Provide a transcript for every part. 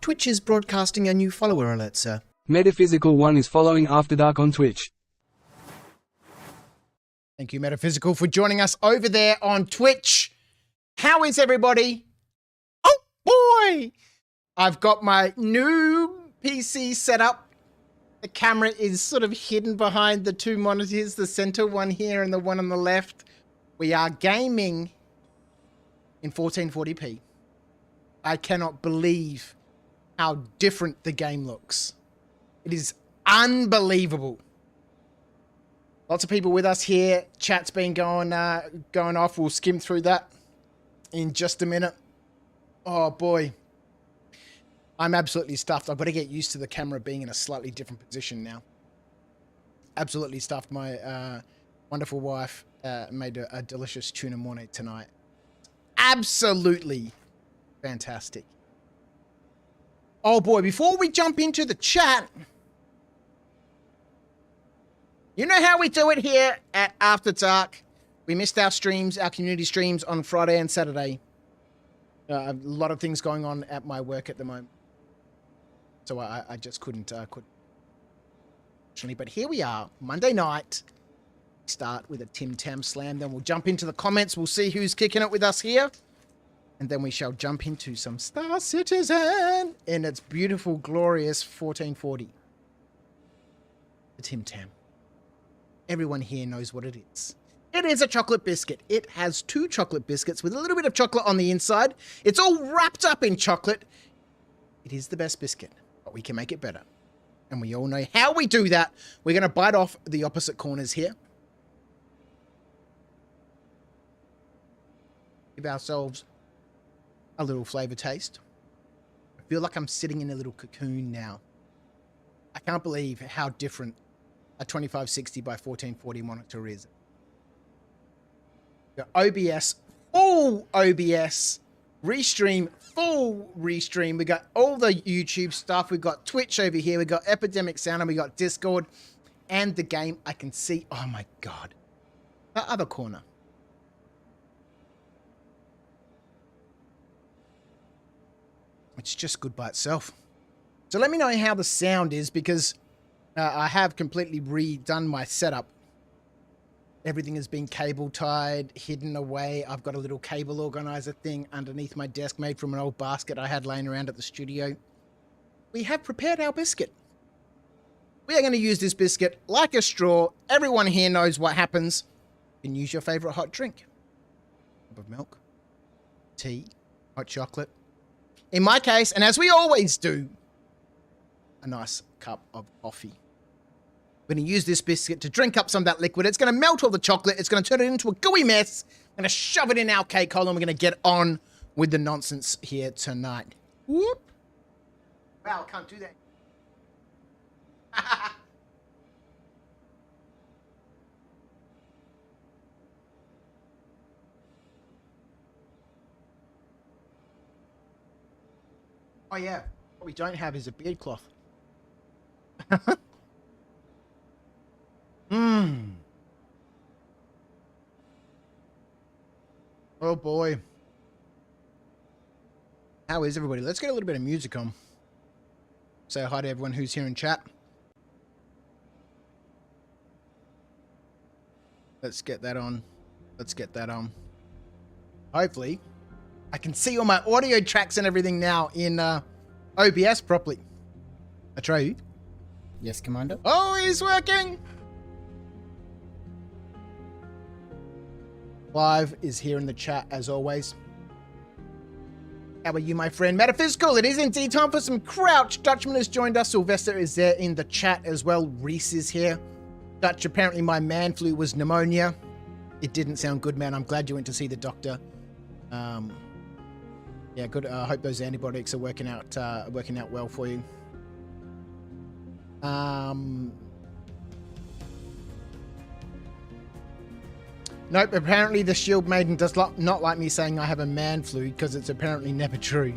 Twitch is broadcasting a new follower alert, sir. Metaphysical 1 is following After Dark on Twitch. Thank you, Metaphysical, for joining us over there on Twitch. How is everybody? Oh, boy! I've got my new PC set up. The camera is sort of hidden behind the two monitors, the center one here and the one on the left. We are gaming in 1440p. I cannot believe how different the game looks. It is unbelievable. Lots of people with us here. Chat's been going off. We'll skim through that in just a minute. Oh boy. I'm absolutely stuffed. I've got to get used to the camera being in a slightly different position now. Absolutely stuffed. My wonderful wife made a delicious tuna mornay tonight. Absolutely fantastic. Oh boy, before we jump into the chat, you know how we do it here at After Dark. We missed our streams, our community streams on Friday and Saturday. A lot of things going on at my work at the moment. So I just couldn't. But here we are, Monday night. Start with a Tim Tam Slam. Then we'll jump into the comments. We'll see who's kicking it with us here. And then we shall jump into some Star Citizen in its beautiful, glorious 1440. The Tim Tam. Everyone here knows what it is. It is a chocolate biscuit. It has 2 chocolate biscuits with a little bit of chocolate on the inside. It's all wrapped up in chocolate. It is the best biscuit, but we can make it better. And we all know how we do that. We're going to bite off the opposite corners here. Give ourselves a little flavor taste. I feel like I'm sitting in a little cocoon now. I can't believe how different a 2560 by 1440 monitor is. The OBS, full OBS, Restream, full Restream. We got all the YouTube stuff. We got Twitch over here. We got Epidemic Sound, and we got Discord. And the game I can see. Oh my God. The other corner. It's just good by itself. So let me know how the sound is, because I have completely redone my setup. Everything has been cable tied, hidden away. I've got a little cable organizer thing underneath my desk made from an old basket I had laying around at the studio. We have prepared our biscuit. We are going to use this biscuit like a straw. Everyone here knows what happens. You can use your favorite hot drink. A cup of milk, tea, hot chocolate. In my case, and as we always do, a nice cup of coffee. We're going to use this biscuit to drink up some of that liquid. It's going to melt all the chocolate. It's going to turn it into a gooey mess. I'm going to shove it in our cake hole, and we're going to get on with the nonsense here tonight. Whoop. Wow, I can't do that. Oh yeah, what we don't have is a beard cloth. Oh boy. How is everybody? Let's get a little bit of music on. Say hi to everyone who's here in chat. Let's get that on. Let's get that on. Hopefully, I can see all my audio tracks and everything now in OBS properly. Atreyu? Yes, Commander? Oh, he's working! Live is here in the chat as always. How are you, my friend? Metaphysical, it is indeed time for some Crouch. Dutchman has joined us. Sylvester is there in the chat as well. Reese is here. Dutch, apparently my man flu was pneumonia. It didn't sound good, man. I'm glad you went to see the doctor. Yeah, good. I hope those antibiotics are working out well for you. Nope, apparently the Shield Maiden does not like me saying I have a man flu, because it's apparently never true.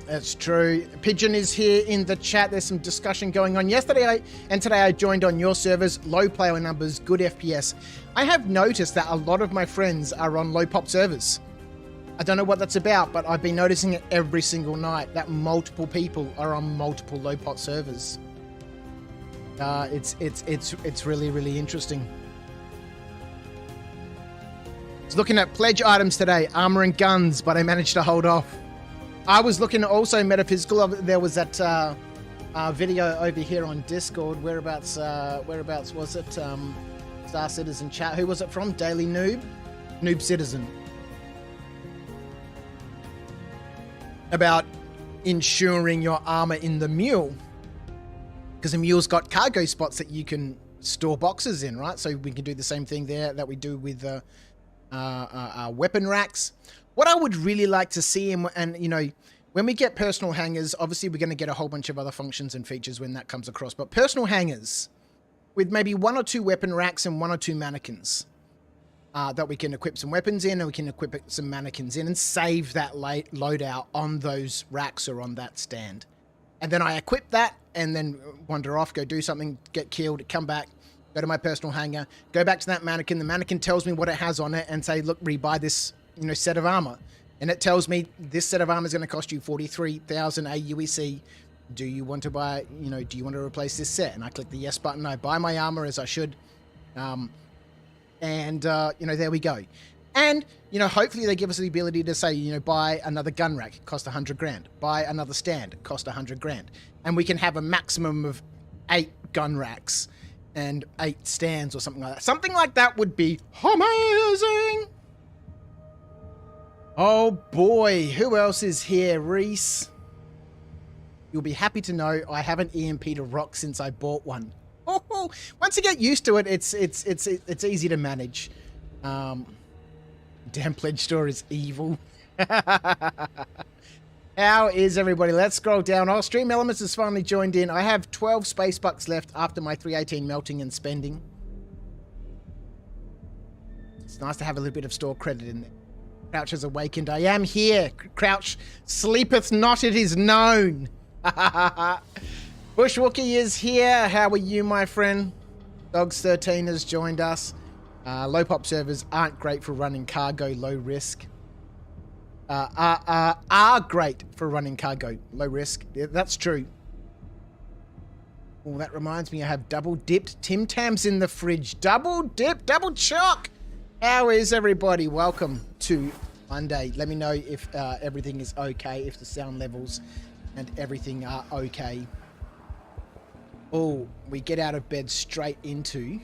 That's true. Pigeon is here in the chat. There's some discussion going on. Yesterday and today I joined on your servers. Low player numbers, good FPS. I have noticed that a lot of my friends are on low pop servers. I don't know what that's about, but I've been noticing it every single night that multiple people are on multiple low pot servers. It's really, really interesting. I was looking at pledge items today, armor and guns, but I managed to hold off. I was looking at also metaphysical. There was that video over here on Discord. Whereabouts was it? Star Citizen chat. Who was it from? Daily Noob? Noob Citizen. About insuring your armor in the mule. Because the mule's got cargo spots that you can store boxes in, right? So we can do the same thing there that we do with weapon racks. What I would really like to see, and you know, when we get personal hangars, obviously we're going to get a whole bunch of other functions and features when that comes across. But personal hangars with maybe 1 or 2 weapon racks and 1 or 2 mannequins that we can equip some weapons in, and we can equip some mannequins in and save that loadout on those racks or on that stand. And then I equip that and then wander off, go do something, get killed, come back, go to my personal hangar, go back to that mannequin. The mannequin tells me what it has on it and say, look, rebuy this, you know, set of armor. And it tells me this set of armor is going to cost you 43,000 AUEC. Do you want to buy, you know, do you want to replace this set? And I click the yes button. I buy my armor as I should. You know, there we go. And, you know, hopefully they give us the ability to say, you know, buy another gun rack, cost 100 grand. Buy another stand, cost 100 grand. And we can have a maximum of 8 gun racks and 8 stands or something like that. Something like that would be amazing. Oh boy, who else is here? Reese. You'll be happy to know I haven't EMP'd a rock since I bought one. Oh, once you get used to it, it's easy to manage. Damn pledge store is evil. How is everybody? Let's scroll down. Oh, Stream Elements has finally joined in. I have 12 space bucks left after my 318 melting and spending. It's nice to have a little bit of store credit in there. Crouch has awakened. I am here. Crouch sleepeth not, it is known. Bushwookie is here. How are you, my friend? Dogs13 has joined us. Low pop servers aren't great for running cargo, low risk. Are great for running cargo, low risk. Yeah, that's true. Oh, that reminds me, I have double dipped Tim Tams in the fridge. Double dip, double choc. How is everybody? Welcome to Monday. Let me know if everything is okay, if the sound levels and everything are okay. Oh, we get out of bed straight into...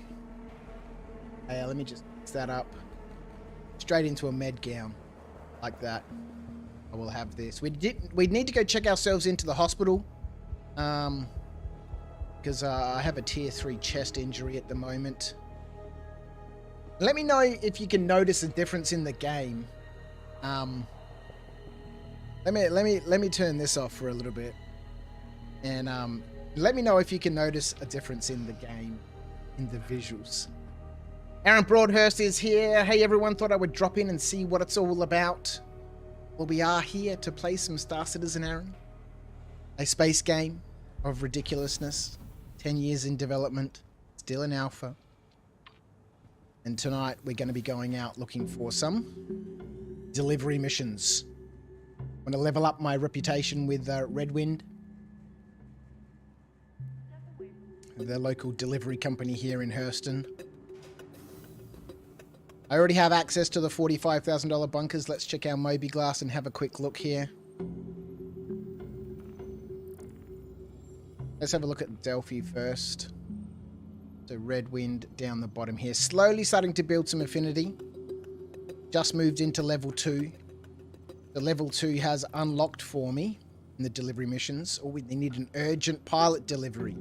let me just fix that up. Straight into a med gown. Like that. I will have this. We need to go check ourselves into the hospital. Because I have a tier 3 chest injury at the moment. Let me know if you can notice a difference in the game. Let me turn this off for a little bit. And let me know if you can notice a difference in the game, in the visuals. Aaron Broadhurst is here. Hey everyone, thought I would drop in and see what it's all about. Well, we are here to play some Star Citizen, Aaron. A space game of ridiculousness. 10 years in development. Still in alpha. And tonight we're going to be going out looking for some delivery missions. I'm going to level up my reputation with Redwind, the local delivery company here in Hurston. I already have access to the $45,000 bunkers. Let's check our Moby Glass and have a quick look here. Let's have a look at Delphi first. So Redwind down the bottom here. Slowly starting to build some affinity. Just moved into level 2. The level 2 has unlocked for me in the delivery missions. Oh, we need an urgent pilot delivery.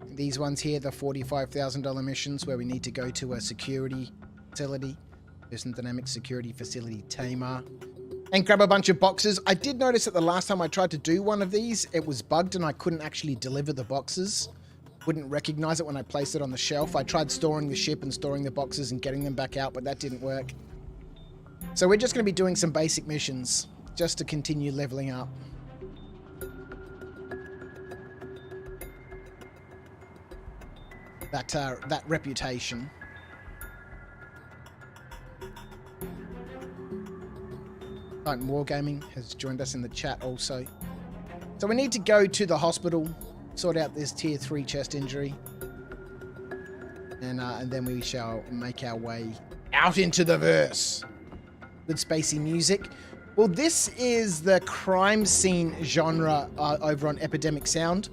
These ones here, the $45,000 missions where we need to go to a security facility. Hurston Dynamic Security Facility, Tamar. And grab a bunch of boxes. I did notice that the last time I tried to do one of these, it was bugged and I couldn't actually deliver the boxes. Wouldn't recognize it when I placed it on the shelf. I tried storing the ship and storing the boxes and getting them back out, but that didn't work. So we're just going to be doing some basic missions just to continue leveling up. That reputation. Titan Wargaming has joined us in the chat also. So we need to go to the hospital, sort out this tier 3 chest injury. And then we shall make our way out into the verse. Good spacey music. Well, this is the crime scene genre over on Epidemic Sound.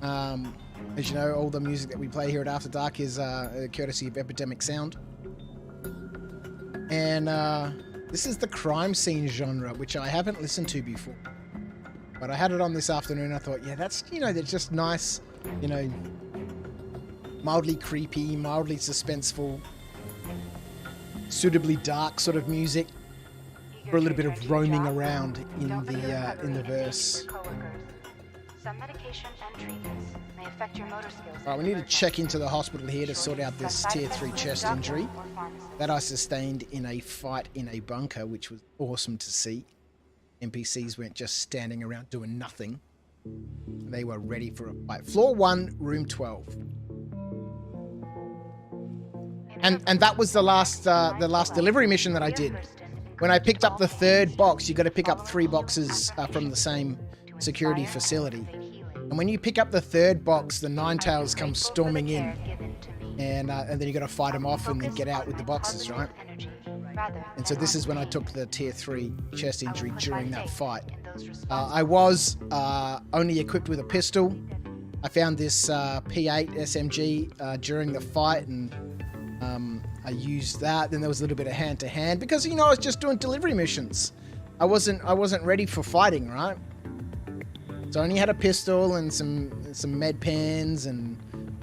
As you know, all the music that we play here at After Dark is courtesy of Epidemic Sound. And this is the crime scene genre, which I haven't listened to before. But I had it on this afternoon. I thought, yeah, that's, that's just nice, mildly creepy, mildly suspenseful, suitably dark sort of music for a little bit of roaming around in the verse. Some medication and treatments may affect your motor skills. All right, we need to check into the hospital here to sort out this tier 3 chest injury that I sustained in a fight in a bunker, which was awesome to see. NPCs weren't just standing around doing nothing. They were ready for a fight. Floor 1, room 12. And that was the last delivery mission that I did. When I picked up the 3rd box, you got to pick up 3 boxes from the same security facility. And when you pick up the 3rd box, the Ninetales come storming in. And then you got to fight them off and then get out with the boxes, right? And so this is when I took the tier 3 chest injury during that fight. I was only equipped with a pistol. I found this P8 SMG during the fight, and I used that. Then there was a little bit of hand-to-hand because, I was just doing delivery missions. I wasn't ready for fighting, right? So I only had a pistol and some med pens and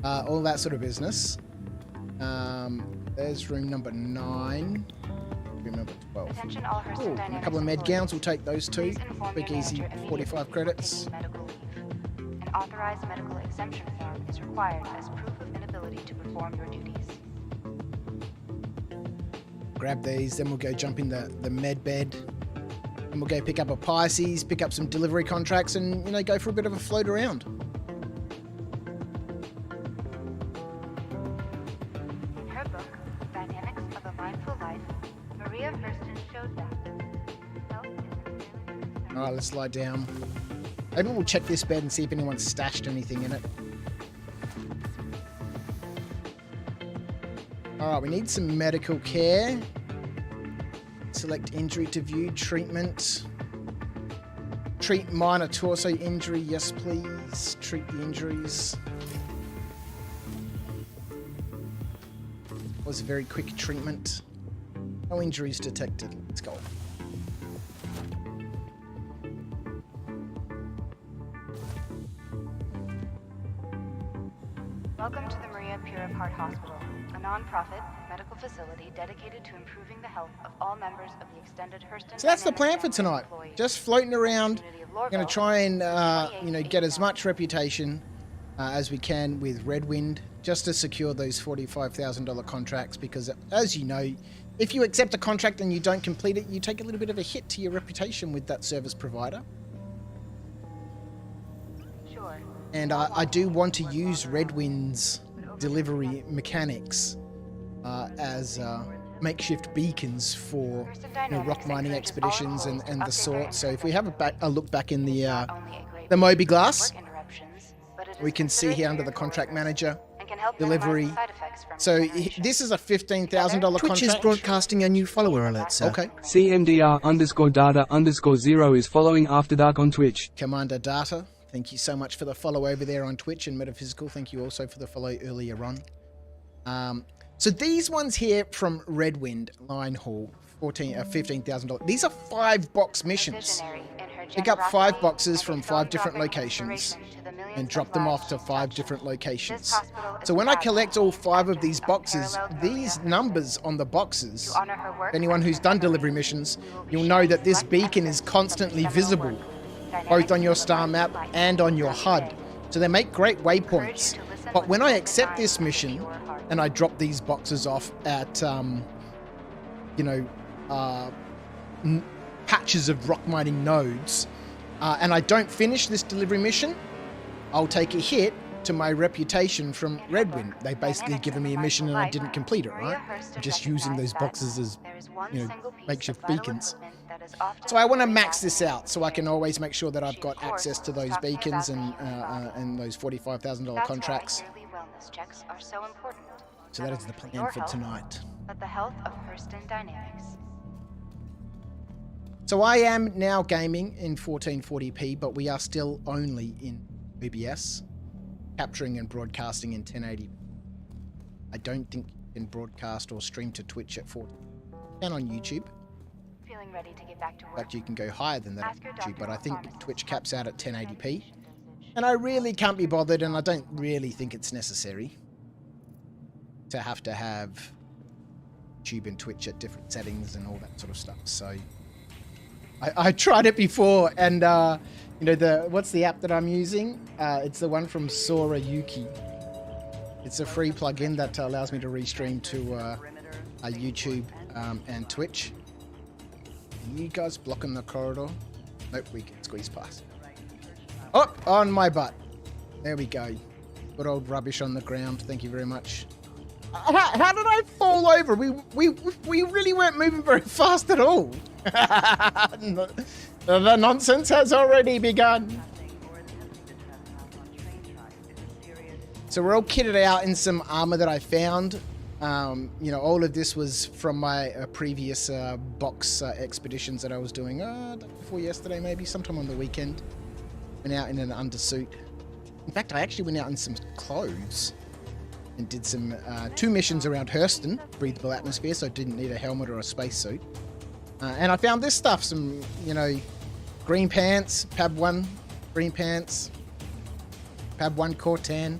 all that sort of business. There's room number 9. Room number 12. Attention all Hurston Ooh, and a couple of med gowns. We'll take those 2. Quick, easy, 45 credits. An authorized medical exemption form is required as proof of inability to perform your duties. Grab these, then we'll go jump in the med bed. And we'll go pick up a Pisces, pick up some delivery contracts, and, go for a bit of a float around. In her book, Dynamics of a Mindful Life, Maria Hurston showed that self is All right, let's lie down. Maybe we'll check this bed and see if anyone's stashed anything in it. All right, we need some medical care. Select injury to view, treatment. Treat minor torso injury, yes please. Treat the injuries. Was a very quick treatment. No injuries detected. Let's go. Welcome to the Maria Pure of Heart Hospital, a non-profit medical facility dedicated to improving the health of all members of the extended Hurston. So that's the plan for tonight. Just floating around. We're going to try and, get as much reputation as we can with Redwind, just to secure those $45,000 contracts, because as you know, if you accept a contract and you don't complete it, you take a little bit of a hit to your reputation with that service provider. Sure. And I do want to use Redwind's delivery mechanics as makeshift beacons for rock mining expeditions and the sort. So if we have a look back in the Moby Glass, we can see here under the contract manager, delivery. So this is a $15,000 contract. Twitch is broadcasting a new follower alert, sir. Okay. CMDR_data_0 is following After Dark on Twitch. Commander Data, thank you so much for the follow over there on Twitch, and Metaphysical, thank you also for the follow earlier on. So these ones here from Redwind Line Hall, $15,000. These are 5-box missions. Pick up 5 boxes from 5 different locations and drop them off to 5 different locations. So when I collect all 5 of these boxes, these numbers on the boxes, anyone who's done delivery missions, you'll know that this beacon is constantly visible, both on your star map and on your HUD. So they make great waypoints. But when I accept this mission and I drop these boxes off at, patches of rock mining nodes, and I don't finish this delivery mission, I'll take a hit to my reputation from Redwind. They basically given me a mission and I didn't complete it, right? I'm just using those boxes as, makeshift beacons. as often So I want to as max they this have. out so I can always make sure that I've got access to those beacons and those $45,000 That's contracts. why yearly wellness checks are so important. So Not that is only the for plan your for health, tonight. but the health of Hurston Dynamics. So I am now gaming in 1440p, but we are still only in OBS, capturing and broadcasting in 1080p. I don't think you can broadcast or stream to Twitch at 4K. You can on YouTube. Feeling ready to get back to In work? fact, you can go higher than that on Ask your YouTube, but I doctor or think pharmacist Twitch about caps out at the 1080p. medication dosage. And I really can't be bothered, and I don't really think it's necessary to have YouTube and Twitch at different settings and all that sort of stuff. So I tried it before, and you know, what's the app that I'm using? It's the one from Sora Yuki. It's a free plugin that allows me to restream to YouTube and Twitch. Are you guys blocking the corridor? Nope, we can squeeze past. Oh, on my butt. There we go. Good old rubbish on the ground. Thank you very much. How did I fall over? We really weren't moving very fast at all. The nonsense has already begun. So we're all kitted out in some armor that I found. You know, all of this was from my previous box expeditions that I was doing day before yesterday, maybe sometime on the weekend. Went out in an undersuit. In fact, I actually went out in some clothes and did some 2 missions around Hurston, breathable atmosphere, so I didn't need a helmet or a spacesuit. And I found this stuff, some, you know, green pants, Pab 1 green pants, Pab 1 Cortan.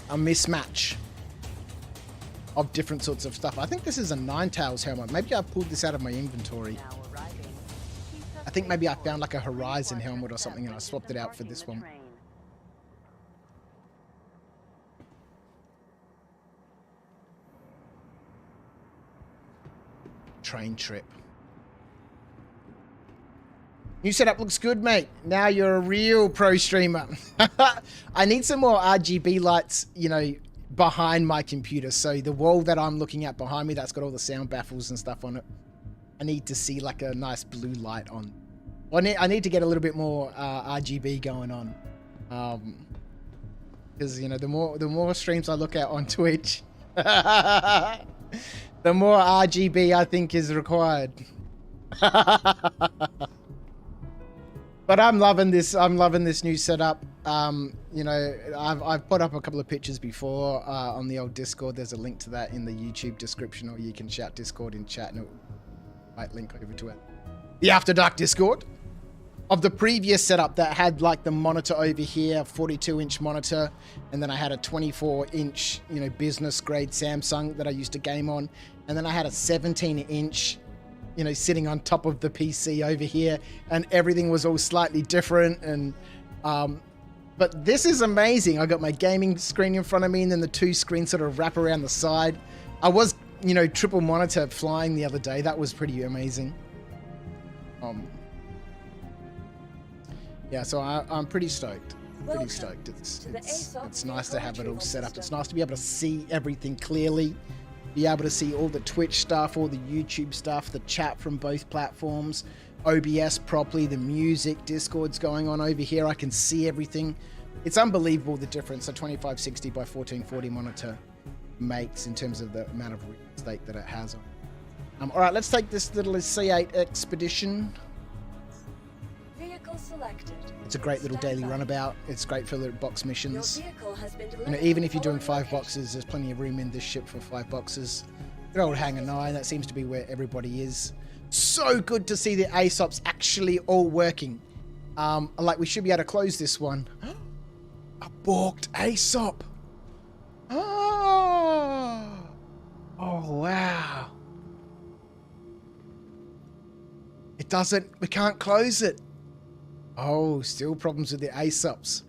A mismatch of different sorts of stuff. I think this is a Ninetales helmet. Maybe I pulled this out of my inventory. I think maybe I found like a Horizon helmet or something and I swapped it out for this one. Train trip. New setup looks good, mate. Now you're a real pro streamer. I need some more RGB lights, you know, behind my computer. So the wall that I'm looking at behind me, that's got all the sound baffles and stuff on it. I need to see like a nice blue light on. I need to get a little bit more RGB going on. Because, you know, the more streams I look at on Twitch, the more RGB I think is required. But I'm loving this. I'm loving this new setup. You know, I've put up a couple of pictures before on the old Discord. There's a link to that in the YouTube description, or you can shout Discord in chat, and it might link over to it. The After Dark Discord of the previous setup that had like the monitor over here, 42-inch monitor, and then I had a 24-inch, you know, business grade Samsung that I used to game on, and then I had a 17-inch. You know, sitting on top of the PC over here, and everything was all slightly different. And but this is amazing. I got my gaming screen in front of me, and then the 2 screens sort of wrap around the side. I was, you know, triple monitor flying the other day. That was pretty amazing. Yeah, so I'm pretty stoked. Pretty stoked. It's nice to have it all set up. It's nice to be able to see everything clearly. Be able to see all the Twitch stuff, all the YouTube stuff, the chat from both platforms, OBS properly, the music, Discord's going on over here. I can see everything. It's unbelievable the difference a 2560 by 1440 monitor makes in terms of the amount of real estate that it has on. All right, let's take this little C8 expedition. Vehicle selected. It's a great little daily runabout. It's great for little box missions. Your vehicle has been You know, even if you're doing 5 boxes, there's plenty of room in this ship for 5 boxes. Good old Hangar 9, that seems to be where everybody is. So good to see the ASOPs actually all working. Like, we should be able to close this one. A balked ASOP. Oh, wow. It doesn't, we can't close it. Oh, still problems with the ASOPs.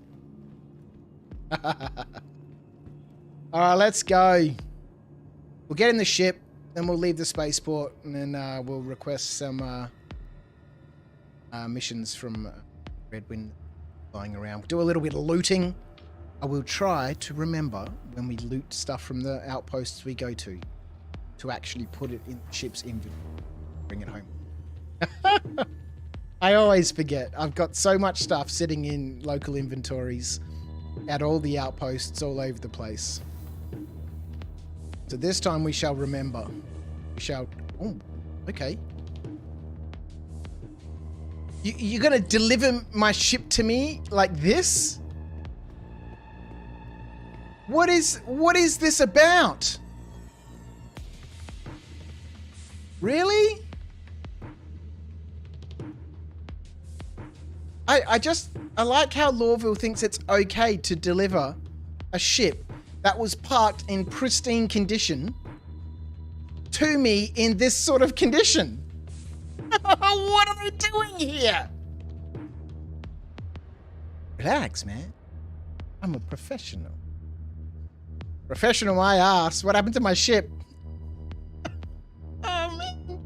Alright, let's go. We'll get in the ship, then we'll leave the spaceport, and then we'll request some missions from Redwind flying around. We'll do a little bit of looting. I will try to remember when we loot stuff from the outposts we go to actually put it in the ship's inventory. bring it home. I always forget. I've got so much stuff sitting in local inventories at all the outposts all over the place. So this time we shall remember. We shall... Oh, okay. You're going to deliver my ship to me like this? What is this about? Really? I like how Lawville thinks it's okay to deliver a ship that was parked in pristine condition to me in this sort of condition. What are they doing here? Relax, man. I'm a professional. Professional my ass. What happened to my ship? Oh, man.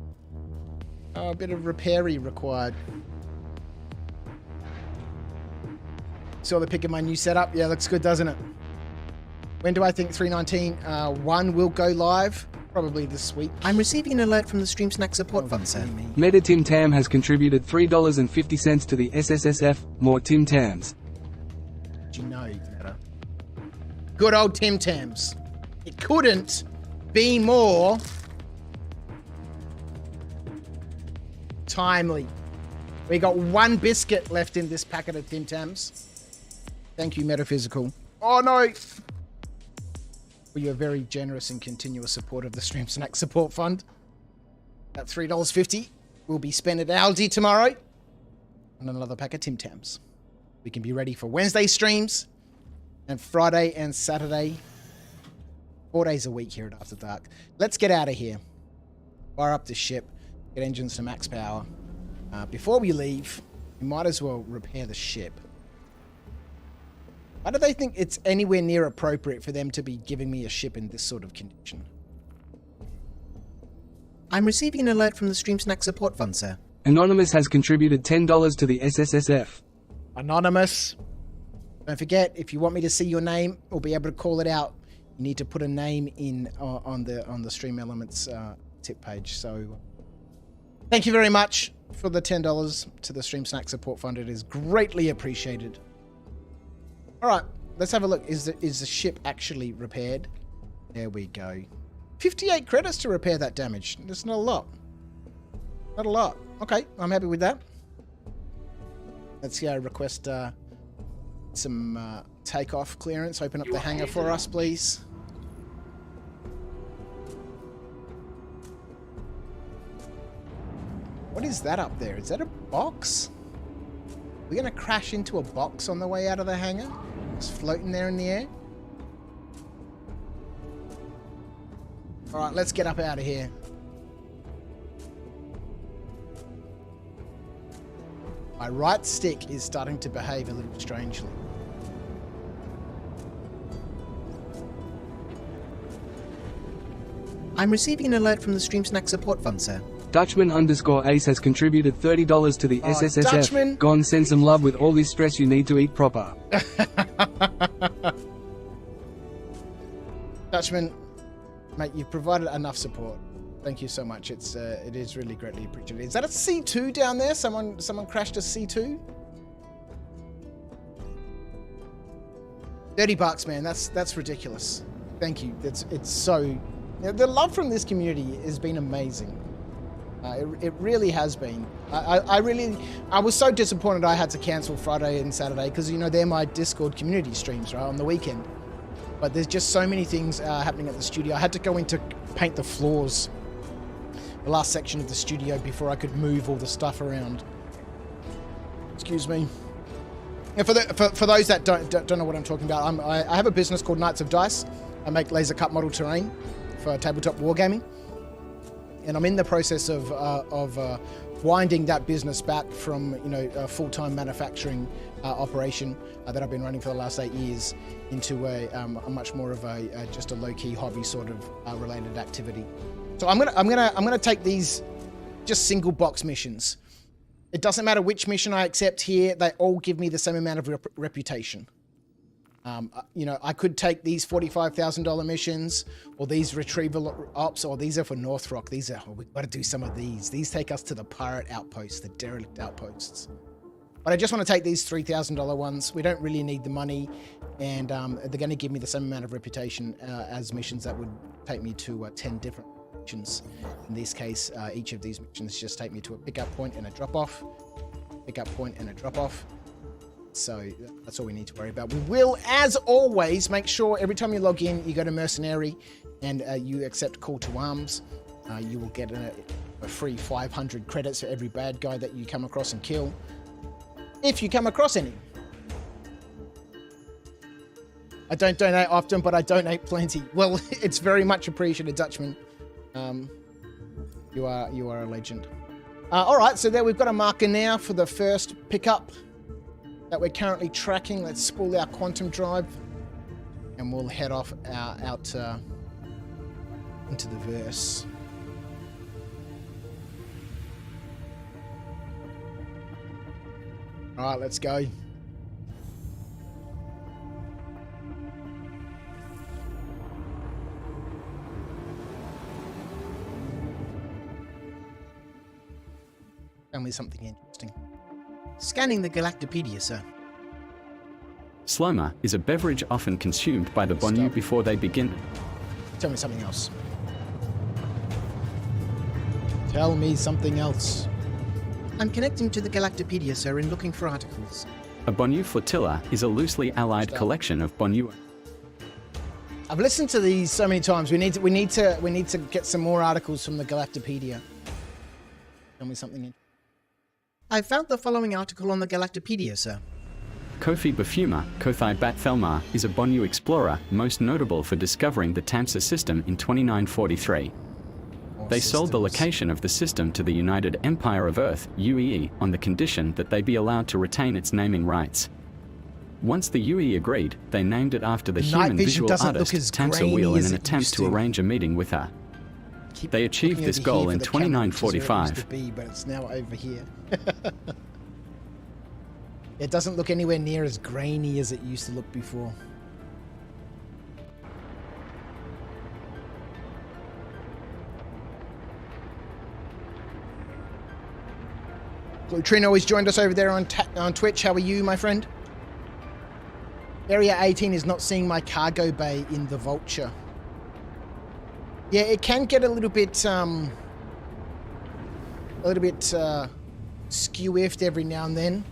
Oh, a bit of repairy required. Saw the pic of my new setup. Yeah, looks good, doesn't it? When do I think 319 1 will go live? Probably this week. I'm receiving an alert from the Stream Snack Support Fund, sir. Meta Tim Tam has contributed $3.50 to the SSSF. More Tim Tams. Do you know, Meta? Good old Tim Tams. It couldn't be more timely. We got one biscuit left in this packet of Tim Tams. Thank you, Metaphysical. Oh, no. For your very generous and continuous support of the Stream Snack Support Fund. That $3.50 will be spent at Aldi tomorrow on another pack of Tim Tams. We can be ready for Wednesday streams and Friday and Saturday. 4 days a week here at After Dark. Let's get out of here. Fire up the ship. Get engines to max power. Before we leave, we might as well repair the ship. Why do they think it's anywhere near appropriate for them to be giving me a ship in this sort of condition? I'm receiving an alert from the Stream Snack Support Fund, sir. Anonymous has contributed $10 to the SSSF. Anonymous. Don't forget, if you want me to see your name or be able to call it out, you need to put a name in on the Stream Elements tip page. So thank you very much for the $10 to the Stream Snack Support Fund. It is greatly appreciated. All right, let's have a look. Is the ship actually repaired? There we go. 58 credits to repair that damage. That's not a lot. Not a lot. Okay, I'm happy with that. Let's go request some takeoff clearance. Open up the hangar for us, please. What is that up there? Is that a box? We're going to crash into a box on the way out of the hangar? It's floating there in the air. All right, let's get up out of here. My right stick is starting to behave a little strangely. I'm receiving an alert from the Stream Snack Support Fund, sir. Dutchman_Ace has contributed $30 to the SSSF. Dutchman. Gone send some love with all this stress, you need to eat proper. Dutchman, mate, you've provided enough support. Thank you so much. It is really greatly appreciated. Is that a C2 down there? Someone crashed a C2? $30, man. That's ridiculous. Thank you. It's so. You know, the love from this community has been amazing. It really has been. I was so disappointed I had to cancel Friday and Saturday because, you know, they're my Discord community streams, right, on the weekend. But there's just so many things happening at the studio. I had to go in to paint the floors, the last section of the studio, before I could move all the stuff around. Excuse me. And for those that don't know what I'm talking about, I have a business called Knights of Dice. I make laser cut model terrain for tabletop wargaming. And I'm in the process of winding that business back from, you know, a full-time manufacturing operation that I've been running for the last 8 years into a much more of just a low-key hobby sort of related activity. So I'm gonna take these just single box missions. It doesn't matter which mission I accept here; they all give me the same amount of reputation. I could take these $45,000 missions or these retrieval ops, or these are for North Rock. We've got to do some of these. These take us to the pirate outposts, the derelict outposts. But I just want to take these $3,000 ones. We don't really need the money, and they're going to give me the same amount of reputation as missions that would take me to 10 different missions. In this case, each of these missions just take me to a pickup point and a drop-off. Pickup point and a drop-off. So that's all we need to worry about. We will, as always, make sure every time you log in, you go to Mercenary and you accept Call to Arms. You will get a free 500 credits for every bad guy that you come across and kill, if you come across any. I don't donate often, but I donate plenty. Well, it's very much appreciated, Dutchman. You are a legend. All right, so there we've got a marker now for the first pickup that we're currently tracking. Let's spool our quantum drive and we'll head off out into the verse. All right, let's go. Tell me something interesting. Scanning the Galactopedia, sir. Sloma is a beverage often consumed by the Bonyu before they begin. Tell me something else. Tell me something else. I'm connecting to the Galactopedia, sir, and looking for articles. A Bonyu flotilla is a loosely allied collection of Bonyu. I've listened to these so many times. We need to get some more articles from the Galactopedia. Tell me something. I found the following article on the Galactopedia, sir. Kofi Bafuma Kothai Batfelmar is a Bonyu explorer most notable for discovering the Tamsa system in 2943. They sold the location of the system to the United Empire of Earth, UEE, on the condition that they be allowed to retain its naming rights. Once the UEE agreed, they named it after the human visual artist Tamsa Wheel in an attempt to arrange a meeting with her. They achieved this goal in 2945. But it's now over here. It doesn't look anywhere near as grainy as it used to look before. Trino always joined us over there on Twitch. How are you, my friend? Area 18 is not seeing my cargo bay in the Vulture. Yeah, it can get a little bit skew-iffed every now and then.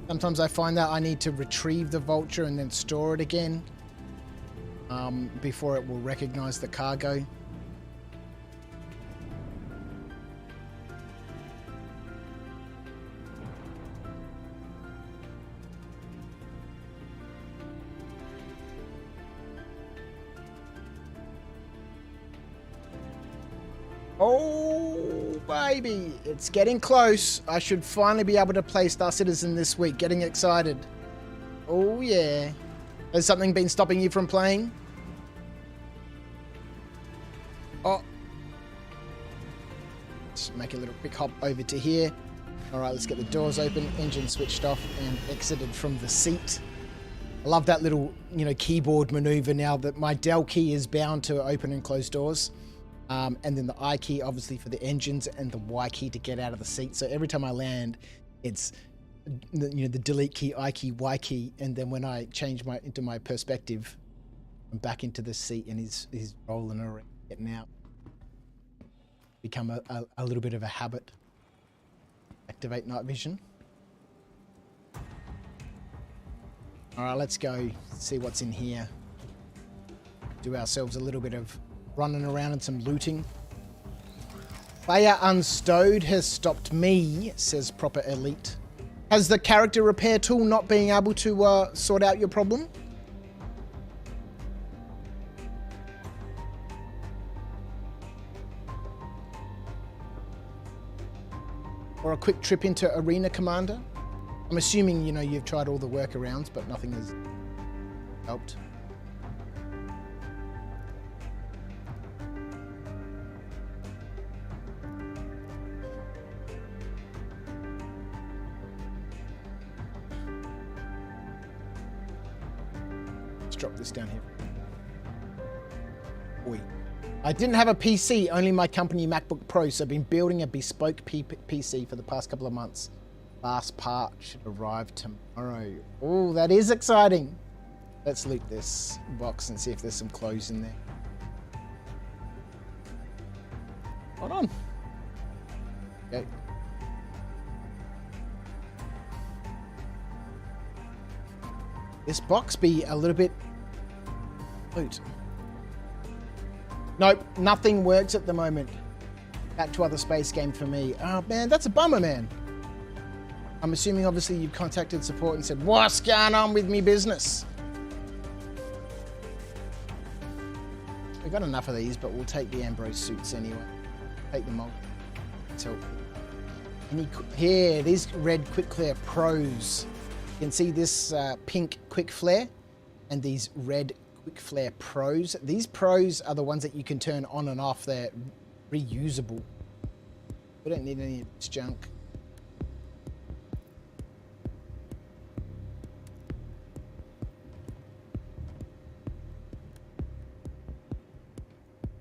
Sometimes I find that I need to retrieve the Vulture and then store it again before it will recognize the cargo. Oh, baby. It's getting close. I should finally be able to play Star Citizen this week. Getting excited. Oh, yeah. Has something been stopping you from playing? Oh. Let's make a little quick hop over to here. All right, let's get the doors open. Engine switched off and exited from the seat. I love that little, keyboard maneuver now that my Del key is bound to open and close doors. And then the I key, obviously, for the engines, and the Y key to get out of the seat. So every time I land, it's the delete key, I key, Y key, and then when I change into my perspective, I'm back into the seat, and he's rolling around, getting out. Become a little bit of a habit. Activate night vision. All right, let's go see what's in here. Do ourselves a little bit of running around and some looting. Player Unstowed has stopped me, says Proper Elite. Has the character repair tool not being able to sort out your problem? Or a quick trip into Arena Commander? I'm assuming, you've tried all the workarounds, but nothing has helped. Let's drop this down here. Oi. I didn't have a PC, only my company MacBook Pro, so I've been building a bespoke PC for the past couple of months. Last part should arrive tomorrow. Oh, that is exciting. Let's loot this box and see if there's some clothes in there. Hold on. Okay. This box be a little bit loot. Nope, nothing works at the moment. Back to other space game for me. Oh man, that's a bummer, man. I'm assuming obviously you've contacted support and said, what's going on with me business? We've got enough of these, but we'll take the Ambrose suits anyway. Take them all. So, here, these red Quick Flare Pros. You can see this pink Quick Flare and these red Quick Flare Pros. These Pros are the ones that you can turn on and off. They're reusable. We don't need any of this junk.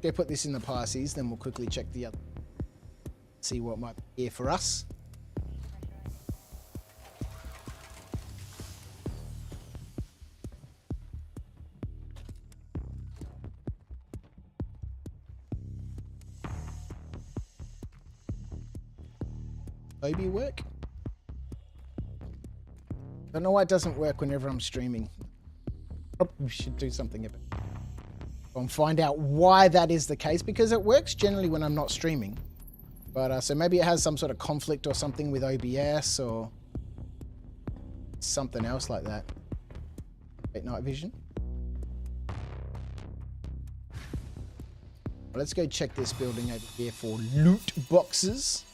Go put this in the passes, then we'll quickly check the other. See what might be here for us. Maybe work. Don't know why it doesn't work whenever I'm streaming. Probably should do something about it. And find out why that is the case, because it works generally when I'm not streaming. But so maybe it has some sort of conflict or something with OBS or something else like that. Wait, night vision. Well, let's go check this building over here for loot boxes.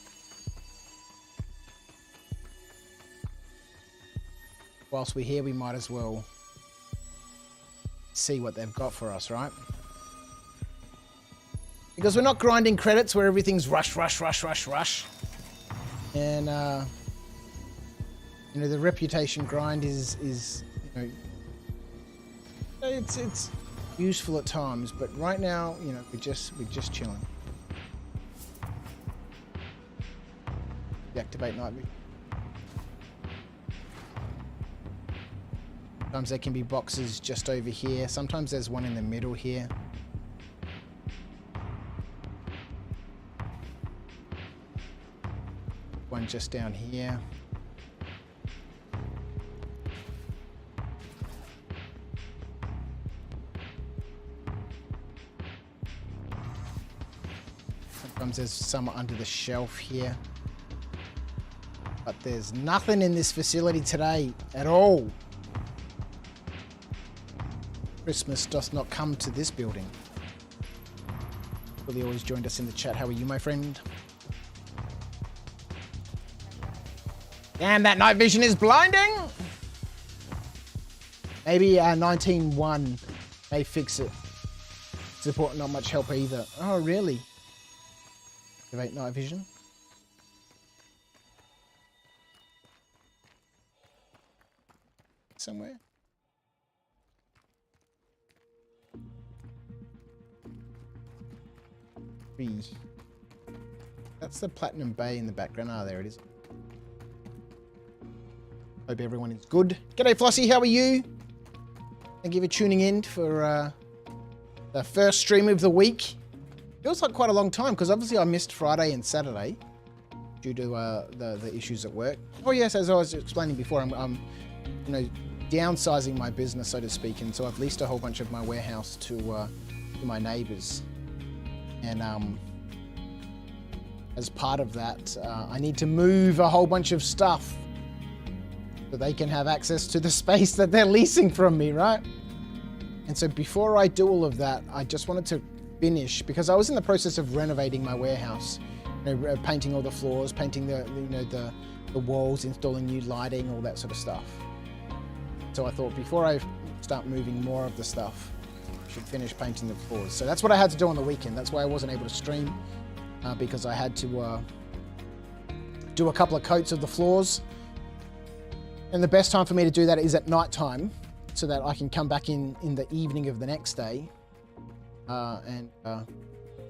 Whilst we're here, we might as well see what they've got for us, right? Because we're not grinding credits where everything's rush. And, you know, the reputation grind is you know, it's useful at times, but right now, you know, we're just chilling. Deactivate night vision. Sometimes there can be boxes just over here. Sometimes there's one in the middle here. One just down here. Sometimes there's some under the shelf here. But there's nothing in this facility today at all. Christmas does not come to this building. Willie always joined us in the chat. How are you, my friend? Damn, that night vision is blinding! Maybe 19.1 may fix it. Support not much help either. Oh, really? Activate night vision. Somewhere. That's the Platinum Bay in the background. Ah, there it is. Hope everyone is good. G'day Flossie, how are you? Thank you for tuning in for the first stream of the week. Feels like quite a long time because obviously I missed Friday and Saturday due to the issues at work. Oh yes, as I was explaining before, I'm you know, downsizing my business, so to speak, and so I've leased a whole bunch of my warehouse to my neighbors. And as part of that, I need to move a whole bunch of stuff so they can have access to the space that they're leasing from me, right? And so before I do all of that, I just wanted to finish, because I was in the process of renovating my warehouse, you know, painting all the floors, painting the walls, installing new lighting, all that sort of stuff. So I thought before I start moving more of the stuff, should finish painting the floors. So that's what I had to do on the weekend. That's why I wasn't able to stream, because I had to do a couple of coats of the floors. And the best time for me to do that is at night time, so that I can come back in the evening of the next day and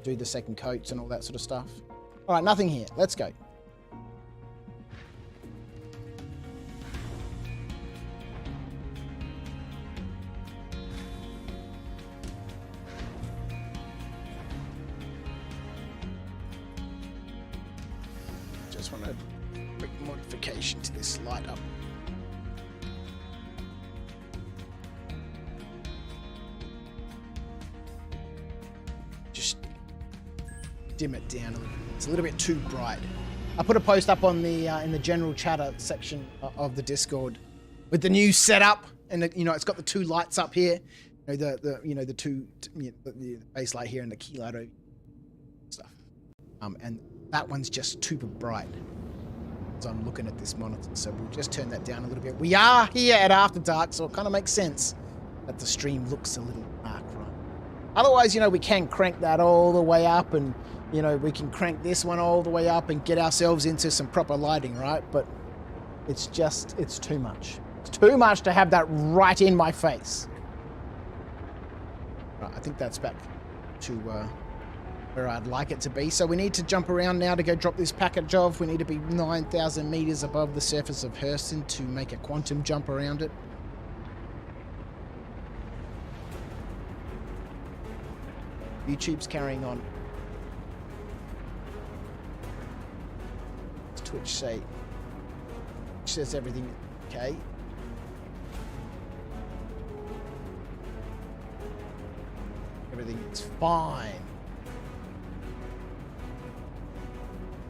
do the second coats and all that sort of stuff. All right, nothing here. Let's go. Just want a quick modification to this light up. Just dim it down a little bit. It's a little bit too bright. I put a post up on the in the general chatter section of the Discord with the new setup, and it's got the two lights up here. The two the base light here and the key light over stuff. And that one's just too bright. So I'm looking at this monitor, so we'll just turn that down a little bit. We are here at After Dark, so it kind of makes sense that the stream looks a little dark, right? Otherwise, we can crank that all the way up, and we can crank this one all the way up and get ourselves into some proper lighting, right? But it's too much. It's too much to have that right in my face. Right, I think that's back to where I'd like it to be. So we need to jump around now to go drop this package off. We need to be 9,000 meters above the surface of Hurston to make a quantum jump around it. YouTube's carrying on. Twitch says everything okay. Everything is fine.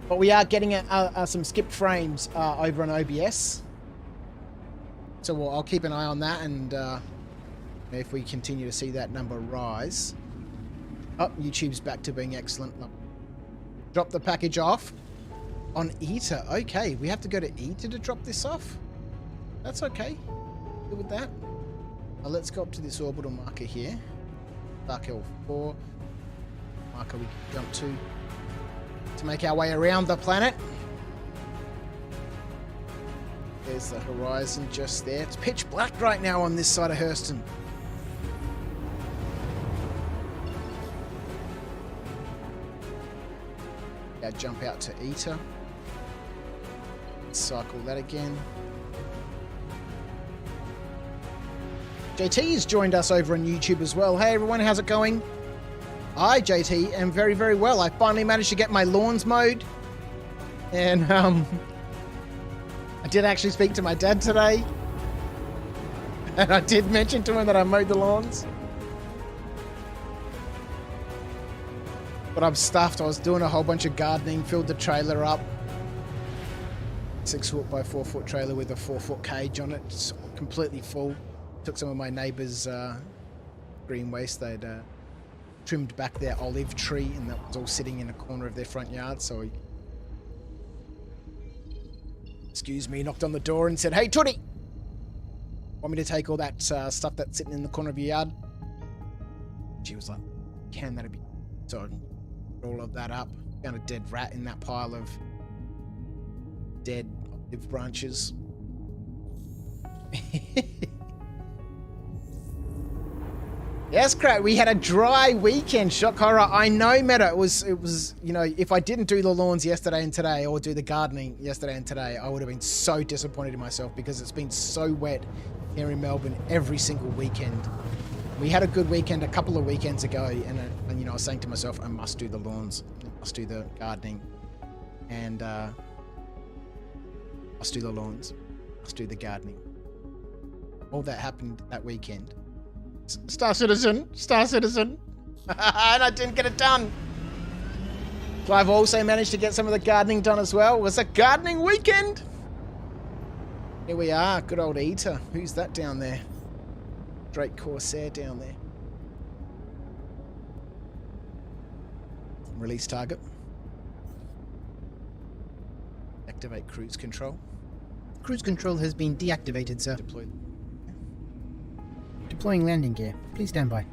But we are getting some skipped frames over on OBS. So I'll keep an eye on that, and if we continue to see that number rise. Oh, YouTube's back to being excellent. Drop the package off on ETA. Okay, we have to go to ETA to drop this off. That's okay. Good with that. Now let's go up to this orbital marker here. Dark L4 marker we can jump to make our way around the planet. There's the horizon just there. It's pitch black right now on this side of Hurston. Now jump out to ETA. Cycle that again. JT has joined us over on YouTube as well. Hey everyone, how's it going? I, JT, am very, very well. I finally managed to get my lawns mowed. And I did actually speak to my dad today. And I did mention to him that I mowed the lawns. But I'm stuffed. I was doing a whole bunch of gardening, filled the trailer up. 6 foot by 4 foot trailer with a 4 foot cage on it. It's completely full. Took some of my neighbours' green waste. They'd trimmed back their olive tree, and that was all sitting in a corner of their front yard. So he, excuse me, knocked on the door and said, "Hey, Tootie, want me to take all that stuff that's sitting in the corner of your yard?" She was like, "Can that be?" So I put all of that up. Found a dead rat in that pile of dead olive branches. Yes, Craig, we had a dry weekend. Shock horror. I know, Meta. It was, if I didn't do the lawns yesterday and today, or do the gardening yesterday and today, I would have been so disappointed in myself, because it's been so wet here in Melbourne every single weekend. We had a good weekend a couple of weekends ago, and I was saying to myself, I must do the lawns, I must do the gardening, and must do the lawns, must do the gardening. All that happened that weekend. Star Citizen, and I didn't get it done. Clive also managed to get some of the gardening done as well. It was a gardening weekend. Here we are, good old ETA. Who's that down there? Drake Corsair down there. Release target. Activate cruise control. Cruise control has been deactivated, sir. Deploy. Deploying landing gear. Please stand by.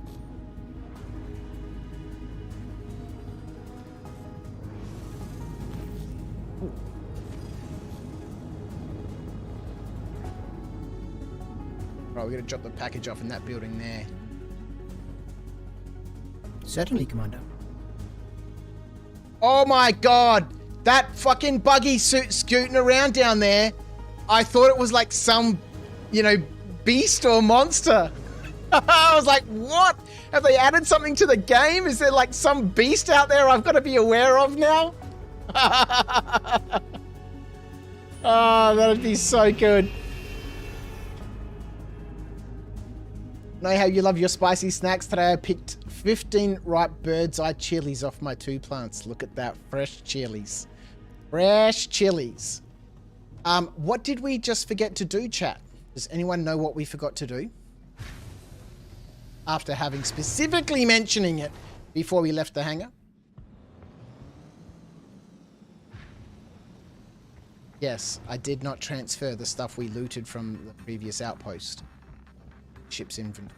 Right, we're going to drop the package off in that building there. Certainly, Commander. Oh my god! That fucking buggy suit scooting around down there, I thought it was like some, you know, beast or monster. I was like, what? Have they added something to the game? Is there like some beast out there I've got to be aware of now? Oh, that'd be so good. Know how you love your spicy snacks. Today I picked 15 ripe bird's eye chilies off my 2 plants. Look at that, fresh chilies. Fresh chilies. What did we just forget to do, chat? Does anyone know what we forgot to do? After having specifically mentioning it before we left the hangar. Yes, I did not transfer the stuff we looted from the previous outpost. Ship's inventory.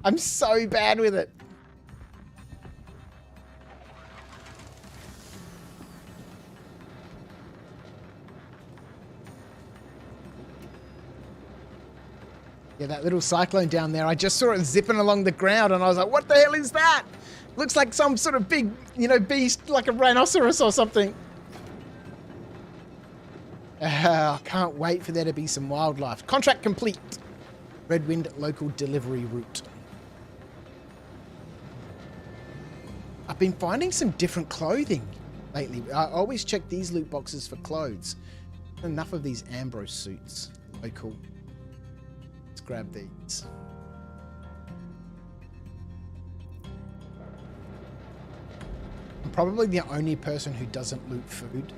I'm so bad with it. Yeah, that little cyclone down there, I just saw it zipping along the ground and I was like, what the hell is that? Looks like some sort of big, you know, beast, like a rhinoceros or something. I can't wait for there to be some wildlife. Contract complete. Redwind local delivery route. I've been finding some different clothing lately. I always check these loot boxes for clothes. Enough of these Ambrose suits. Oh, cool. Let's grab these. I'm probably the only person who doesn't loot food.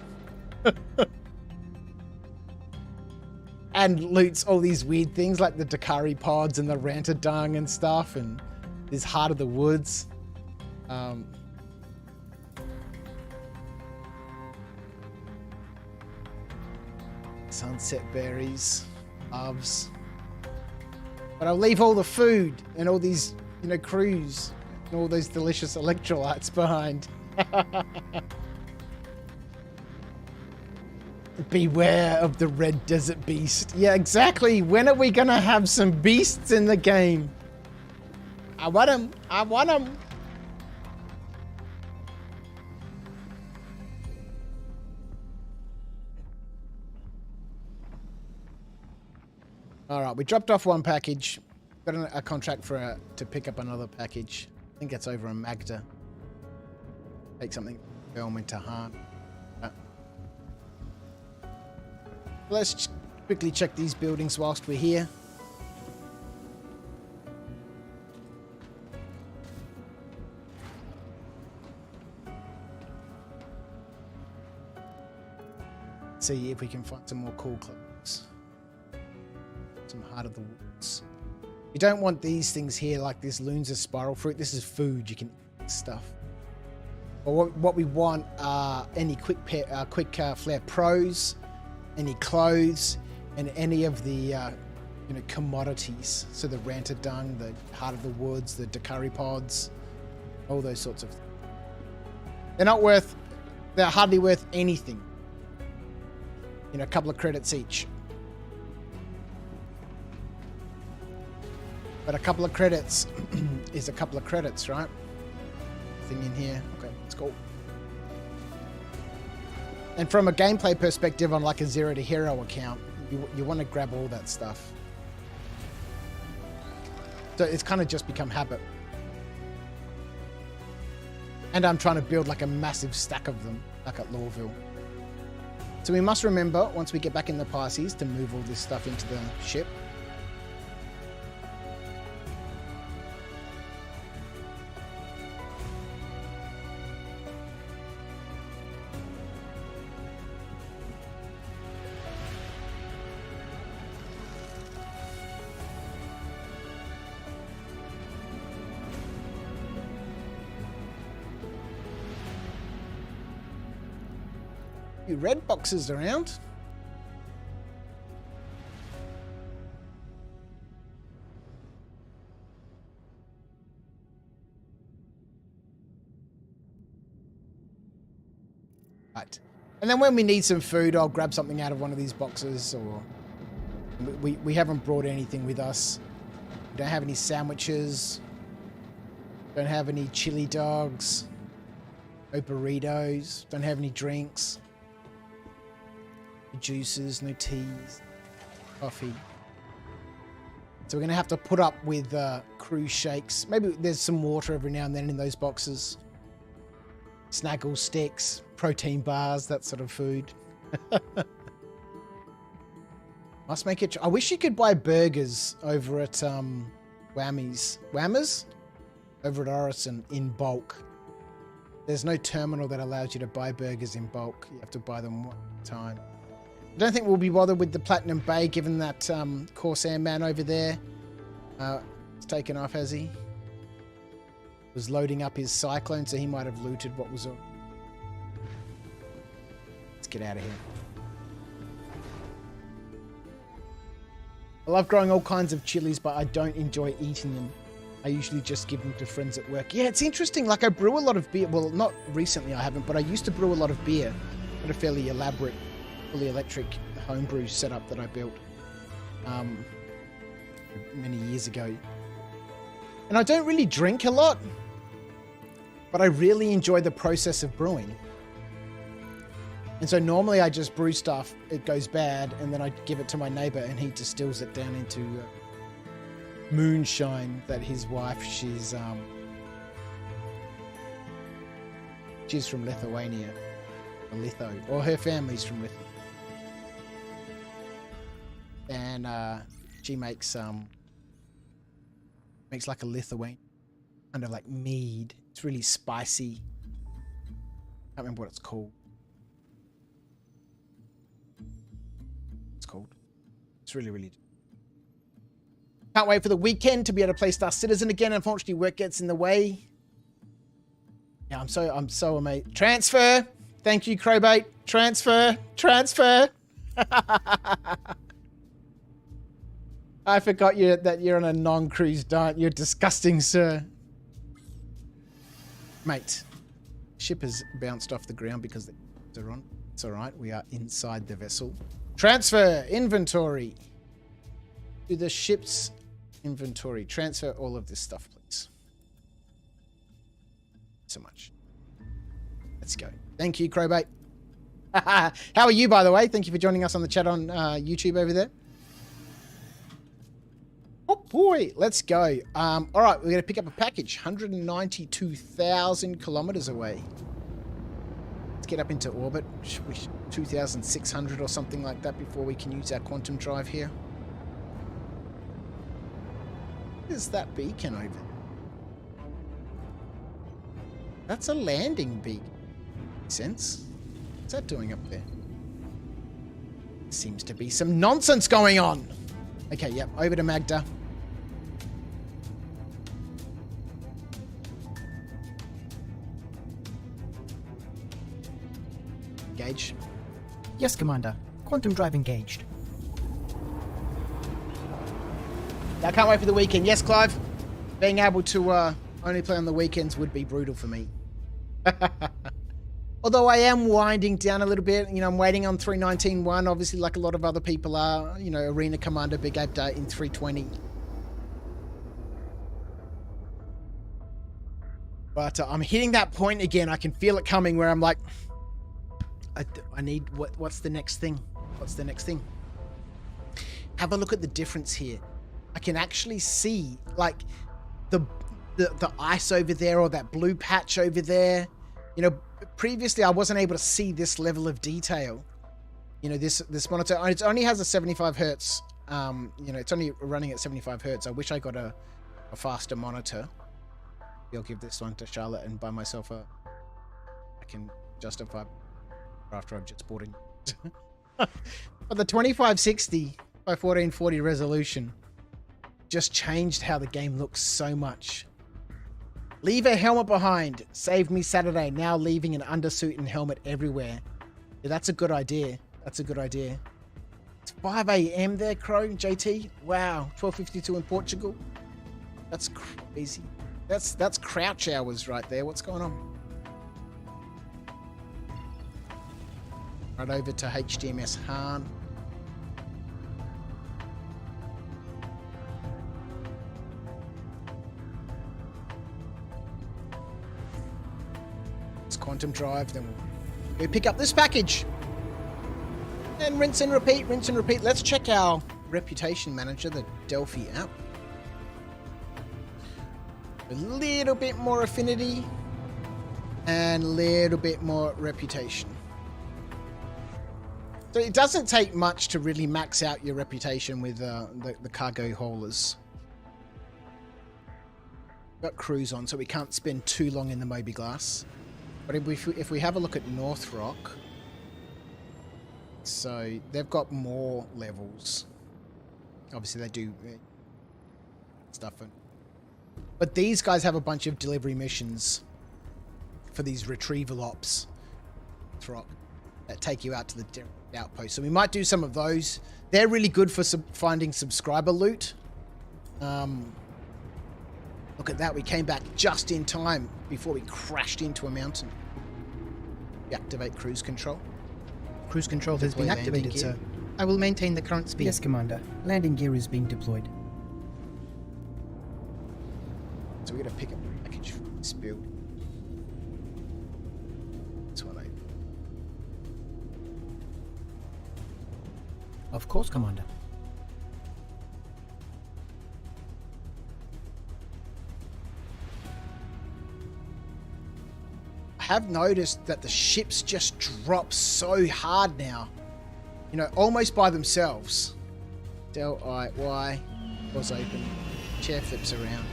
And loots all these weird things like the Dakari pods and the Ranta dung and stuff, and this Heart of the Woods. Sunset berries, loves. But I'll leave all the food and all these, you know, crews and all those delicious electrolytes behind. Beware of the red desert beast. Yeah, exactly. When are we gonna have some beasts in the game? I want them. I want them. All right, we dropped off one package. Got a contract for to pick up another package. I think it's over in Magda. Take something. Film to Han. Let's quickly check these buildings whilst we're here. See if we can find some more cool clothes. Some Heart of the Woods. You don't want these things here like this Lunza spiral fruit. This is food. You can eat stuff. But what we want are any quick flare pros, any clothes, and any of the you know, commodities. So the Ranta dung, the Heart of the Woods, the Dakari pods, all those sorts of things. They're hardly worth anything. You know, a couple of credits each. But a couple of credits is a couple of credits, right? Thing in here. Okay, let's go. And from a gameplay perspective on like a 0 to hero account, you want to grab all that stuff. So it's kind of just become habit. And I'm trying to build like a massive stack of them, like at Lawville. So we must remember, once we get back in the Pisces, to move all this stuff into the ship. Red boxes around. Right. And then when we need some food, I'll grab something out of one of these boxes or We haven't brought anything with us. We don't have any sandwiches. Don't have any chili dogs. No burritos. Don't have any drinks. No juices, no teas, coffee. So we're going to have to put up with crew shakes. Maybe there's some water every now and then in those boxes. Snaggle sticks, protein bars, that sort of food. Must make it. I wish you could buy burgers over at Whammers over at Hurston in bulk. There's no terminal that allows you to buy burgers in bulk. You have to buy them one at a time. I don't think we'll be bothered with the Platinum Bay, given that Corsair man over there it's taken off, has he? Was loading up his Cyclone, so he might have looted what was on. Let's get out of here. I love growing all kinds of chilies, but I don't enjoy eating them. I usually just give them to friends at work. Yeah, it's interesting. Like, I brew a lot of beer. Well, not recently, I haven't, but I used to brew a lot of beer. I had a fairly elaborate, fully electric homebrew setup that I built many years ago. And I don't really drink a lot, but I really enjoy the process of brewing. And so normally I just brew stuff, it goes bad, and then I give it to my neighbor and he distills it down into moonshine that his wife, she's from Lithuania, or her family's from Lithuania. And she makes like a Lithuanian kind of like mead. It's really spicy. Can't remember what it's called. It's really, really. Can't wait for the weekend to be able to play Star Citizen again. Unfortunately, work gets in the way. Yeah, I'm so amazed. Transfer. Thank you, Crowbait. Transfer. I forgot that you're on a non-cruise diet. You're disgusting, sir. Mate, ship has bounced off the ground because they're on. It's all right. We are inside the vessel. Transfer inventory to the ship's inventory. Transfer all of this stuff, please. So much. Let's go. Thank you, Crowbait. How are you, by the way? Thank you for joining us on the chat on YouTube over there. Oh boy, let's go. All right, we're going to pick up a package 192,000 kilometers away. Let's get up into orbit. 2,600 or something like that before we can use our quantum drive here. What is that beacon over there? That's a landing beacon. Makes sense. What's that doing up there? Seems to be some nonsense going on. Okay, yep, over to Magda. Engage. Yes, Commander. Quantum drive engaged. I can't wait for the weekend. Yes, Clive. Being able to only play on the weekends would be brutal for me. Although I am winding down a little bit. You know, I'm waiting on 319.1, obviously, like a lot of other people are. You know, Arena Commander, big update in 320. But I'm hitting that point again. I can feel it coming where I'm like, I need, what's the next thing? What's the next thing? Have a look at the difference here. I can actually see, like, the ice over there, or that blue patch over there. You know, previously I wasn't able to see this level of detail. You know, this monitor, it only has a 75 hertz. You know, it's only running at 75 hertz. I wish I got a faster monitor. I'll give this one to Charlotte and buy myself I can justify after I've just bought it. But the 2560 by 1440 resolution just changed how the game looks so much. Leave a helmet behind. Saved me Saturday. Now leaving an undersuit and helmet everywhere. Yeah, that's a good idea. That's a good idea. It's 5 a.m. there, Crow, JT. Wow, 12:52 in Portugal. That's crazy. That's crouch hours right there. What's going on? Right over to HDMS Han. quantum drive, then we'll go pick up this package. And rinse and repeat, rinse and repeat. Let's check our reputation manager, the Delphi app. A little bit more affinity and a little bit more reputation. So it doesn't take much to really max out your reputation with the cargo haulers. Got cruise on, so we can't spend too long in the Moby Glass. But if we have a look at North Rock, so they've got more levels. Obviously they do stuff. But these guys have a bunch of delivery missions for these retrieval ops that take you out to the outpost. So we might do some of those. They're really good for finding subscriber loot. Look at that. We came back just in time before we crashed into a mountain. Activate cruise control. Cruise control has Deploy been landing activated, gear. sir. I will maintain the current speed. Yes, Commander. Landing gear is being deployed. So we're going to pick up a package from this build. This one over. Of course, Commander. I have noticed that the ships just drop so hard now. You know, almost by themselves. Del I Y. Doors open. Chair flips around.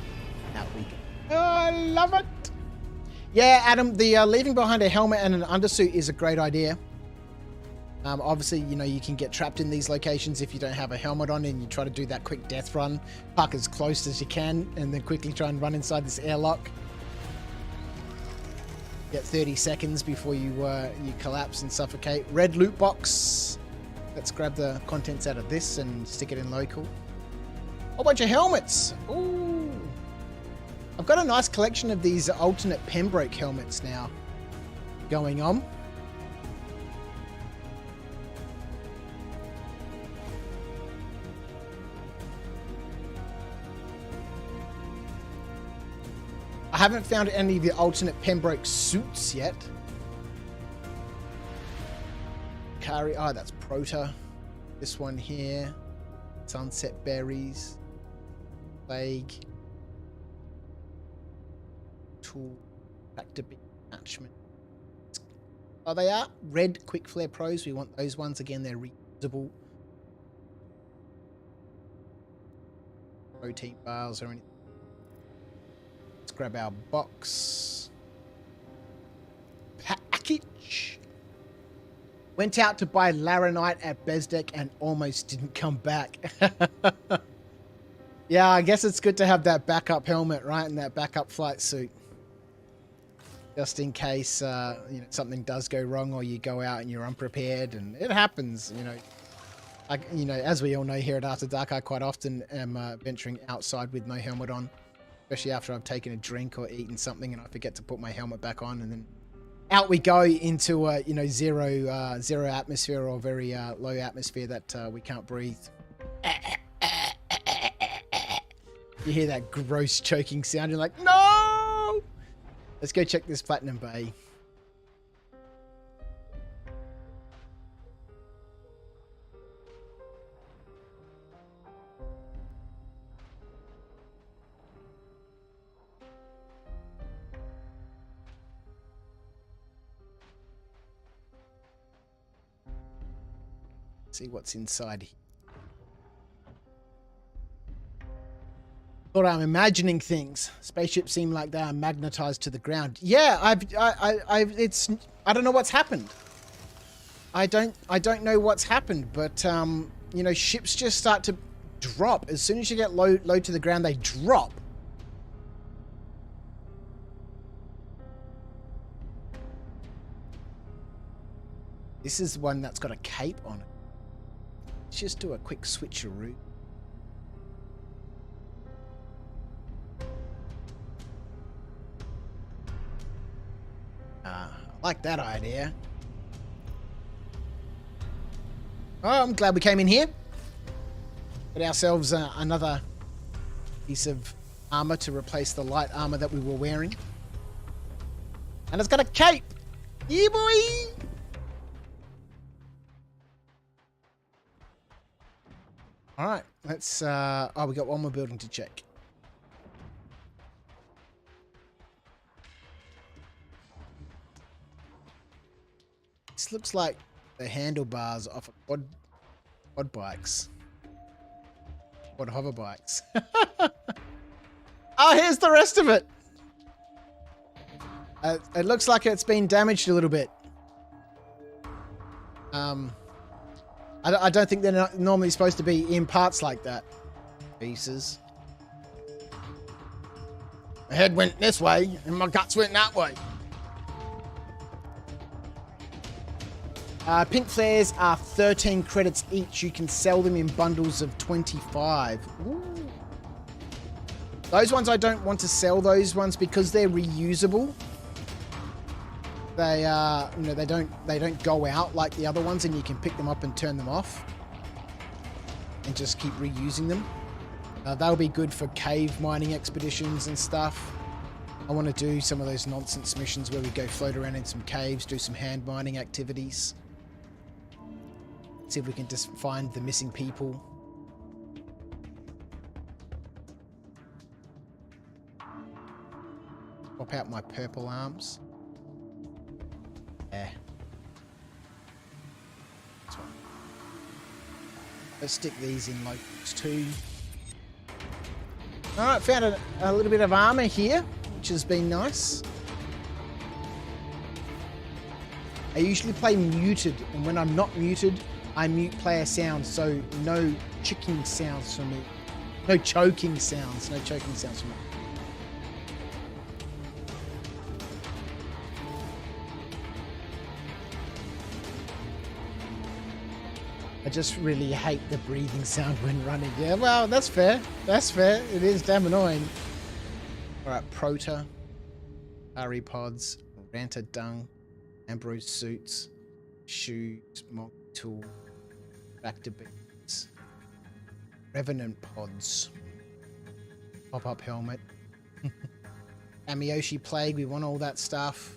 Out we go. Oh, I love it. Yeah, Adam, the leaving behind a helmet and an undersuit is a great idea. Obviously, you know, you can get trapped in these locations if you don't have a helmet on and you try to do that quick death run. Park as close as you can and then quickly try and run inside this airlock. Get 30 seconds before you collapse and suffocate. Red loot box. Let's grab the contents out of this and stick it in local. Whole bunch of helmets. Ooh. I've got a nice collection of these alternate Pembroke helmets now going on. I haven't found any of the alternate Pembroke suits yet. Carry, oh, that's Prota. This one here. Sunset Berries. Plague. Tool. Factor B attachment. Oh, they are red quick flare pros. We want those ones again. They're reusable. Protein bars or anything. Let's grab our box. Package. Went out to buy Laranite at Bezdek and almost didn't come back. Yeah, I guess it's good to have that backup helmet, right? And that backup flight suit. Just in case you know, something does go wrong or you go out and you're unprepared, and it happens, you know. As we all know here at After Dark, I quite often am venturing outside with no helmet on, especially after I've taken a drink or eaten something and I forget to put my helmet back on, and then out we go into you know, zero atmosphere or very low atmosphere that we can't breathe. You hear that gross choking sound, you're like, no! Let's go check this Platinum Bay. See what's inside here. Thought I'm imagining things. Spaceships seem like they are magnetized to the ground. Yeah, I don't know what's happened. I don't know what's happened, but you know, ships just start to drop as soon as you get low to the ground. They drop. This is one that's got a cape on it. Let's just do a quick switcheroo. I like that idea. Oh, I'm glad we came in here. Got ourselves another piece of armor to replace the light armor that we were wearing. And it's got a cape. Yeah, boy! Alright, let's, oh, we got one more building to check. This looks like the handlebars off of quad bikes. Quad hover bikes. Oh, here's the rest of it! It looks like it's been damaged a little bit. I don't think they're not normally supposed to be in parts like that. Pieces. My head went this way and my guts went that way. Pink flares are 13 credits each. You can sell them in bundles of 25. Ooh. Those ones I don't want to sell those ones because they're reusable. They they don't go out like the other ones, and you can pick them up and turn them off and just keep reusing them. That'll be good for cave mining expeditions and stuff. I want to do some of those nonsense missions where we go float around in some caves, do some hand mining activities. See if we can just find the missing people. Pop out my purple arms. Yeah. Let's stick these in locals too. Alright, found a little bit of armor here, which has been nice. I usually play muted, and when I'm not muted, I mute player sounds, so no chicking sounds for me. No choking sounds for me. I just really hate the breathing sound when running. Yeah, well, that's fair. That's fair. It is damn annoying. Alright, Prota, Ari Pods, Ranta Dung, Ambrose Suits, Shoes, Mock Tool, Factor Beats, Revenant Pods, Pop-Up Helmet, Amiyoshi Plague, we want all that stuff.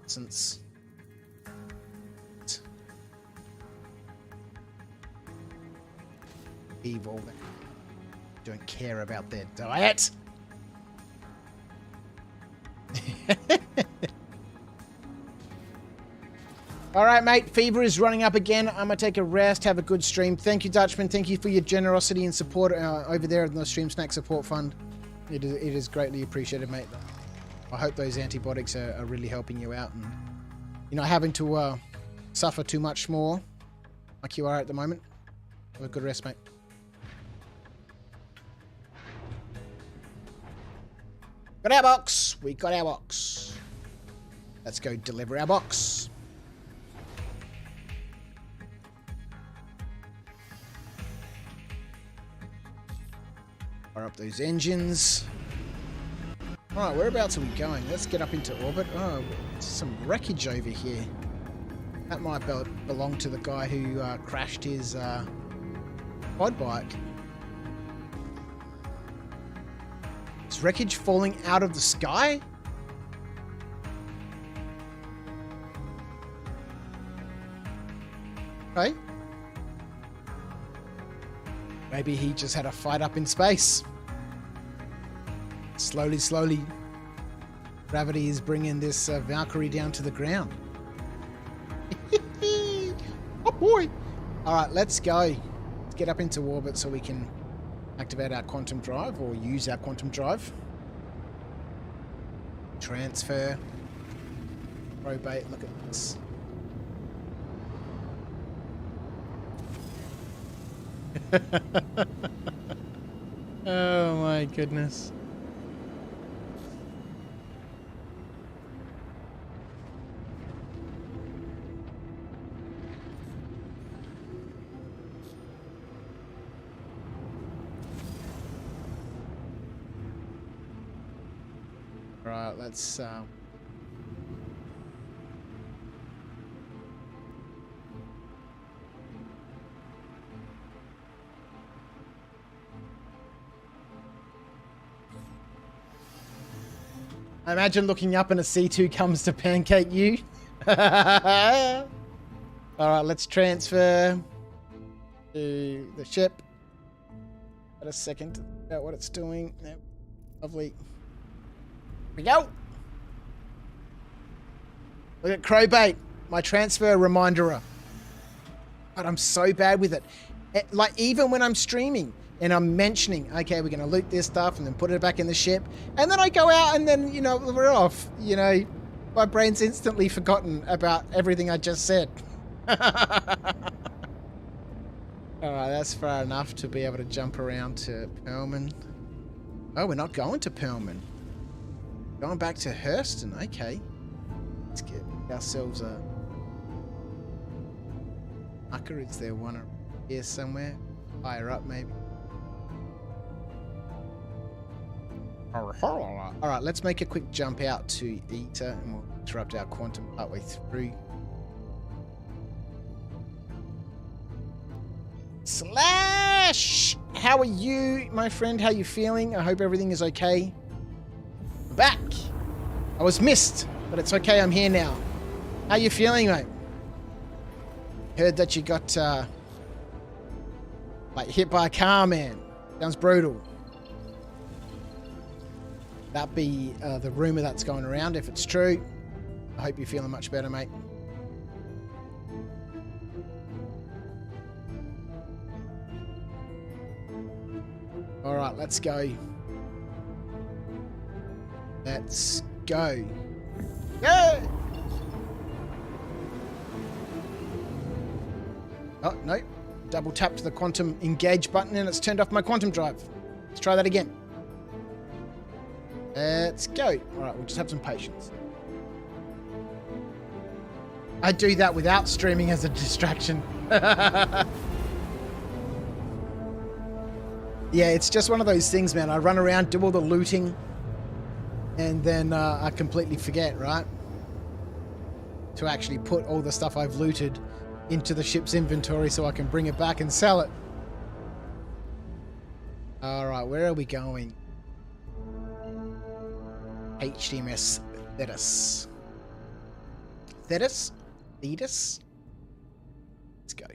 Since evil, don't care about their diet. Alright, mate, fever is running up again. I'm gonna take a rest, have a good stream. Thank you, Dutchman. Thank you for your generosity and support over there in the Stream Snack Support Fund. It is greatly appreciated, mate. I hope those antibiotics are really helping you out and you're not having to suffer too much more like you are at the moment. Have a good rest, mate. Got our box. We got our box. Let's go deliver our box. Fire up those engines. Alright, whereabouts are we going? Let's get up into orbit. Oh, some wreckage over here. That might belong to the guy who crashed his quad bike. Is wreckage falling out of the sky? Okay. Maybe he just had a fight up in space. Slowly, gravity is bringing this Valkyrie down to the ground. Oh boy! Alright, let's go. Let's get up into orbit so we can activate our quantum drive or use our quantum drive. Transfer. Probate, look at this. Oh my goodness. Right, let's I imagine looking up and a C2 comes to pancake you. Alright, let's transfer to the ship. Got a second to figure out what it's doing. Yep. Lovely. Here we go. Look at Crowbait, my transfer reminderer. But I'm so bad with it. Like, even when I'm streaming and I'm mentioning, okay, we're going to loot this stuff and then put it back in the ship. And then I go out and then, you know, we're off. You know, my brain's instantly forgotten about everything I just said. Alright, that's far enough to be able to jump around to Perlman. Oh, we're not going to Perlman. Going back to Hurston, okay. Let's get ourselves a marker. Is there one here somewhere? Higher up, maybe. Alright, let's make a quick jump out to Eta and we'll interrupt our quantum partway through. Slash! How are you, my friend? How you feeling? I hope everything is okay. I'm back! I was missed, but it's okay, I'm here now. How you feeling, mate? Heard that you got, like, hit by a car, man. Sounds brutal. That be the rumor that's going around. If it's true, I hope you're feeling much better, mate. All right, let's go. Let's go. Yeah! Oh, no. Double tapped the quantum engage button and it's turned off my quantum drive. Let's try that again. Let's go. All right, we'll just have some patience. I do that without streaming as a distraction. Yeah, it's just one of those things, man. I run around, do all the looting, and then I completely forget, right? To actually put all the stuff I've looted into the ship's inventory so I can bring it back and sell it. Alright, where are we going? HMS Thetis. Thetis? Thetis? Let's go.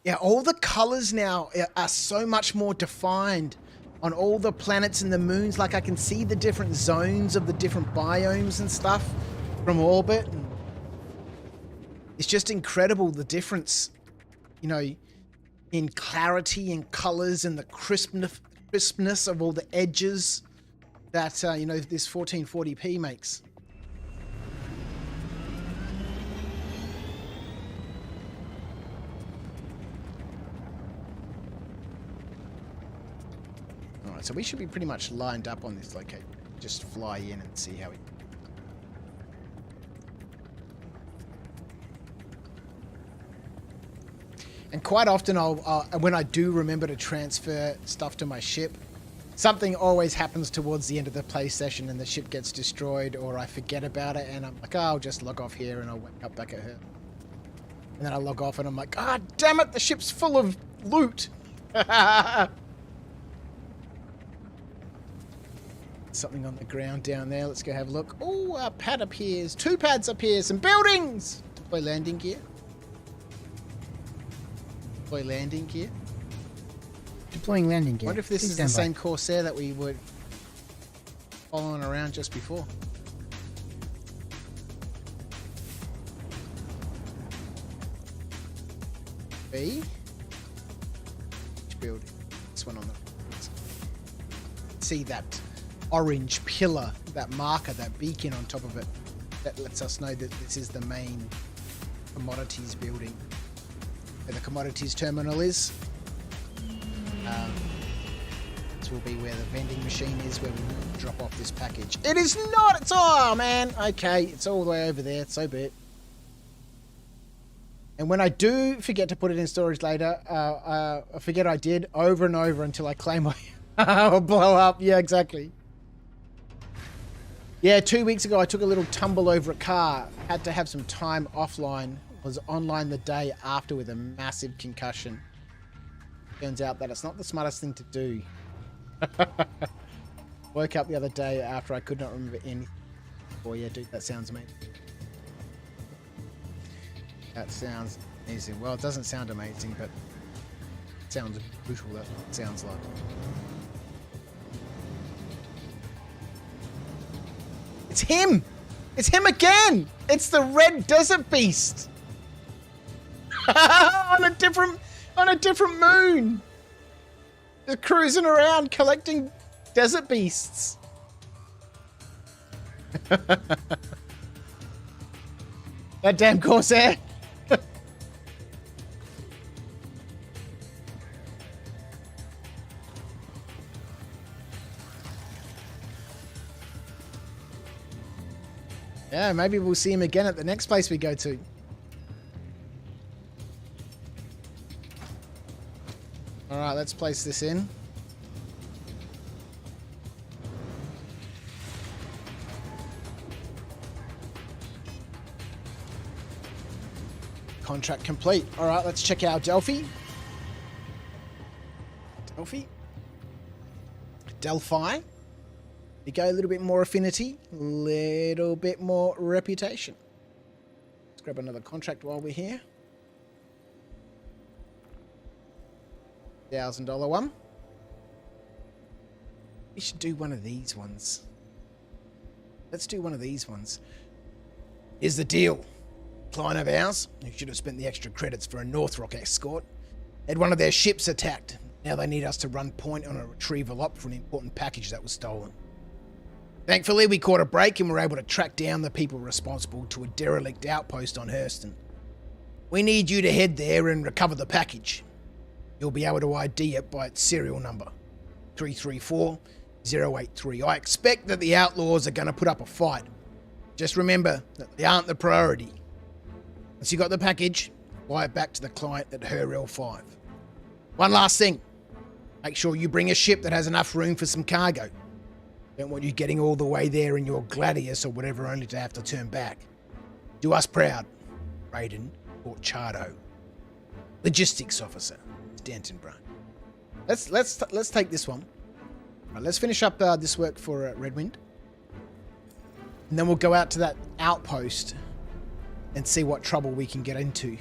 Yeah, all the colors now are so much more defined on all the planets and the moons. Like, I can see the different zones of the different biomes and stuff from orbit. And it's just incredible, the difference, you know, in clarity and colors and the crispness of all the edges that, you know, this 1440p makes. Alright, so we should be pretty much lined up on this location. Just fly in and see how we... And quite often, when I do remember to transfer stuff to my ship, something always happens towards the end of the play session and the ship gets destroyed, or I forget about it and I'm like, oh, I'll just log off here and I'll wake up back at her. And then I log off and I'm like, ah, oh, damn it, the ship's full of loot. Something on the ground down there. Let's go have a look. Oh, a pad appears. 2 pads appear. Some buildings. Deploy landing gear. Deploy landing gear. Deploying landing gear. I wonder if this is the same Corsair that we were following around just before. B. Which building? This one on the... See that orange pillar, that marker, that beacon on top of it. That lets us know that this is the main commodities building. Where the commodities terminal is. This will be where the vending machine is, where we drop off this package. It is not! It's all, man! Okay, it's all the way over there, so be it. And when I do forget to put it in storage later, I forget I did over and over until I claim I'll blow up. Yeah, exactly. Yeah, 2 weeks ago I took a little tumble over a car. Had to have some time offline. Was online the day after with a massive concussion. Turns out that it's not the smartest thing to do. Woke up the other day after I could not remember anything. Oh yeah, dude, that sounds amazing. That sounds amazing. Well, it doesn't sound amazing, but it sounds brutal. That sounds like. It's him! It's him again! It's the red desert beast! on a different moon! Just cruising around collecting desert beasts. That damn Corsair! Yeah, maybe we'll see him again at the next place we go to. Alright, let's place this in. Contract complete. Alright, let's check out Delphi. Delphi. We go a little bit more affinity, a little bit more reputation. Let's grab another contract while we're here. $1,000 one. We should do one of these ones. Let's do one of these ones. Here's the deal. Client of ours, who should have spent the extra credits for a North Rock escort, had one of their ships attacked. Now they need us to run point on a retrieval op for an important package that was stolen. Thankfully, we caught a break and were able to track down the people responsible to a derelict outpost on Hurston. We need you to head there and recover the package. You'll be able to ID it by its serial number, 334083. I expect that the outlaws are going to put up a fight. Just remember that they aren't the priority. Once you got the package, fly it back to the client at Hurston 5. One last thing. Make sure you bring a ship that has enough room for some cargo. Don't want you getting all the way there in your Gladius or whatever only to have to turn back. Do us proud. Raiden Orchado. Logistics Officer. Stanton Brown. Let's take this one. Right, let's finish up this work for Redwind. And then we'll go out to that outpost and see what trouble we can get into.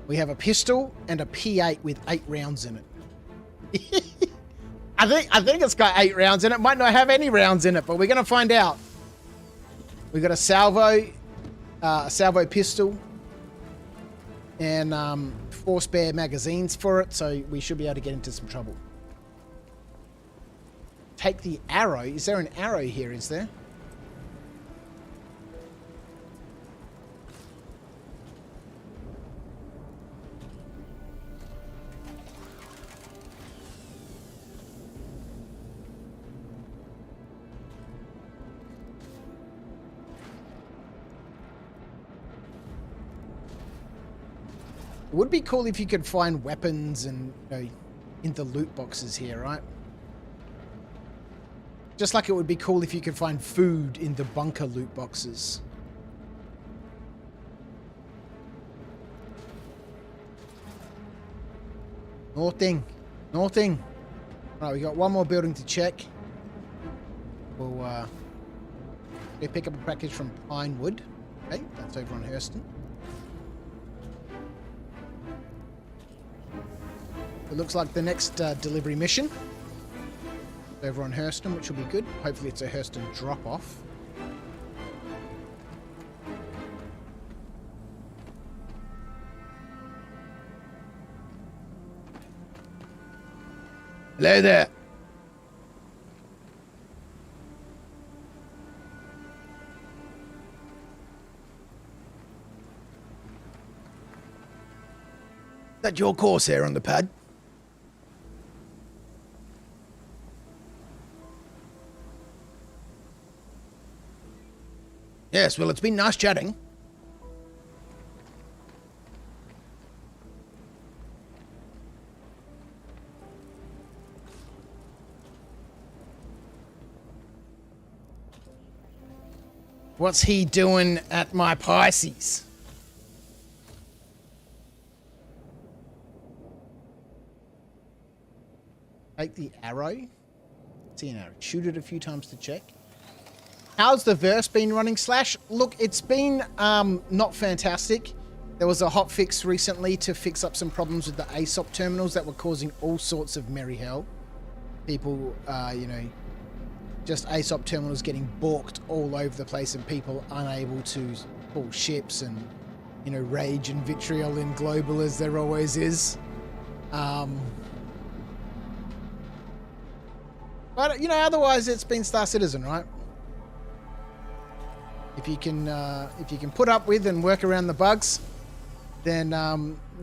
We have a pistol and a P8 with 8 rounds in it. I think it's got 8 rounds in it. Might not have any rounds in it, but we're going to find out. We've got a salvo pistol, and 4 spare magazines for it, so we should be able to get into some trouble. Take the arrow. Is there an arrow here, is there? It would be cool if you could find weapons and, in the loot boxes here, right? Just like it would be cool if you could find food in the bunker loot boxes. Nothing. Nothing. Right, we got one more building to check. We'll go pick up a package from Pinewood. Okay, that's over on Hurston. It looks like the next delivery mission over on Hurston, which will be good. Hopefully it's a Hurston drop-off. Hello there. Is that your Corsair on the pad? Yes, well, it's been nice chatting. What's he doing at my Pisces? Take the arrow. See an arrow. Shoot it a few times to check. How's the verse been running, Slash? Look, it's been not fantastic. There was a hot fix recently to fix up some problems with the ASOP terminals that were causing all sorts of merry hell. People, you know, just ASOP terminals getting balked all over the place and people unable to pull ships and, you know, rage and vitriol in global as there always is. But, you know, otherwise it's been Star Citizen, right? If you can put up with and work around the bugs, then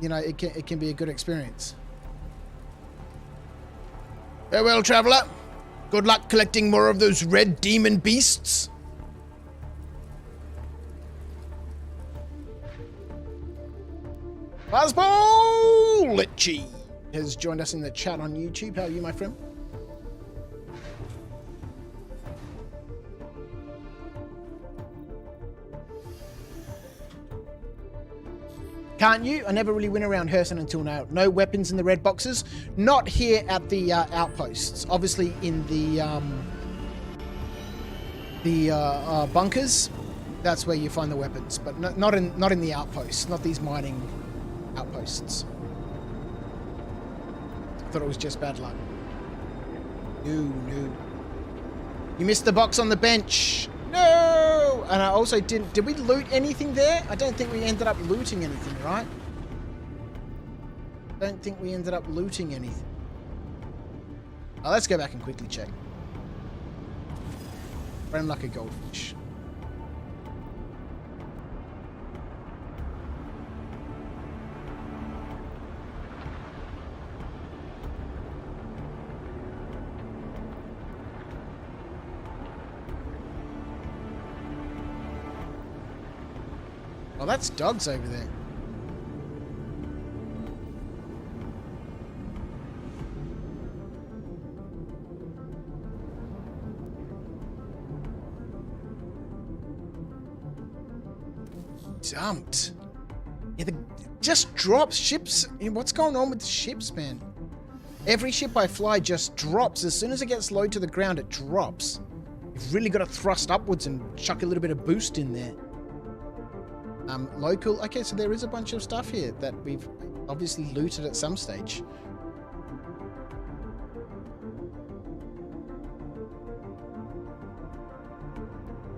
you know it can be a good experience. Farewell, traveler. Good luck collecting more of those red demon beasts. Fuzzball Litchi has joined us in the chat on YouTube. How are you, my friend? Can't you? I never really went around Hurston until now. No weapons in the red boxes. Not here at the outposts. Obviously in the bunkers, that's where you find the weapons. But not in the outposts. Not these mining outposts. Thought it was just bad luck. No. You missed the box on the bench. No! And I also did we loot anything there? I don't think we ended up looting anything, right? Don't think we ended up looting anything. Oh, let's go back and quickly check. Run like a goldfish. Oh, that's dogs over there. Dumped. Yeah, just drops ships. What's going on with the ships, man? Every ship I fly just drops. As soon as it gets low to the ground, it drops. You've really got to thrust upwards and chuck a little bit of boost in there. Local. Okay, so there is a bunch of stuff here that we've obviously looted at some stage.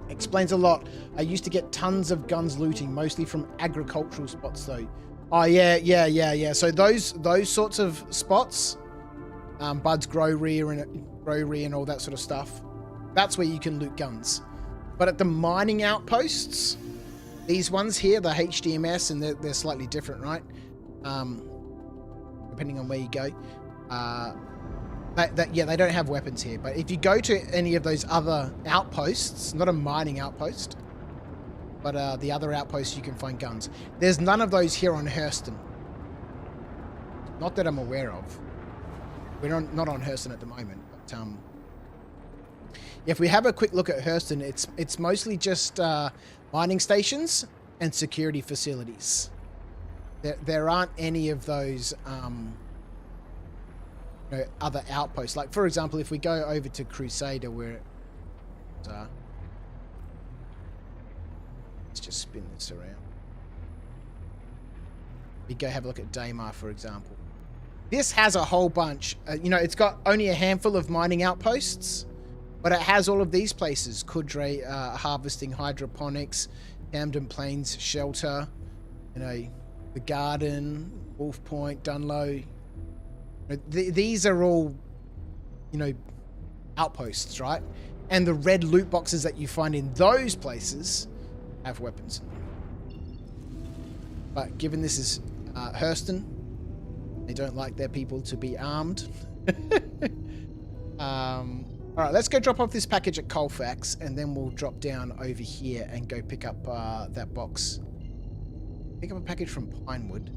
Explains a lot. I used to get tons of guns looting, mostly from agricultural spots though. Oh yeah. So those sorts of spots, Bud's Growery and all that sort of stuff, that's where you can loot guns. But at the mining outposts, these ones here, the HDMS, and they're slightly different, right? Depending on where you go. Yeah, they don't have weapons here. But if you go to any of those other outposts, not a mining outpost, but the other outposts, you can find guns. There's none of those here on Hurston. Not that I'm aware of. We're not on Hurston at the moment. But if we have a quick look at Hurston, it's mostly just mining stations and security facilities. There aren't any of those you know, other outposts. Like, for example, if we go over to Crusader, where let's just spin this around. We go have a look at Daymar, for example. This has a whole bunch. You know, it's got only a handful of mining outposts, but it has all of these places. Kudre, harvesting, hydroponics, Camden Plains shelter, you know, the Garden, Wolf Point, Dunlow. These are all, you know, outposts, right? And the red loot boxes that you find in those places have weapons in them. But given this is Hurston, they don't like their people to be armed. All right, let's go drop off this package at Colfax, and then we'll drop down over here and go pick up that box. Pick up a package from Pinewood.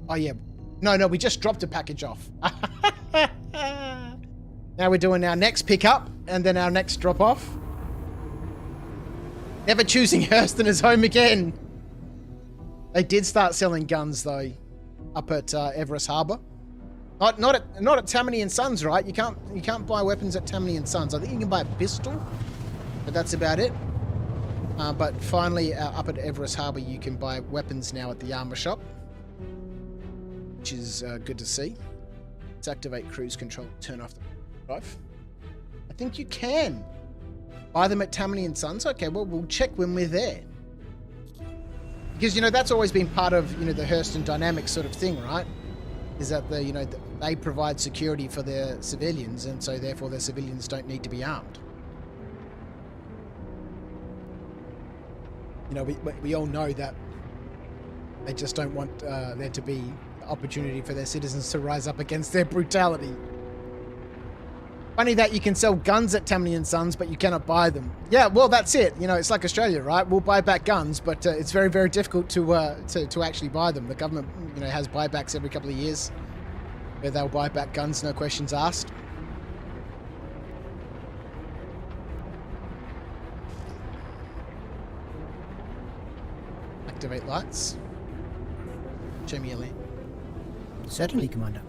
Oh yeah, no, we just dropped a package off. Now we're doing our next pickup and then our next drop off. Never choosing Hurston as home again. They did start selling guns though, up at Everest Harbour. Not at Tammany and Sons, right? You can't buy weapons at Tammany and Sons. I think you can buy a pistol, but that's about it. But finally, up at Everest Harbour, you can buy weapons now at the armour shop, which is good to see. Let's activate cruise control, turn off the drive. I think you can buy them at Tammany and Sons. Okay, well, we'll check when we're there. Because, that's always been part of, the Hurston dynamics sort of thing, right? Is that they provide security for their civilians, and so therefore their civilians don't need to be armed. We all know that they just don't want there to be opportunity for their citizens to rise up against their brutality. Funny that you can sell guns at Tammany and Sons, but you cannot buy them. Yeah, well, that's it. It's like Australia, right? We'll buy back guns, but it's very, very difficult to actually buy them. The government, has buybacks every couple of years where they'll buy back guns, no questions asked. Activate lights. Show me a lamp. Certainly, Commander.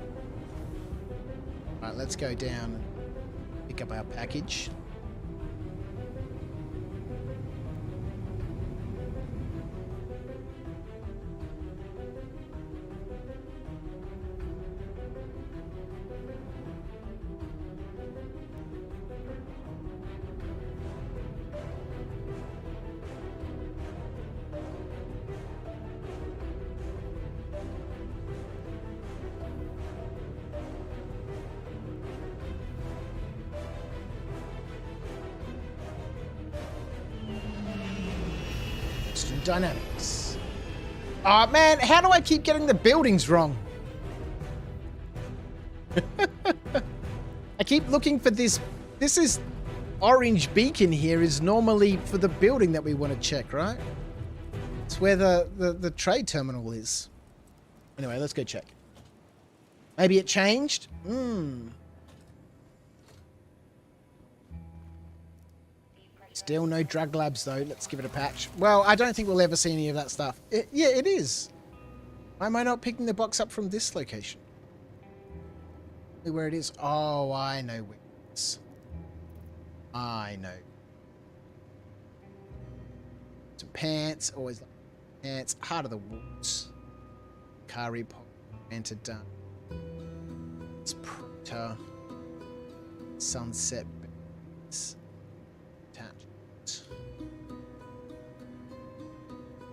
Alright, let's go down and pick up our package. Dynamics. Oh man, how do I keep getting the buildings wrong? I keep looking for this. This is orange beacon here is normally for the building that we want to check, right? It's where the trade terminal is. Anyway, let's go check. Maybe it changed? Still no drug labs though. Let's give it a patch. Well, I don't think we'll ever see any of that stuff. Yeah, it is. Why am I not picking the box up from this location? Where it is? Oh, I know where it is. I know. Some pants. Always like pants. Heart of the Woods. Kari Pop. Entered done. It's Prota. Sunset.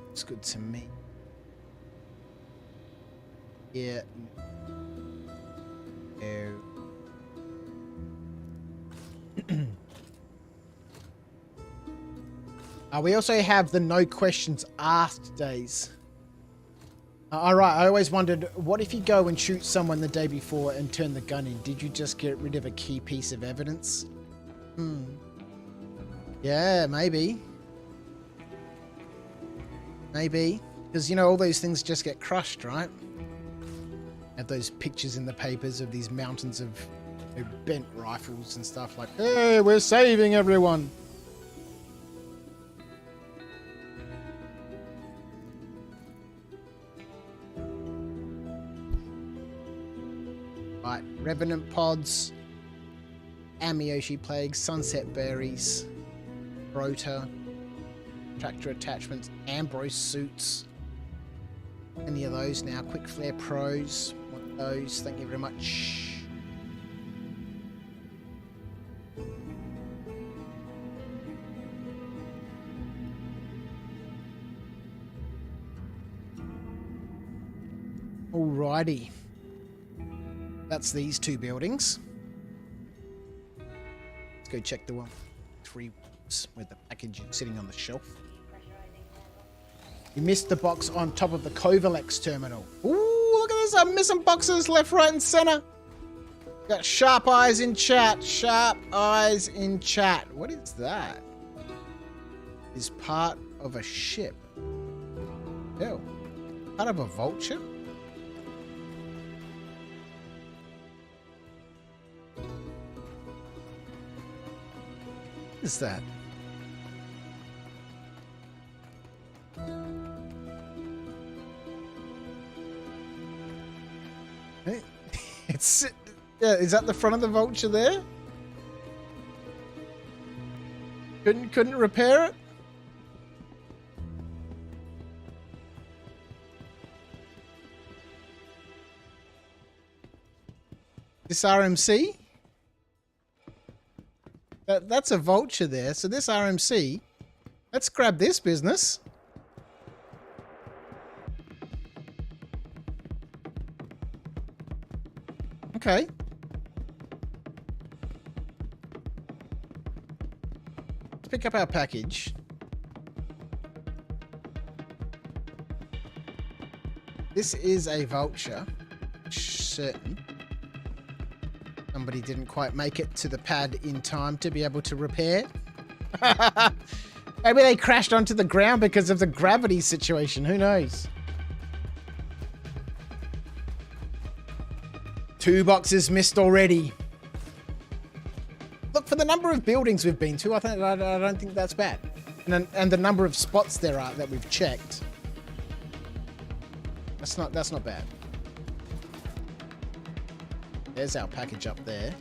Looks good to me. Yeah. No. We also have the no questions asked days. Alright, I always wondered, what if you go and shoot someone the day before and turn the gun in? Did you just get rid of a key piece of evidence? Yeah, maybe. Maybe. Because, all those things just get crushed, right? Have those pictures in the papers of these mountains of bent rifles and stuff like, hey, we're saving everyone. Right, Revenant Pods, Amioshi Plague, Sunset Berries, Rota, Tractor Attachments, Ambrose Suits. Any of those now. Quick Flare Pros, want those, thank you very much. Alrighty. That's these two buildings. Let's go check the one. 3 with the package sitting on the shelf. You missed the box on top of the Covalex terminal. Ooh, look at this. I'm missing boxes left, right, and center. Got sharp eyes in chat. Sharp eyes in chat. What is that? Is part of a ship. Ew. Part of a vulture? What is that? It's yeah. Is that the front of the vulture there? Couldn't repair it. This RMC. That's a vulture there. So this RMC. Let's grab this business. Okay. Let's pick up our package. This is a vulture. Certain. Somebody didn't quite make it to the pad in time to be able to repair. Maybe they crashed onto the ground because of the gravity situation. Who knows? 2 boxes missed already. Look, for the number of buildings we've been to, I don't think that's bad. And the number of spots there are that we've checked. That's not bad. There's our package up there.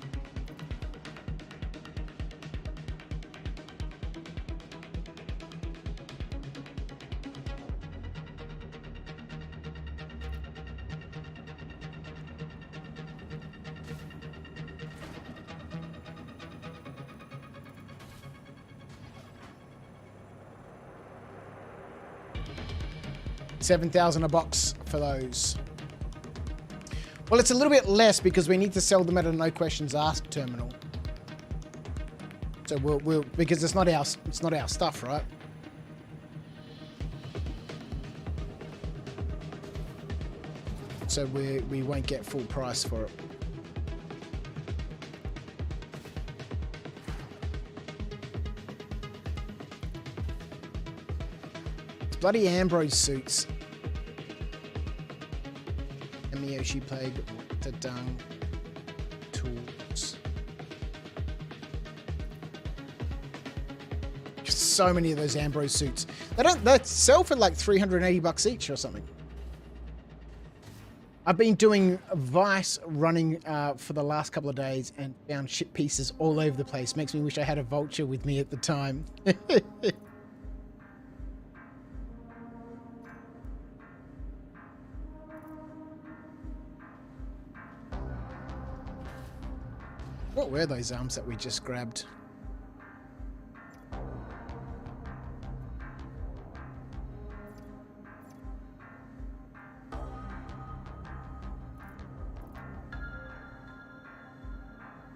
$7,000 a box for those. Well, it's a little bit less because we need to sell them at a no questions asked terminal. So we'll because it's not our stuff, right? So we won't get full price for it. It's bloody Ambrose suits. Miyoshi Plague, Tadang, Tools. Just so many of those Ambrose suits. They sell for like $380 each or something. I've been doing Vice running for the last couple of days and found ship pieces all over the place. Makes me wish I had a vulture with me at the time. What were those arms that we just grabbed?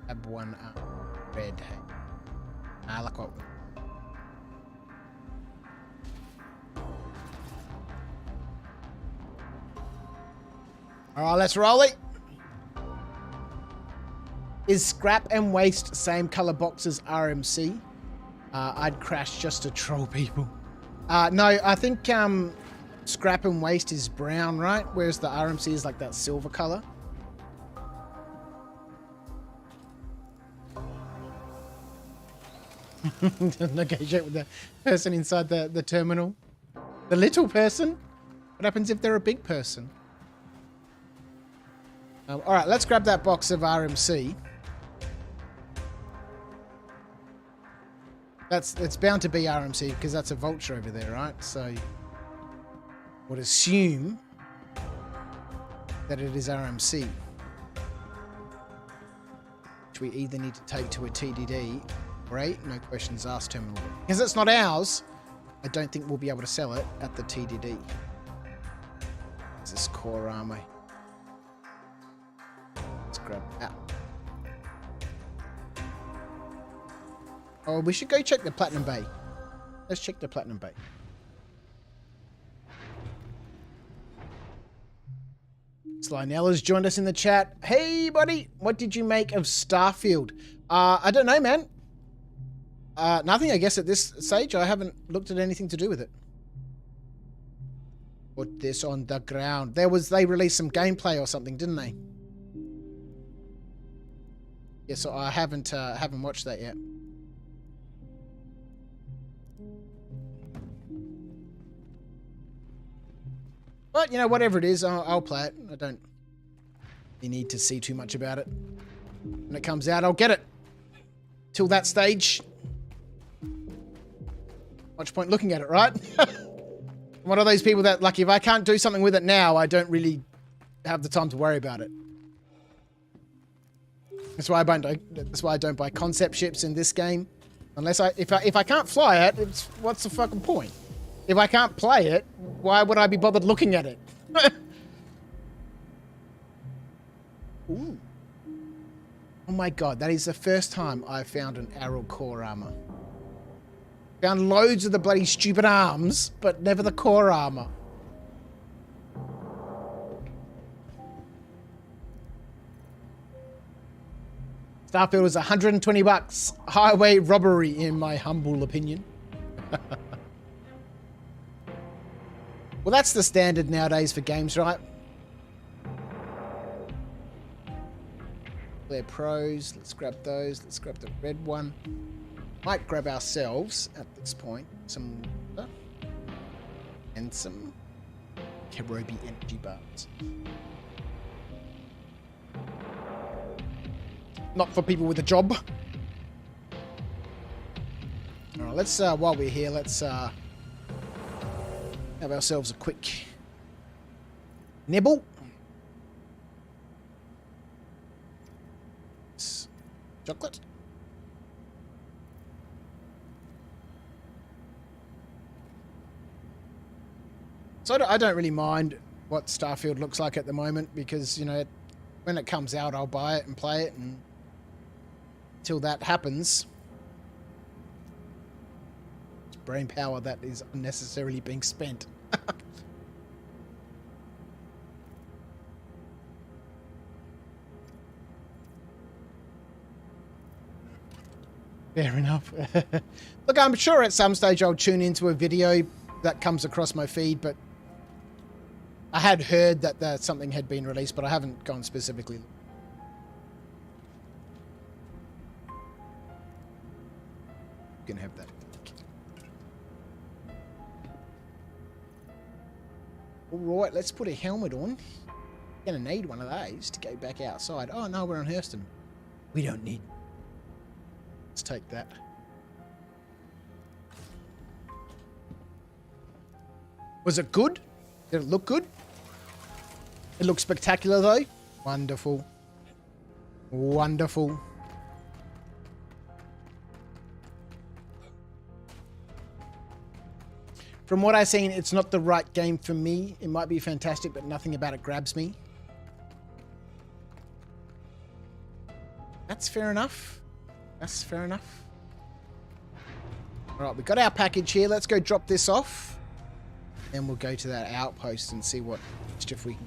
Grab one up. Red. Look what. Alright, let's roll it. Is scrap and waste same color box as RMC? I'd crash just to troll people. No, I think scrap and waste is brown, right? Whereas the RMC is like that silver color. Negotiate with the person inside the terminal. The little person? What happens if they're a big person? All right, let's grab that box of RMC. It's bound to be RMC because that's a vulture over there, right? So would assume that it is RMC, which we either need to take to a TDD or a no questions asked terminal. Because it's not ours, I don't think we'll be able to sell it at the TDD. This is core armor. Let's grab that. Oh, we should go check the Platinum Bay. Let's check the Platinum Bay. Slynell has joined us in the chat. Hey, buddy. What did you make of Starfield? I don't know, man. Nothing, I guess, at this stage. I haven't looked at anything to do with it. Put this on the ground. They released some gameplay or something, didn't they? Yeah, so I haven't watched that yet. But, you know, whatever it is, I'll play it. I don't You need to see too much about it. When it comes out, I'll get it. Till that stage, much point looking at it, right? One of those people that, like, if I can't do something with it now, I don't really have the time to worry about it. That's why I don't buy concept ships in this game. Unless if I can't fly it, what's the fucking point? If I can't play it, why would I be bothered looking at it? Ooh. Oh my god, that is the first time I've found an arrow core armor. Found loads of the bloody stupid arms, but never the core armor. Starfield was 120 bucks. Highway robbery, in my humble opinion. Well, that's the standard nowadays for games, right? They're pros. Let's grab those. Let's grab the red one. Might grab ourselves, at this point, some water and some Kerobi energy bars. Not for people with a job. Alright, let's, while we're here, let's have ourselves a quick nibble. Chocolate. So I don't really mind what Starfield looks like at the moment because, you know, when it comes out, I'll buy it and play it, and until that happens, it's brain power that is unnecessarily being spent. Fair enough. Look, I'm sure at some stage I'll tune into a video that comes across my feed, but I had heard that something had been released, but I haven't gone specifically. You can have that. Alright, let's put a helmet on. Gonna need one of those to go back outside. Oh no, we're on Hurston. We don't need. Let's take that. Was it good? Did it look good? It looks spectacular though. Wonderful. Wonderful. From what I've seen, it's not the right game for me. It might be fantastic, but nothing about it grabs me. That's fair enough. That's fair enough. Alright, we got our package here. Let's go drop this off. Then we'll go to that outpost and see what mischief we can.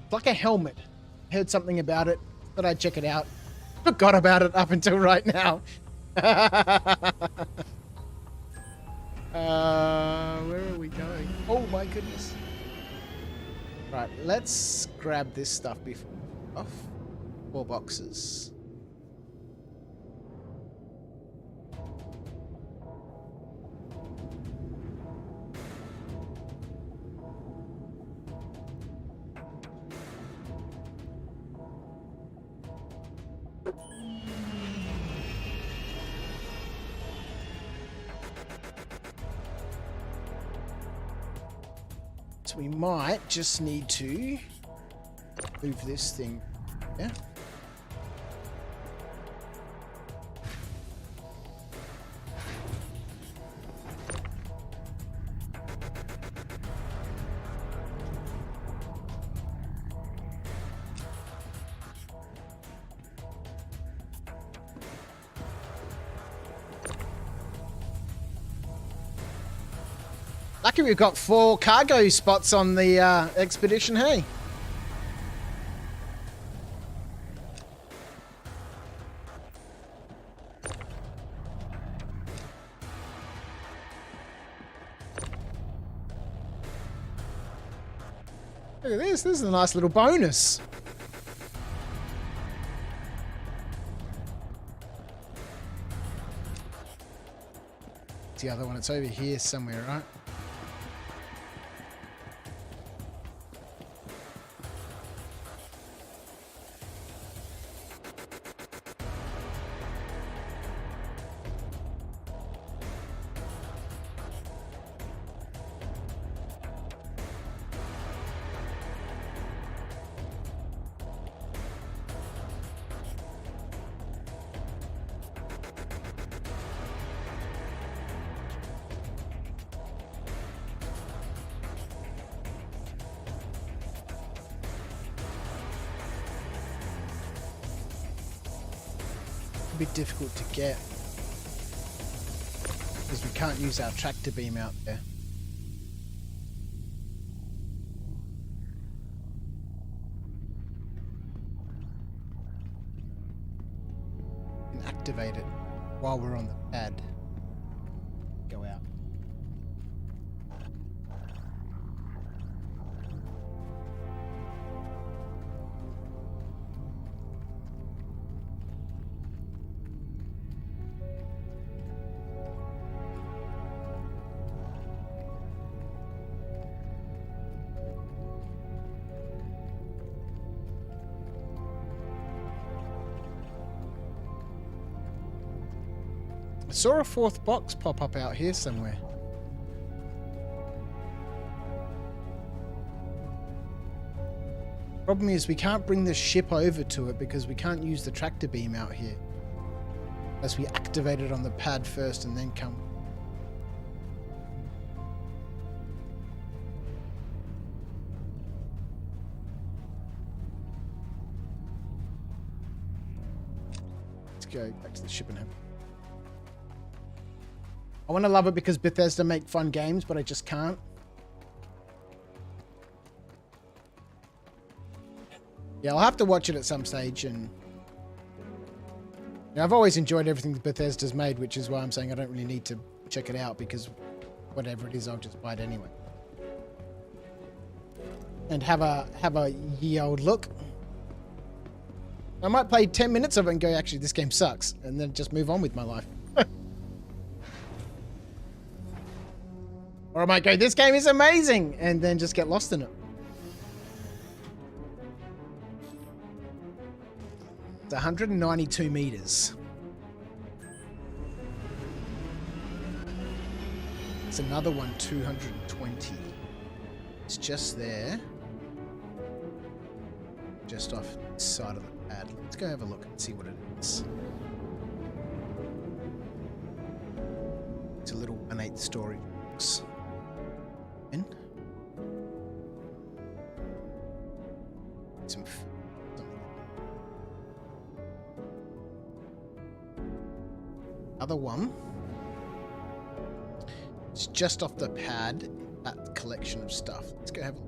It's like a helmet. Heard something about it. Thought I'd check it out. Forgot about it up until right now. Where are we going? Oh my goodness. Right, let's grab this stuff before off. 4 boxes. So we might just need to move this thing. Yeah. Lucky we've got 4 cargo spots on the expedition, hey? Look at this. This is a nice little bonus. It's the other one. It's over here somewhere, right? be difficult to get. Because we can't use our tractor beam out there. And activate it while we're on the pad. Go out. I saw a fourth box pop up out here somewhere. Problem is we can't bring the ship over to it because we can't use the tractor beam out here. Unless we activate it on the pad first and then come. Let's go back to the ship and have. I want to love it because Bethesda make fun games, but I just can't. Yeah, I'll have to watch it at some stage. And you know, I've always enjoyed everything that Bethesda's made, which is why I'm saying I don't really need to check it out because whatever it is, I'll just buy it anyway. And have a ye old look. I might play 10 minutes of it and go, actually, this game sucks, and then just move on with my life. Or I might go, this game is amazing, and then just get lost in it. It's 192 meters. It's another one, 220. It's just there. Just off the side of the pad. Let's go have a look and see what it is. It's a little 1/8 story box. In. Some other one. It's just off the pad. That collection of stuff. Let's go have a look.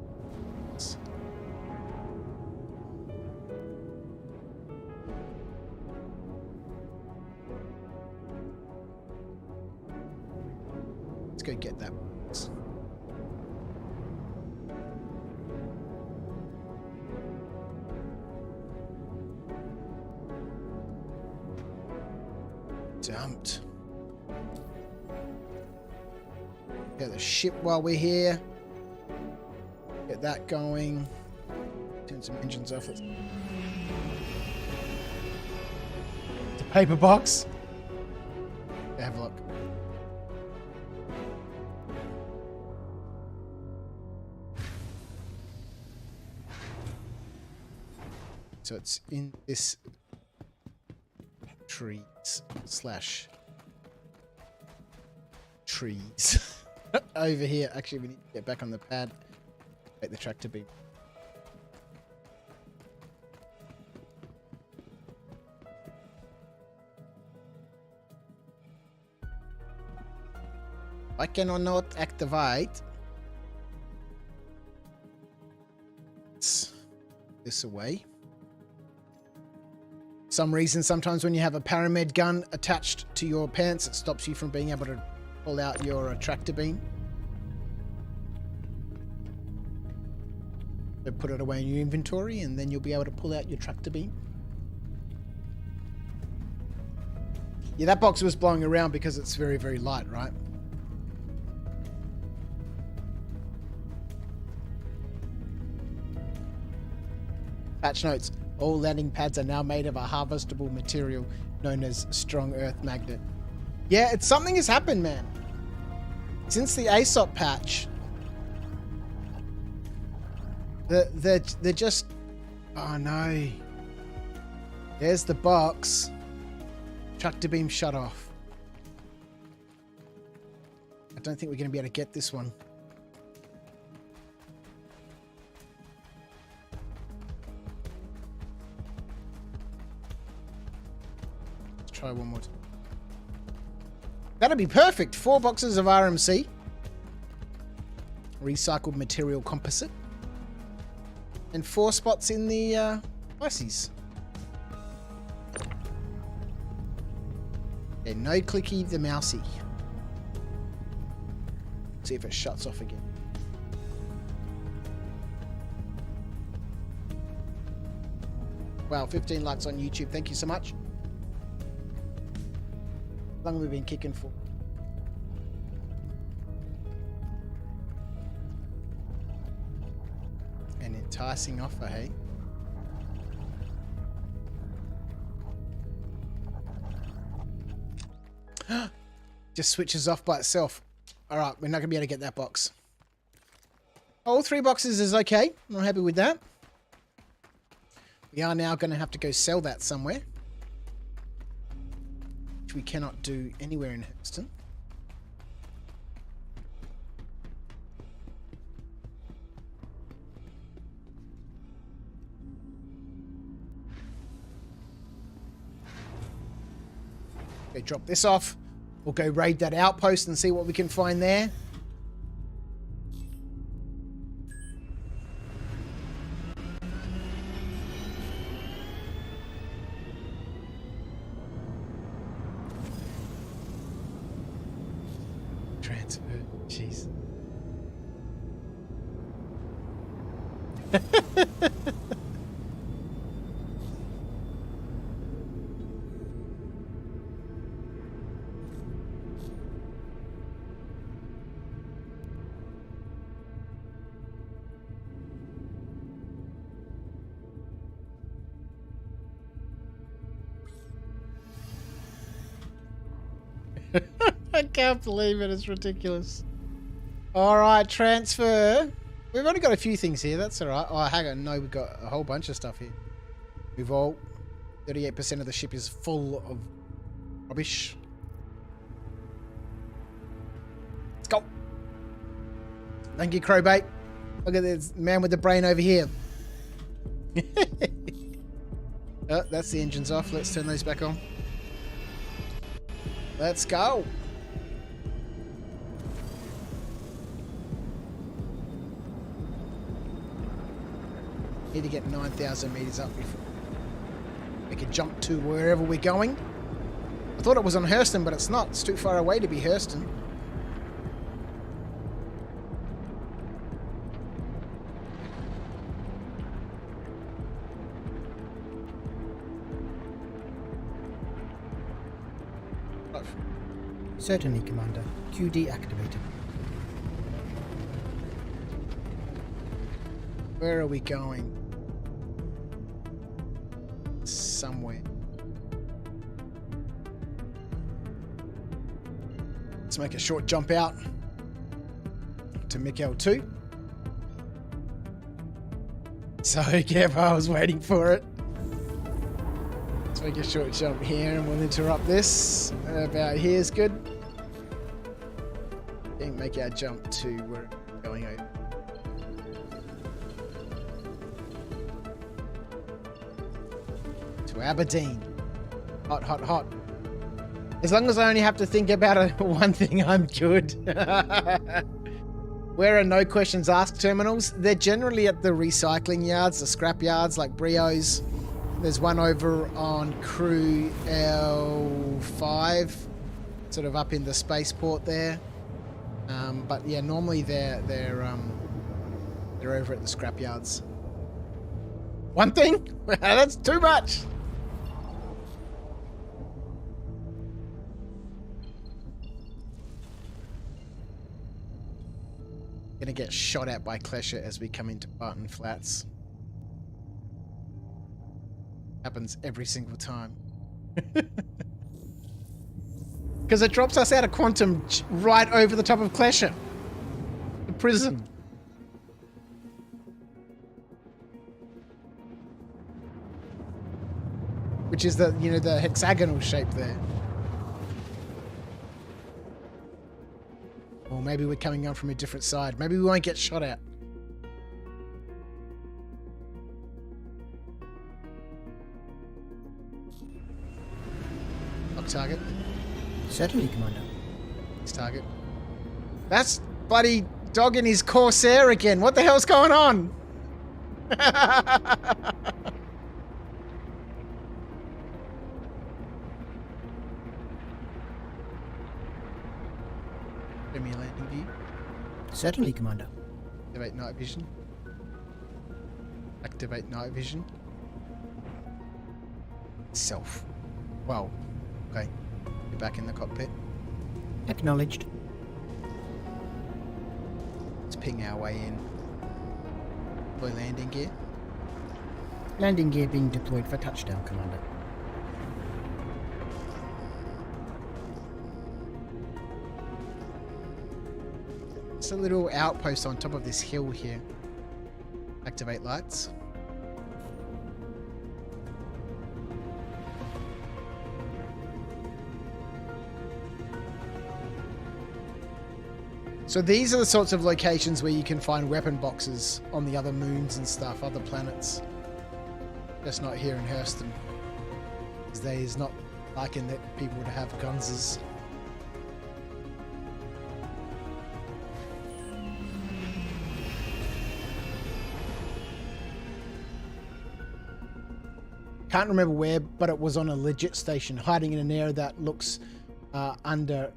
Let's go get that. Dumped. Get the ship while we're here. Get that going. Turn some engines off. Let's... The paper box. Have a look. So it's in this trees slash trees over here. Actually, we need to get back on the pad. Take the tractor beam. I cannot activate. It's this away. Some reason, sometimes when you have a paramed gun attached to your pants, it stops you from being able to pull out your tractor beam. So put it away in your inventory and then you'll be able to pull out your tractor beam. Yeah, that box was blowing around because it's very, very light, right? Patch notes. All landing pads are now made of a harvestable material known as strong earth magnet. Yeah, something has happened, man. Since the ASOP patch, they're just... Oh no. There's the box. Tractor beam shut off. I don't think we're going to be able to get this one. Try one more time. That'd be perfect. 4 boxes of RMC. Recycled material composite. And 4 spots in the ices. Yeah, no clicky the mousey. See if it shuts off again. Wow, 15 likes on YouTube. Thank you so much. How long have we been kicking for? An enticing offer, hey? Just switches off by itself. Alright, we're not going to be able to get that box. All 3 boxes is okay. I'm happy with that. We are now going to have to go sell that somewhere. Which we cannot do anywhere in Hurston. Okay, drop this off. We'll go raid that outpost and see what we can find there. Transfer. Jeez. I can't believe it. It's ridiculous. All right, transfer. We've only got a few things here. That's all right. Oh, hang on. No, we've got a whole bunch of stuff here. We've all... 38% of the ship is full of rubbish. Let's go. Thank you, Crowbait. Look at this man with the brain over here. Oh, that's the engines off. Let's turn those back on. Let's go. Need to get 9,000 meters up before we can jump to wherever we're going. I thought it was on Hurston, but it's not. It's too far away to be Hurston. Certainly, Commander. QD activated. Where are we going? Somewhere. Let's make a short jump out to Mikkel 2. So careful, I was waiting for it. Let's make a short jump here and we'll interrupt this. About here is good. And make our jump to where we're going over. To Aberdeen. Hot, hot, hot. As long as I only have to think about one thing, I'm good. Where are no questions asked terminals? They're generally at the recycling yards, the scrap yards like Brio's. There's one over on Crew L5, sort of up in the spaceport there. But yeah, normally they're over at the scrap yards. One thing? That's too much. Gonna get shot at by Klesher as we come into Barton Flats. Happens every single time. Because it drops us out of Quantum right over the top of Klesher. The prison. Which is the, the hexagonal shape there. Or maybe we're coming up from a different side. Maybe we won't get shot at. target. Certainly, Commander. His target. That's bloody dogging his Corsair again. What the hell's going on? Give me a landing view. Certainly, Commander. Activate night vision. Activate night vision. Self. Wow. Okay. Get back in the cockpit. Acknowledged. Let's ping our way in. Deploy landing gear. Landing gear being deployed for touchdown, Commander. It's a little outpost on top of this hill here. Activate lights. So these are the sorts of locations where you can find weapon boxes on the other moons and stuff, other planets. Just not here in Hurston. Because there is not liking that people would have gunses. Can't remember where, but it was on a legit station, hiding in an area that looks under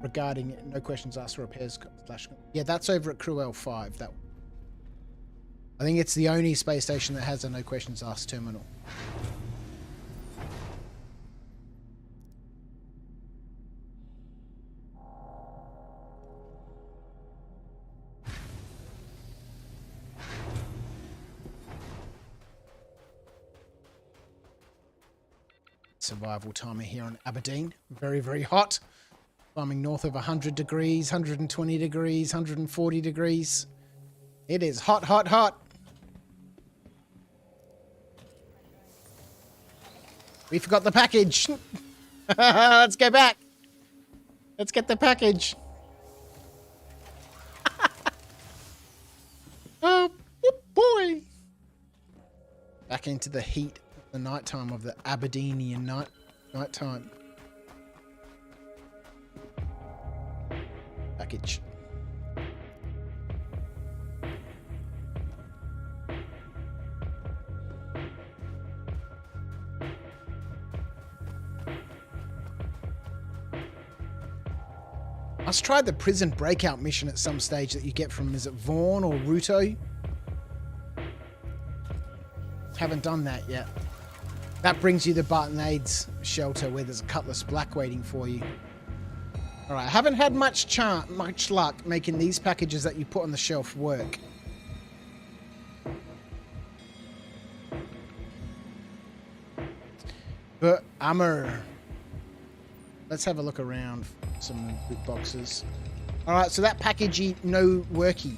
regarding no questions asked repairs / yeah, that's over at Cruel 5. That I think it's the only space station that has a no questions asked terminal. Survival timer here on Aberdeen. Very, very hot. Climbing north of 100 degrees, 120 degrees, 140 degrees. It is hot, hot, hot. We forgot the package. Let's go back. Let's get the package. Oh, boy. Back into the heat of the nighttime of the Aberdeenian nighttime. Package. Must try the prison breakout mission at some stage that you get from, is it Vaughn or Ruto? Haven't done that yet. That brings you the Bartonades shelter where there's a Cutlass Black waiting for you. Alright, I haven't had much luck making these packages that you put on the shelf work. But armor. Let's have a look around for some loot boxes. Alright, so that package no worky.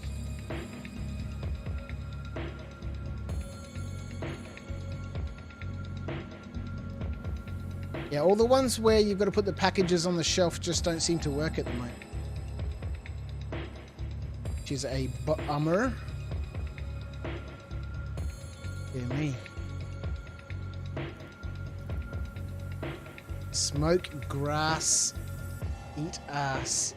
Yeah, all the ones where you've got to put the packages on the shelf just don't seem to work at the moment. Which is a bummer. Dear me. Smoke, grass, eat ass.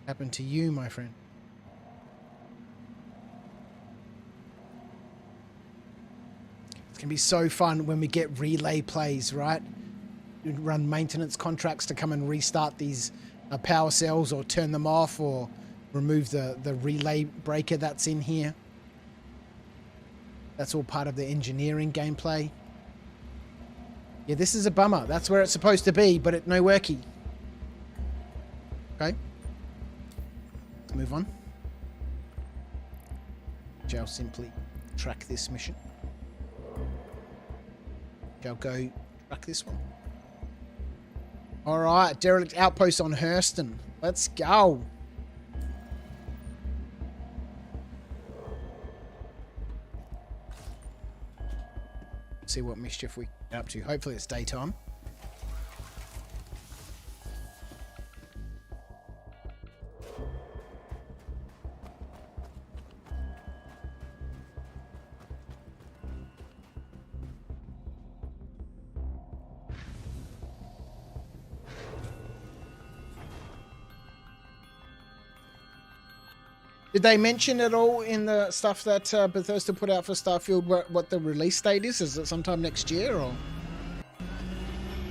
Happened to you, my friend. Can be so fun when we get relay plays, right? You run maintenance contracts to come and restart these power cells or turn them off or remove the relay breaker that's in here. That's all part of the engineering gameplay. Yeah, this is a bummer. That's where it's supposed to be, but it no worky. Okay. Let's move on. I'll simply track this mission. I'll go track this one. Alright, derelict outpost on Hurston. Let's go. See what mischief we get up to. Hopefully it's daytime. Did they mention at all in the stuff that Bethesda put out for Starfield what the release date is? Is it sometime next year or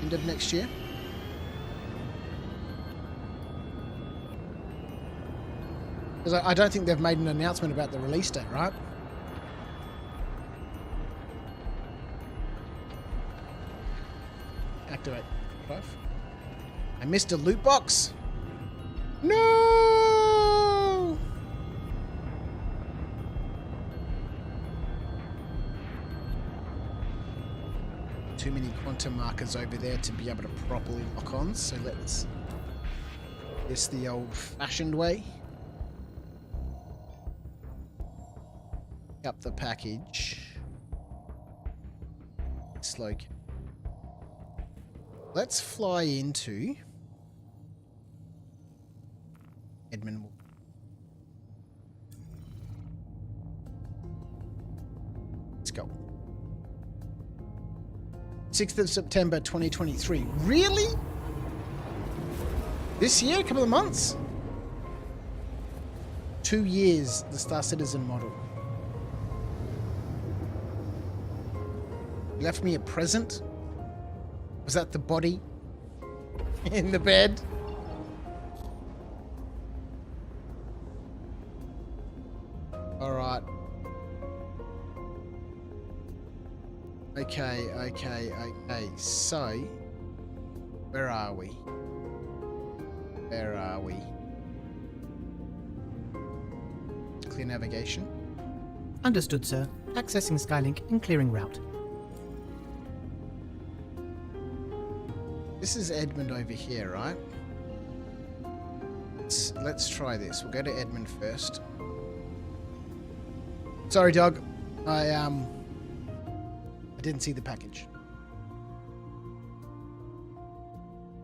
end of next year? Because I don't think they've made an announcement about the release date, right? Activate. I missed a loot box. No! Too many quantum markers over there to be able to properly lock on, so let's this the old-fashioned way. Up the package. Slow. Let's fly into Edmund. Let's go. 6th of September 2023. Really? This year? A couple of months? 2 years, the Star Citizen model. You left me a present? Was that the body in the bed? All right. Okay. So, where are we? Clear navigation. Understood, sir. Accessing Skylink and clearing route. This is Edmund over here, right? Let's try this. We'll go to Edmund first. Sorry, dog. I didn't see the package.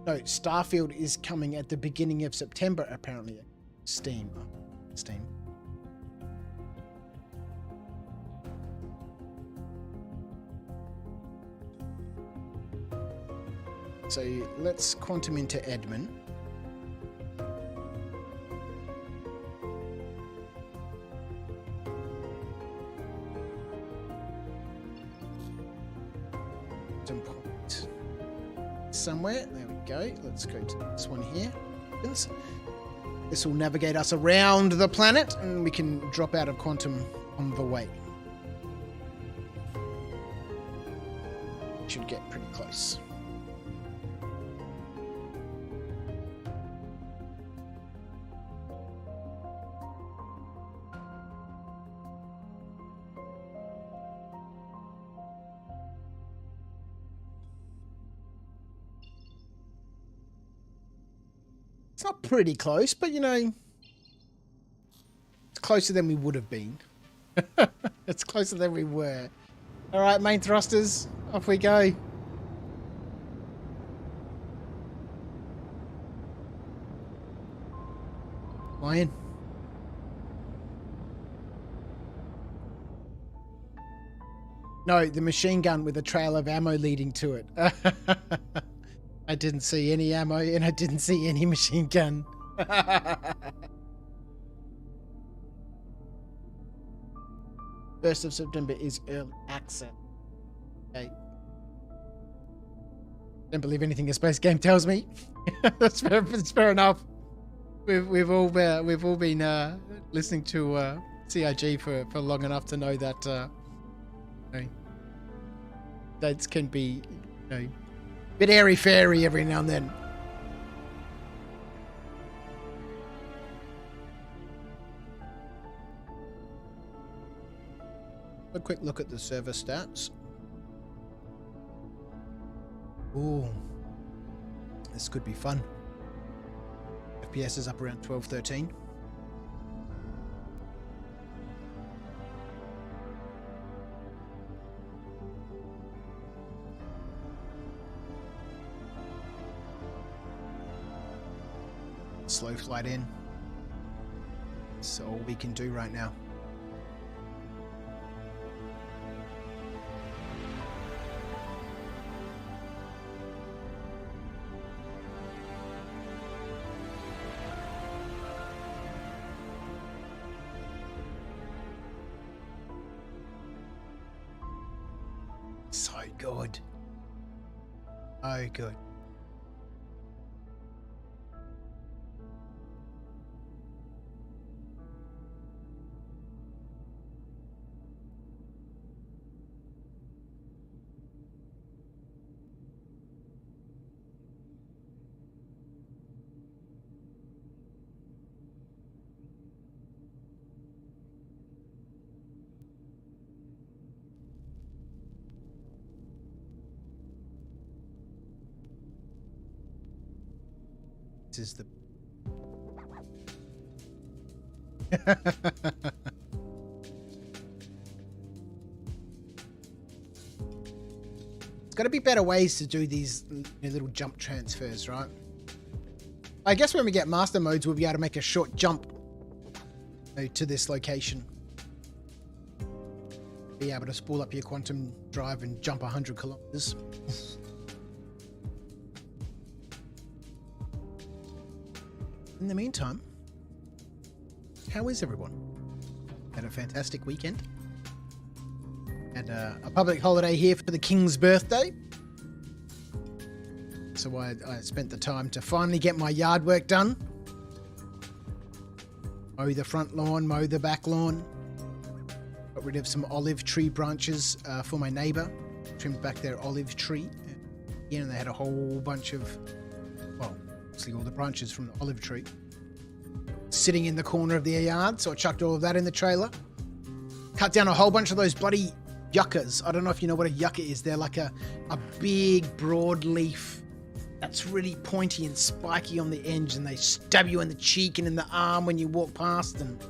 No, Starfield is coming at the beginning of September, apparently. Steam. So let's quantum into Edmund. Quantum point somewhere. There we go. Let's go to this one here. This will navigate us around the planet and we can drop out of quantum on the way. Should get pretty close. It's not pretty close, but you know, it's closer than we would have been. It's closer than we were. All right, main thrusters, off we go. Fly in. No, the machine gun with a trail of ammo leading to it. I didn't see any ammo and I didn't see any machine gun. 1st of September is early access. Okay. Don't believe anything a space game tells me. That's fair enough. We've all been listening to CIG for long enough to know that you know, dates can be, you know, bit airy-fairy every now and then. A quick look at the server stats. Ooh, this could be fun. FPS is up around 12, 13. Slow flight in. That's all we can do right now. So good. Oh, good. Is the It's got to be better ways to do these little jump transfers, right? I guess when we get master modes, we'll be able to make a short jump to this location. Be able to spool up your quantum drive and jump 100 kilometers. In the meantime, how is everyone? Had a fantastic weekend. Had a public holiday here for the King's birthday. So I spent the time to finally get my yard work done. Mow the front lawn, mow the back lawn. Got rid of some olive tree branches for my neighbour. Trimmed back their olive tree. And they had a whole bunch of, well, all the branches from the olive tree sitting in the corner of their yard, so I chucked all of that in the trailer. Cut down a whole bunch of those bloody yuccas. I don't know if you know what a yucca is. They're like a big broad leaf that's really pointy and spiky on the edge, and they stab you in the cheek and in the arm when you walk past, and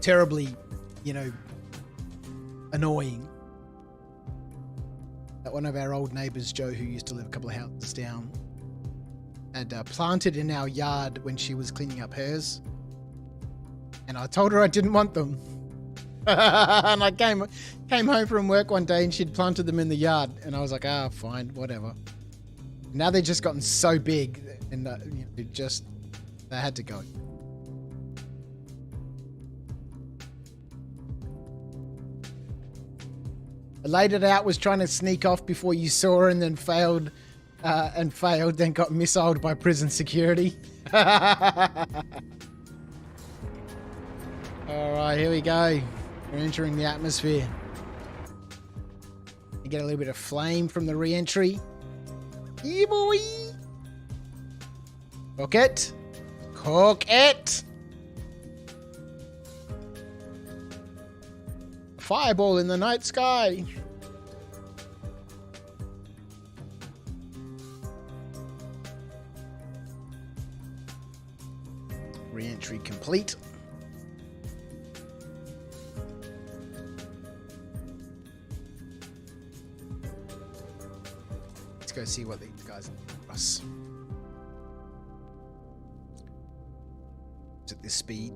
terribly, annoying. That one of our old neighbours, Joe, who used to live a couple of houses down, had planted in our yard when she was cleaning up hers, and I told her I didn't want them. And I came home from work one day and she'd planted them in the yard, and I was like, fine, whatever. Now they've just gotten so big, and they had to go. I laid it out, was trying to sneak off before you saw her, and then failed, then got missiled by prison security. Alright, here we go. We're entering the atmosphere. You get a little bit of flame from the re-entry. Yeah, boy! Cook it! Cook it! Fireball in the night sky. Re-entry complete. Let's go see what these guys are for us. At this speed,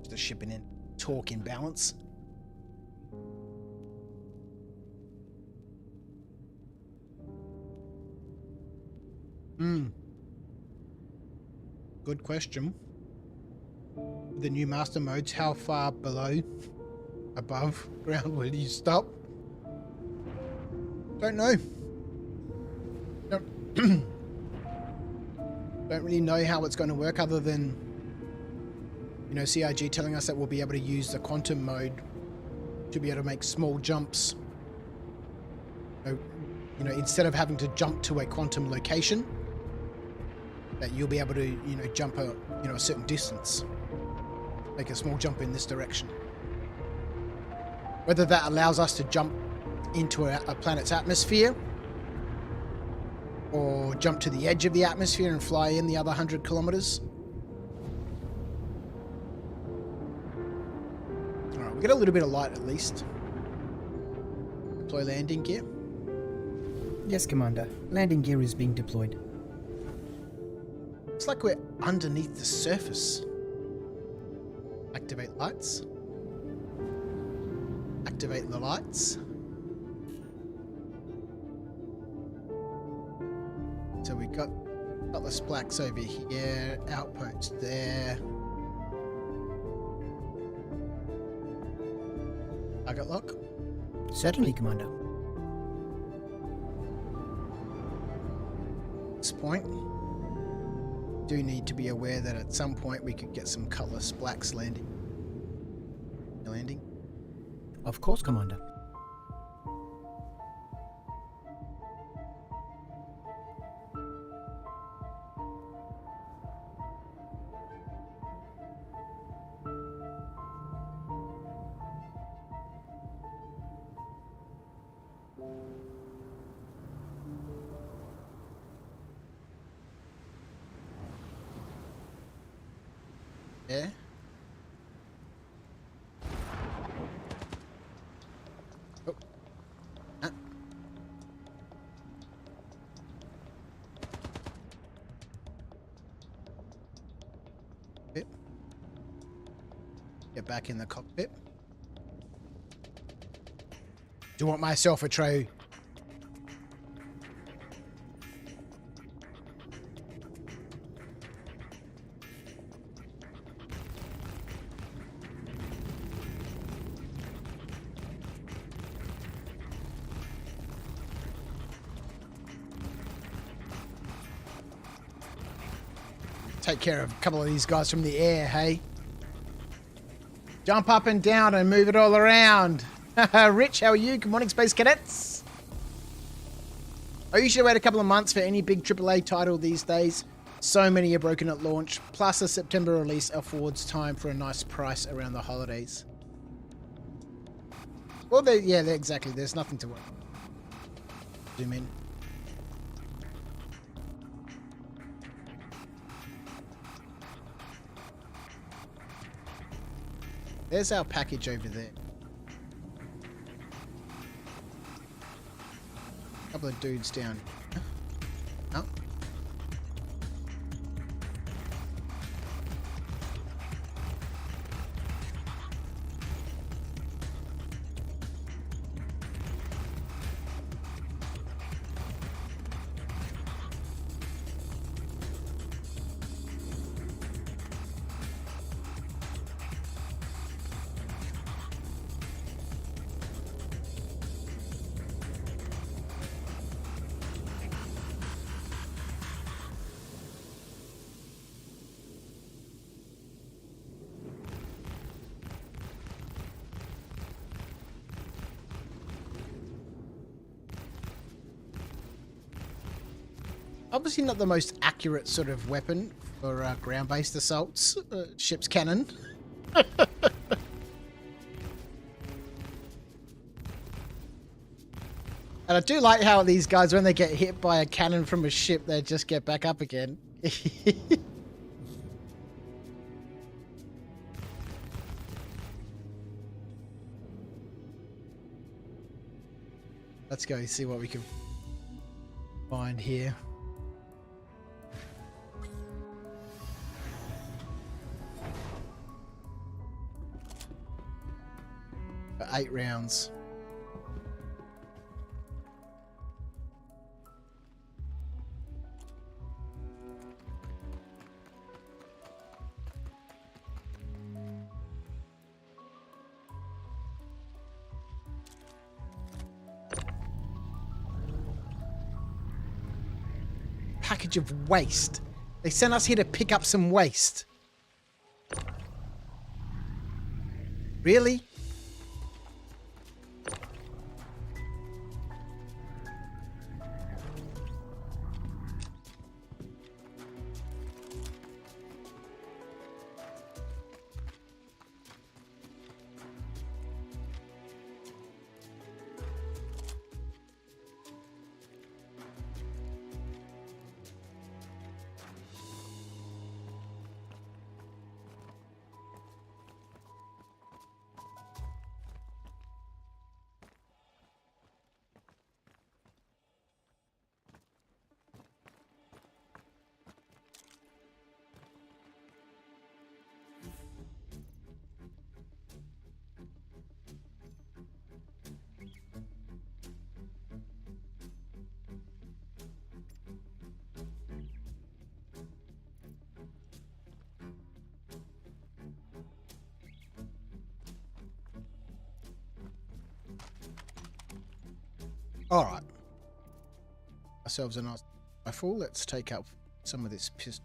just shipping in torque in balance. Good question. The new master modes, how far above ground will you stop? Don't know. Don't really know how it's going to work, other than CIG telling us that we'll be able to use the quantum mode to be able to make small jumps. Instead of having to jump to a quantum location, that you'll be able to jump a certain distance, make a small jump in this direction. Whether that allows us to jump into a planet's atmosphere, or jump to the edge of the atmosphere and fly in the other 100 kilometers. Alright, we get a little bit of light at least. Deploy landing gear. Yes, Commander. Landing gear is being deployed. Looks like we're underneath the surface. Activate lights. Activate the lights. So we got the splacks over here, outpost there. Target lock. Certainly, Commander. point. Do need to be aware that at some point we could get some colorless blacks landing. Landing. Of course, Commander. Yeah. Oh. Ah. Yep. Get back in the cockpit. Do you want myself a tray? Take care of a couple of these guys from the air, hey? Jump up and down and move it all around. Rich, how are you? Good morning, Space Cadets. I usually wait a couple of months for any big AAA title these days. So many are broken at launch. Plus, a September release affords time for a nice price around the holidays. Well, exactly. There's nothing to worry. Zoom in. There's our package over there. Couple of dudes down. Oh. Obviously not the most accurate sort of weapon for ground-based assaults. Ship's cannon. And I do like how these guys, when they get hit by a cannon from a ship, they just get back up again. Let's go see what we can find here. For 8 rounds. Package of waste. They sent us here to pick up some waste. Really? All right. Ourselves a nice rifle. Let's take out some of this pistol.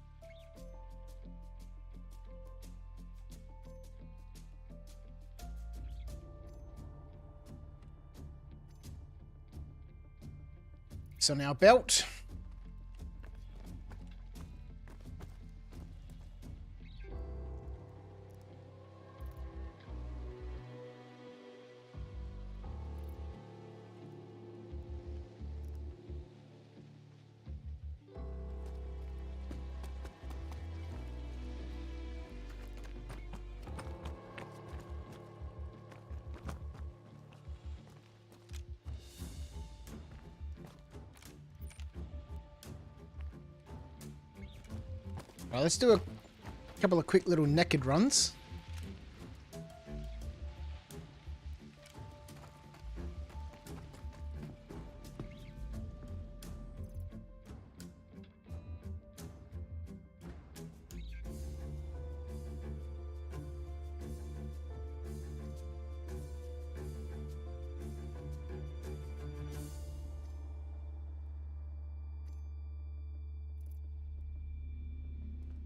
It's on our belt. Right, let's do a couple of quick little naked runs.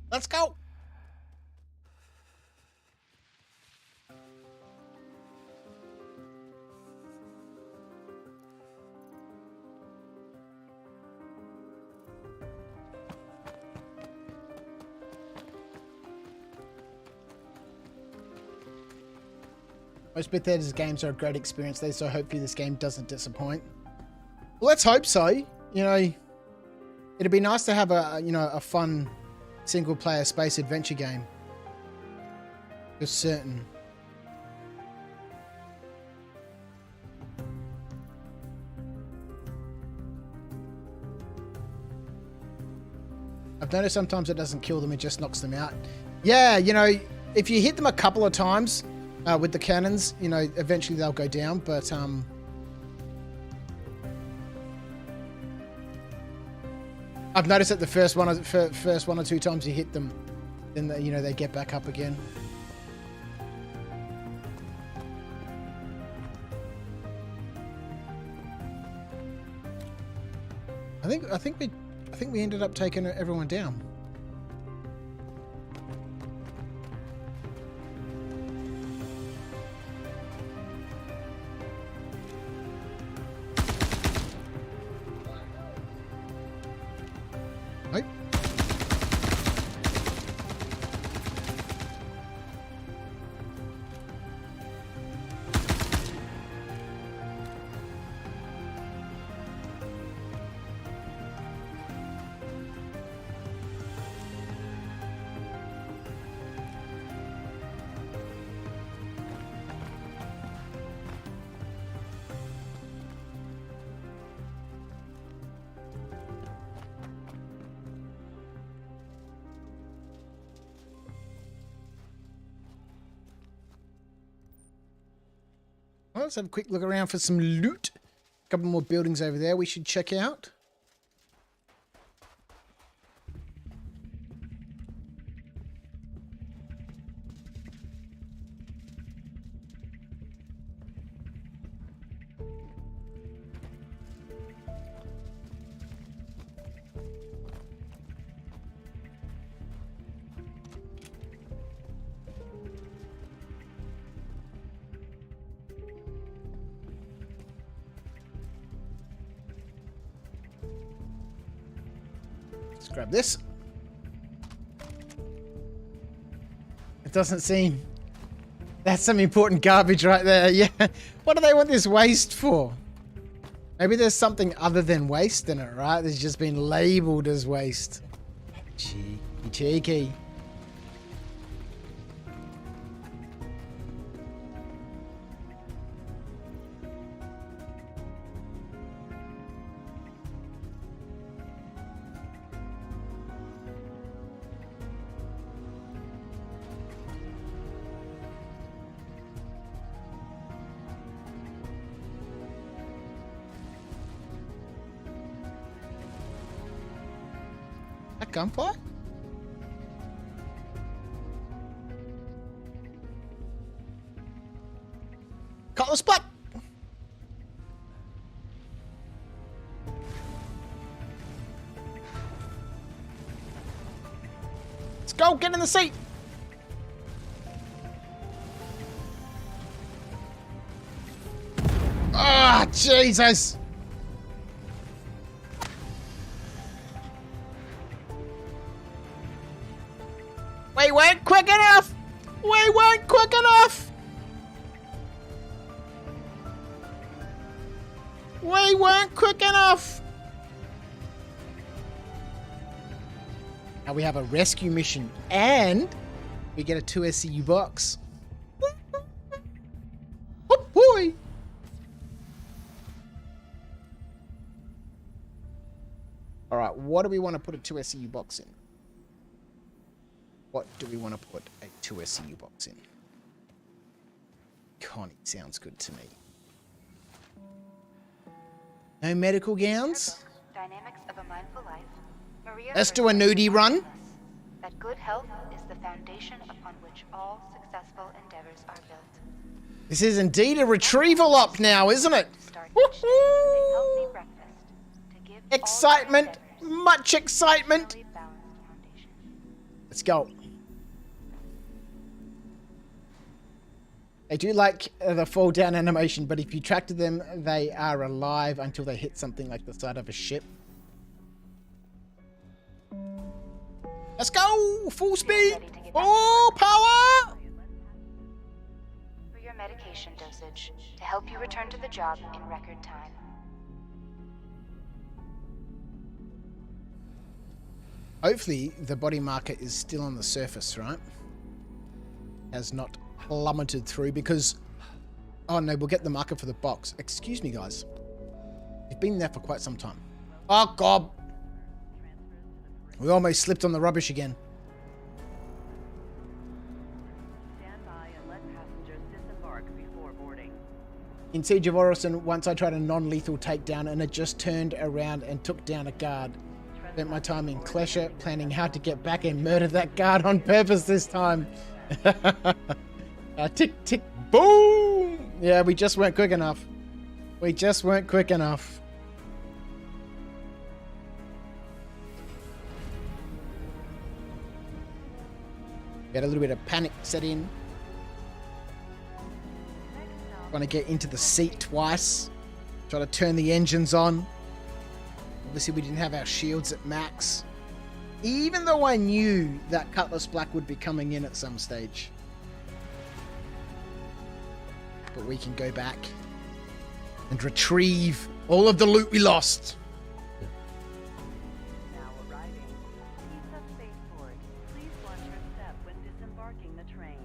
Let's go. Most Bethesda's games are a great experience there, so hopefully this game doesn't disappoint. Well, let's hope so. You know, it'd be nice to have a fun single-player space adventure game. For certain. I've noticed sometimes it doesn't kill them, it just knocks them out. Yeah, you know, if you hit them a couple of times with the cannons, you know, eventually they'll go down, but I've noticed that the first one or two times you hit them, then you know they get back up again. I think we ended up taking everyone down. Right. Well, let's have a quick look around for some loot. A couple more buildings over there we should check out. Let's grab this. It doesn't seem... That's some important garbage right there. Yeah. What do they want this waste for? Maybe there's something other than waste in it, right? It's just been labeled as waste. Cheeky, cheeky. That gunfire? Caught the spot! go. Get in the seat. Ah, Jesus. We weren't quick enough. We weren't quick enough. We weren't quick enough. Now we have a rescue mission and we get a 2 SCU box. Oh boy. All right, what do we want to put a 2 SCU box in? What do we want to put a 2 SCU box in? Connie sounds good to me. No medical gowns? Dynamics of a mindful life. Maria Let's do a nudie run. That good health is the foundation upon which all successful endeavors are built. This is indeed a retrieval up now, isn't it? To start each day with a healthy breakfast. To give all Excitement, our endeavors much excitement. a balanced foundation. Let's go. I do like the fall down animation, but if you track to them, they are alive until they hit something like the side of a ship. Let's go! Full speed! Full power! For your medication dosage to help you return to the job in record time. Hopefully the body marker is still on the surface, right? Has not plummeted through because... Oh no, we'll get the marker for the box. Excuse me, guys. You've been there for quite some time. Oh God! We almost slipped on the rubbish again. Stand by and let passengers disembark before boarding. In Siege of Hurston, once I tried a non-lethal takedown and it just turned around and took down a guard. Spent my time in Klesher planning how to get back and murder that guard on purpose this time. Tick, tick, boom! Yeah, we just weren't quick enough. We just weren't quick enough. Got a little bit of panic set in. Trying to get into the seat twice. Try to turn the engines on. Obviously we didn't have our shields at max. Even though I knew that Cutlass Black would be coming in at some stage. But we can go back and retrieve all of the loot we lost. Now arriving. Pizza Spaceport. Please watch your step when disembarking the train.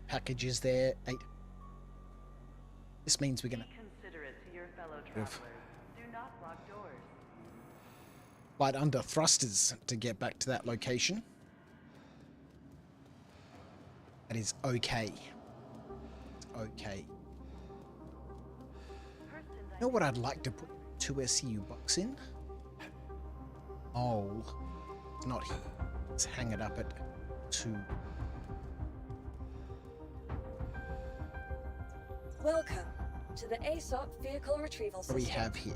Packages there. 8. This means we're going to Be considerate to your fellow travelers. Do not lock doors. fight under thrusters to get back to that location. That is okay. It's okay. You know what I'd like to put 2 SCU box in? Oh, it's not here. Let's hang it up at 2. Welcome to the ASOP Vehicle Retrieval What do System. we have here?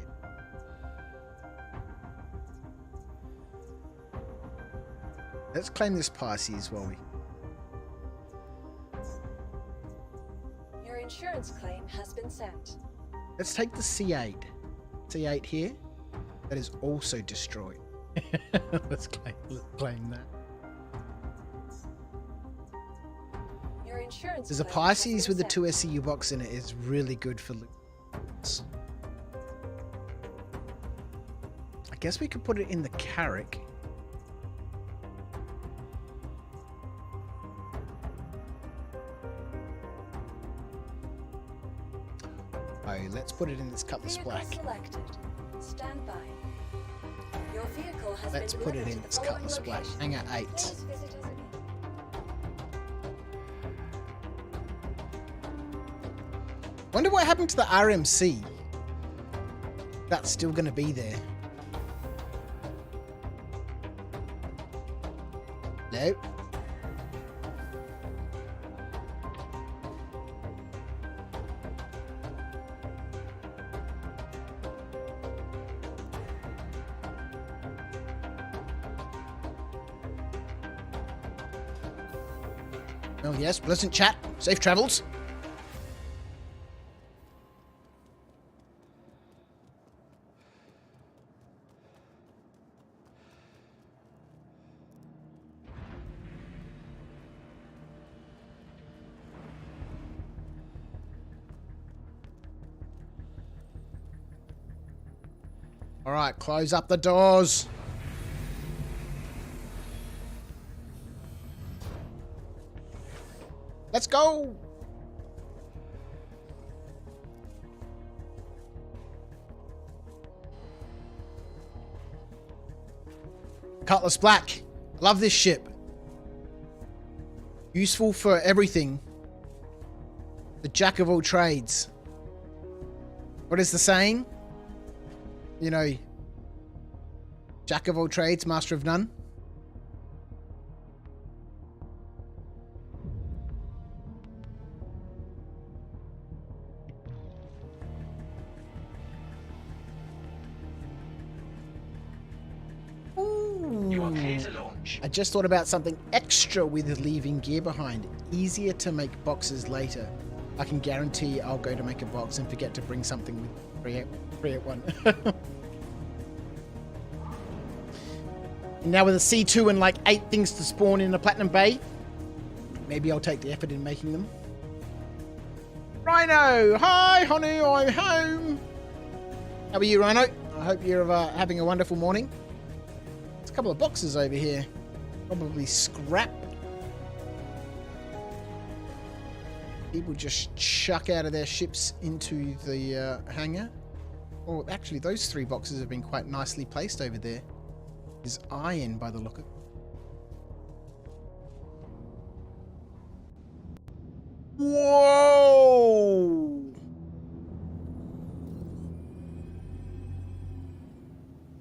Let's claim this Pisces while we... Your insurance claim has been sent. Let's take the C8. C8 here. That is also destroyed. Let's claim that. Your insurance There's a claim has Pisces been with the sent. 2 SCU box in it. Is really good for loot. I guess we could put it in the Carrack. Oh, let's put it in this Cutlass Vehicle Black. selected. Stand by. Your vehicle has Let's been put it delivered in to this the following Cutlass Black. location. Hangar 8. Please visit us again. Wonder what happened to the RMC. That's still going to be there. Nope. Oh yes, pleasant chat. Safe travels. All right, close up the doors. Let's go. Cutlass Black. Love this ship. Useful for everything. The jack of all trades. What is the saying? You know, jack of all trades, master of none. I just thought about something extra with leaving gear behind. Easier to make boxes later. I can guarantee I'll go to make a box and forget to bring something with free at one. And now with a C2 and like 8 things to spawn in a Platinum Bay, maybe I'll take the effort in making them. Rhino! Hi, honey, I'm home! How are you, Rhino? I hope you're having a wonderful morning. There's a couple of boxes over here. Probably scrap. People just chuck out of their ships into the hangar. Oh, actually, those 3 boxes have been quite nicely placed over there. There's iron by the look of it. Whoa!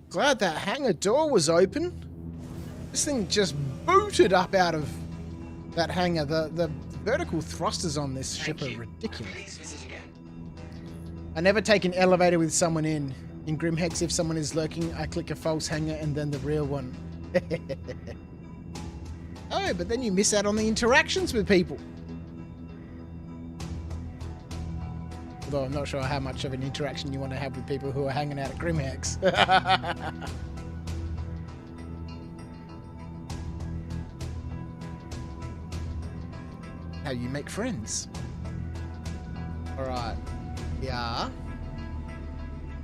Glad that hangar door was open. This thing just booted up out of that hangar. The vertical thrusters on this ship are ridiculous. I never take an elevator with someone in. In Grimhex, if someone is lurking, I click a false hangar and then the real one. Oh, but then you miss out on the interactions with people. Although I'm not sure how much of an interaction you want to have with people who are hanging out at Grimhex. How you make friends. Alright. Yeah.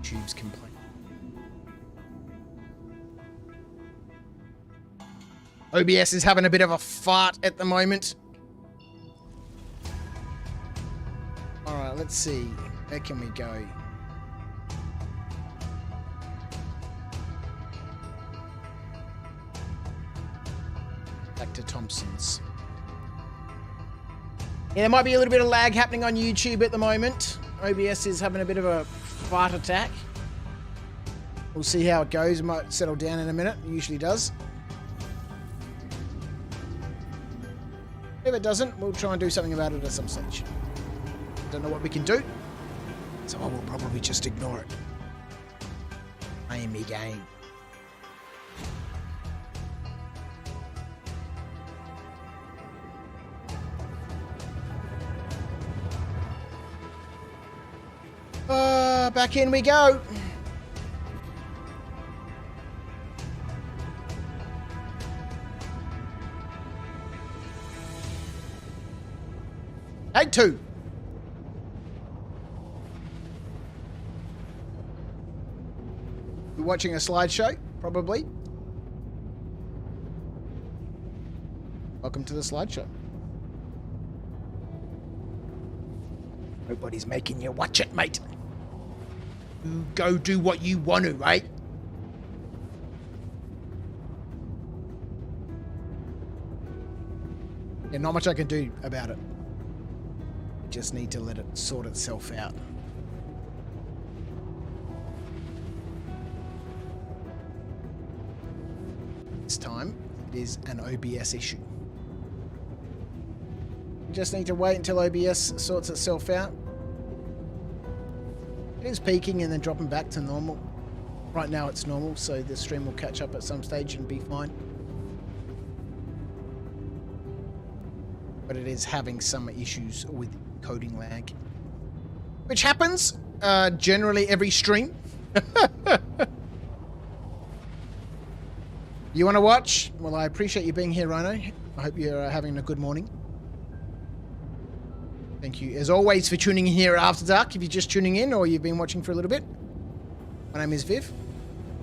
Tube's complaint. OBS is having a bit of a fart at the moment. Alright, let's see. Where can we go? Back to Thompson's. Yeah, there might be a little bit of lag happening on YouTube at the moment. OBS is having a bit of a fart attack. We'll see how it goes. It might settle down in a minute. It usually does. If it doesn't, we'll try and do something about it at some stage. Don't know what we can do, so I will probably just ignore it. I am me game. Back in we go. Take 2. You're watching a slideshow, probably. Welcome to the slideshow. Nobody's making you watch it, mate. You go do what you want to, right? Yeah, not much I can do about it. Just need to let it sort itself out. This time, it is an OBS issue. You just need to wait until OBS sorts itself out. It is peaking and then dropping back to normal. Right now it's normal, so the stream will catch up at some stage and be fine. but it is having some issues with coding lag, which happens generally every stream. You want to watch? Well, I appreciate you being here, Rhino. I hope you're having a good morning. Thank you, as always, for tuning in here at After Dark. If you're just tuning in or you've been watching for a little bit, my name is Viv,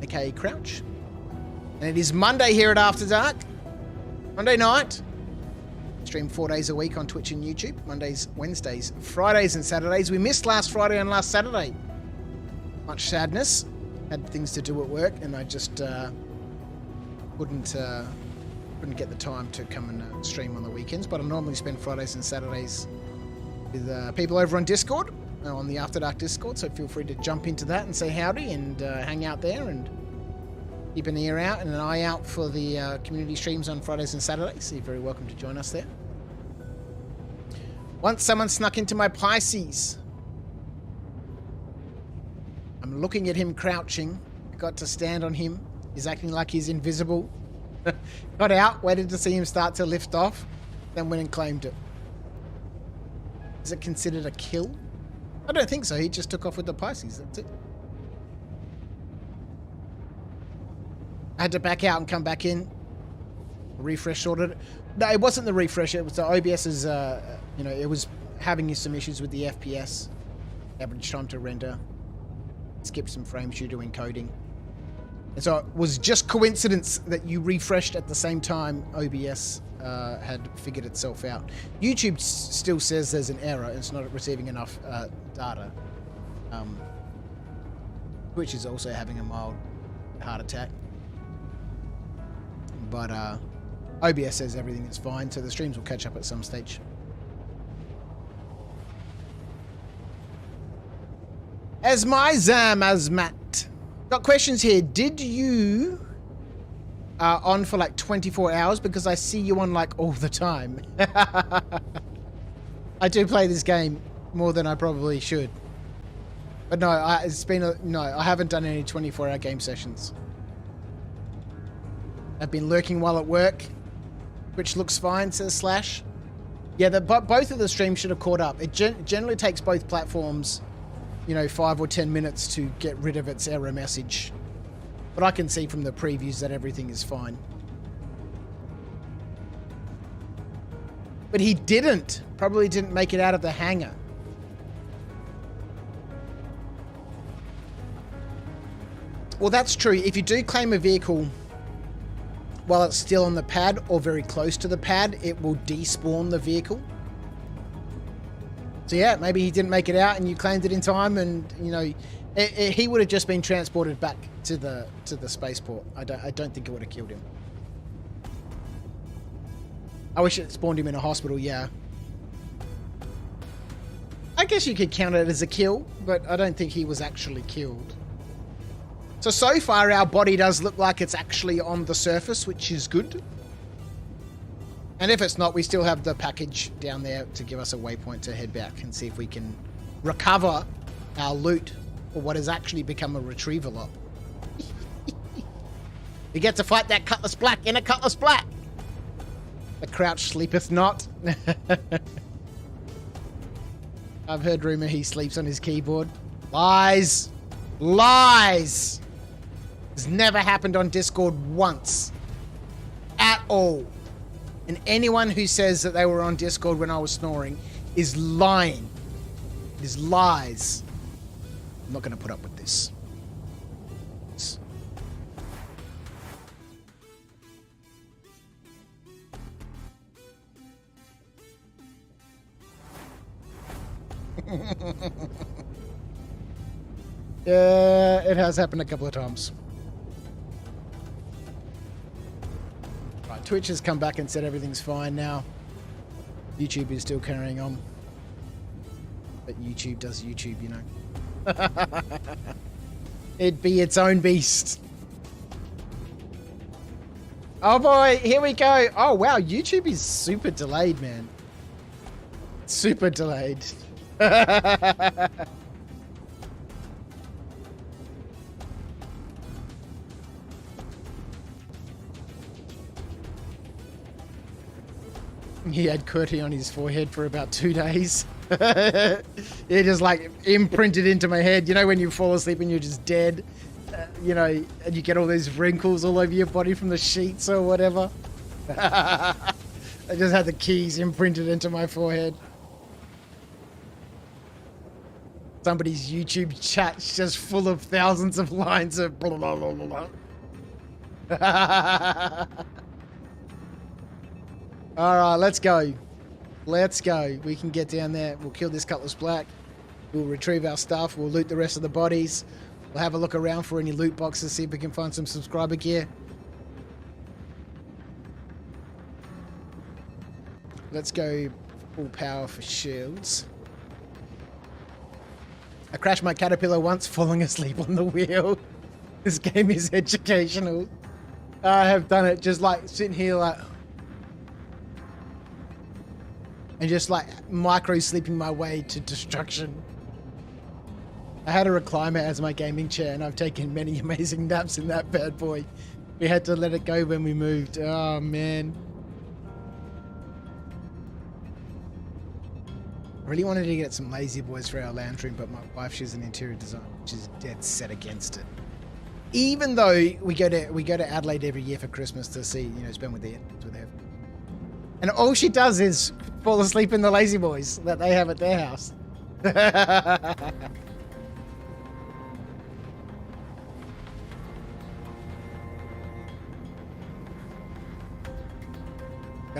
aka Crouch, and it is Monday here at After Dark. Monday night. Stream 4 days a week on Twitch and YouTube. Mondays, Wednesdays, Fridays, and Saturdays. We missed last Friday and last Saturday. Much sadness. Had things to do at work, and I just couldn't get the time to come and stream on the weekends. But I normally spend Fridays and Saturdays with people over on Discord, on the After Dark Discord. So feel free to jump into that and say howdy and hang out there and keep an ear out and an eye out for the community streams on Fridays and Saturdays. So you're very welcome to join us there. Once someone snuck into my Pisces. I'm looking at him crouching. I got to stand on him. He's acting like he's invisible. Got out, waited to see him start to lift off, then went and claimed it. Is it considered a kill? I don't think so. He just took off with the Pisces. That's it. I had to back out and come back in. Refresh sorted it. No, it wasn't the refresh. It was the OBS's, it was having some issues with the FPS. Average time to render. Skipped some frames due to encoding. And so it was just coincidence that you refreshed at the same time OBS had figured itself out. YouTube still says there's an error. It's not receiving enough data. Twitch is also having a mild heart attack. But OBS says everything is fine, so the streams will catch up at some stage. As my Zam as Matt. Got questions here. Did you on for like 24 hours? Because I see you on like all the time. I do play this game more than I probably should. But no, I haven't done any 24-hour game sessions. I've been lurking while at work, which looks fine, says Slash. Yeah, both of the streams should have caught up. It generally takes both platforms 5 or 10 minutes to get rid of its error message. But I can see from the previews that everything is fine. But he probably didn't make it out of the hangar. Well, that's true. If you do claim a vehicle while it's still on the pad or very close to the pad, it will despawn the vehicle. So yeah, maybe he didn't make it out and you claimed it in time, and he would have just been transported back to the spaceport. I don't think it would have killed him. I wish it spawned him in a hospital, yeah. I guess you could count it as a kill, but I don't think he was actually killed. So far our body does look like it's actually on the surface, which is good. And if it's not, we still have the package down there to give us a waypoint to head back and see if we can recover our loot for what has actually become a retrieval op. We get to fight that Cutlass Black in a Cutlass Black. The Crouch sleepeth not. I've heard rumor he sleeps on his keyboard. Lies. Lies. It's never happened on Discord once. At all. And anyone who says that they were on Discord when I was snoring is lying. It is lies. I'm not going to put up with this. Yeah, it has happened a couple of times. Right, Twitch has come back and said everything's fine now. YouTube is still carrying on. But YouTube does YouTube, you know. It'd be its own beast. Oh boy, here we go. Oh wow, YouTube is super delayed, man. Super delayed. He had QWERTY on his forehead for about 2 days. It just like imprinted into my head. You know when you fall asleep and you're just dead? You know, and you get all those wrinkles all over your body from the sheets or whatever. I just had the keys imprinted into my forehead. Somebody's YouTube chat's just full of thousands of lines of blah, blah, blah, blah, blah. All right, let's go. Let's go. We can get down there. We'll kill this Cutlass Black. We'll retrieve our stuff. We'll loot the rest of the bodies. We'll have a look around for any loot boxes, see if we can find some subscriber gear. Let's go full power for shields. I crashed my Caterpillar once falling asleep on the wheel. This game is educational. I have done it just like sitting here like... and just like micro sleeping my way to destruction. I had a recliner as my gaming chair and I've taken many amazing naps in that bad boy. We had to let it go when we moved. Oh man. I really wanted to get some lazy boys for our lounge room, but my wife, she's an interior designer, she's dead set against it. Even though we go to Adelaide every year for Christmas to see, you know, spend with her. And all she does is fall asleep in the lazy boys that they have at their house. Got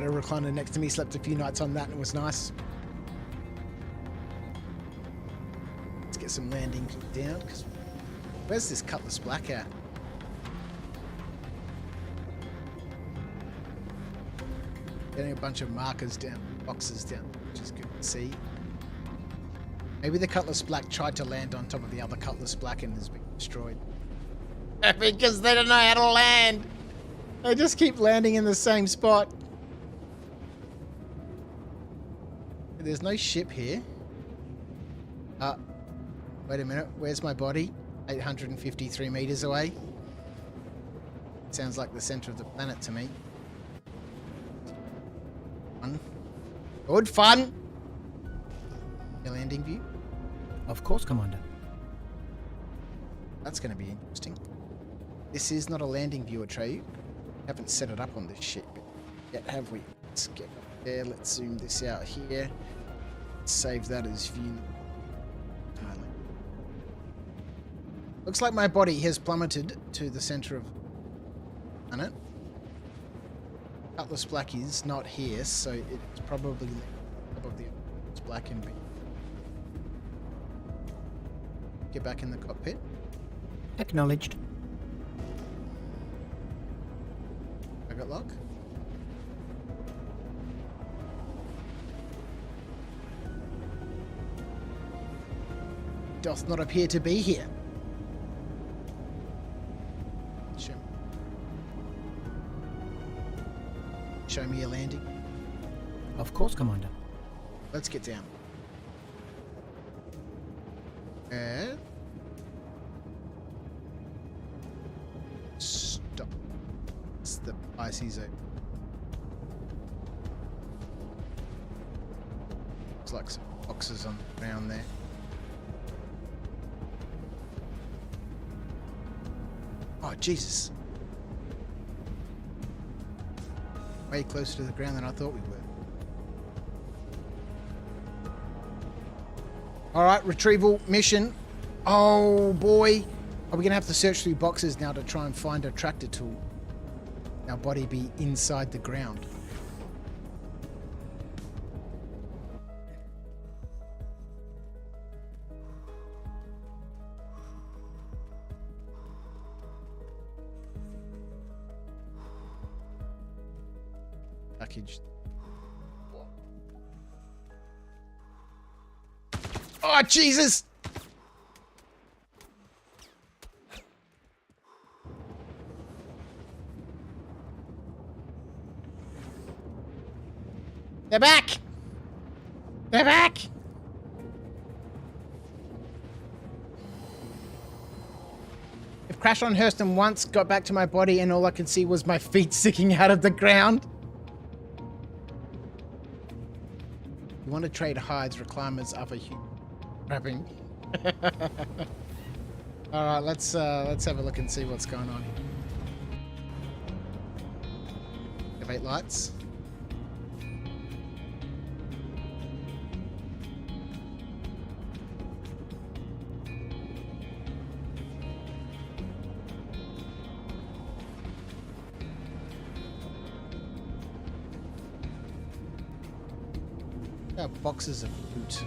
a recliner next to me, slept a few nights on that and it was nice. Let's get some landing down. Where's this Cutlass Black at? Getting a bunch of markers down, boxes down, which is good to see. Maybe the Cutlass Black tried to land on top of the other Cutlass Black and has been destroyed. Because they don't know how to land. They just keep landing in the same spot. There's no ship here. Wait a minute. Where's my body? 853 meters away. Sounds like the center of the planet to me. Fun. Good fun. Your landing view. Of course, Commander. That's going to be interesting. This is not a landing view, Atreyu. Haven't set it up on this ship yet, have we? Let's get up there. Let's zoom this out here. Save that as view. Looks like my body has plummeted to the center of the planet. Cutlass Black is not here, so it's probably top of the Cutlass Black and B. Get back in the cockpit. Acknowledged. I got lock. Doth not appear to be here. Show me a landing. Of course, Commander. Let's get down. And stop. It's the icy zone. Looks like some boxes on the ground there. Oh, Jesus. Way closer to the ground than I thought we were. Alright, retrieval mission. Oh boy. Are we going to have to search through boxes now to try and find a tractor tool? Our body be inside the ground. Package. Oh, Jesus! They're back! They're back! I've crashed on Hurston once, got back to my body, and all I could see was my feet sticking out of the ground. You want to trade hides, reclaimers, other wrapping. All right, let's have a look and see what's going on. Activate lights. Boxes of loot.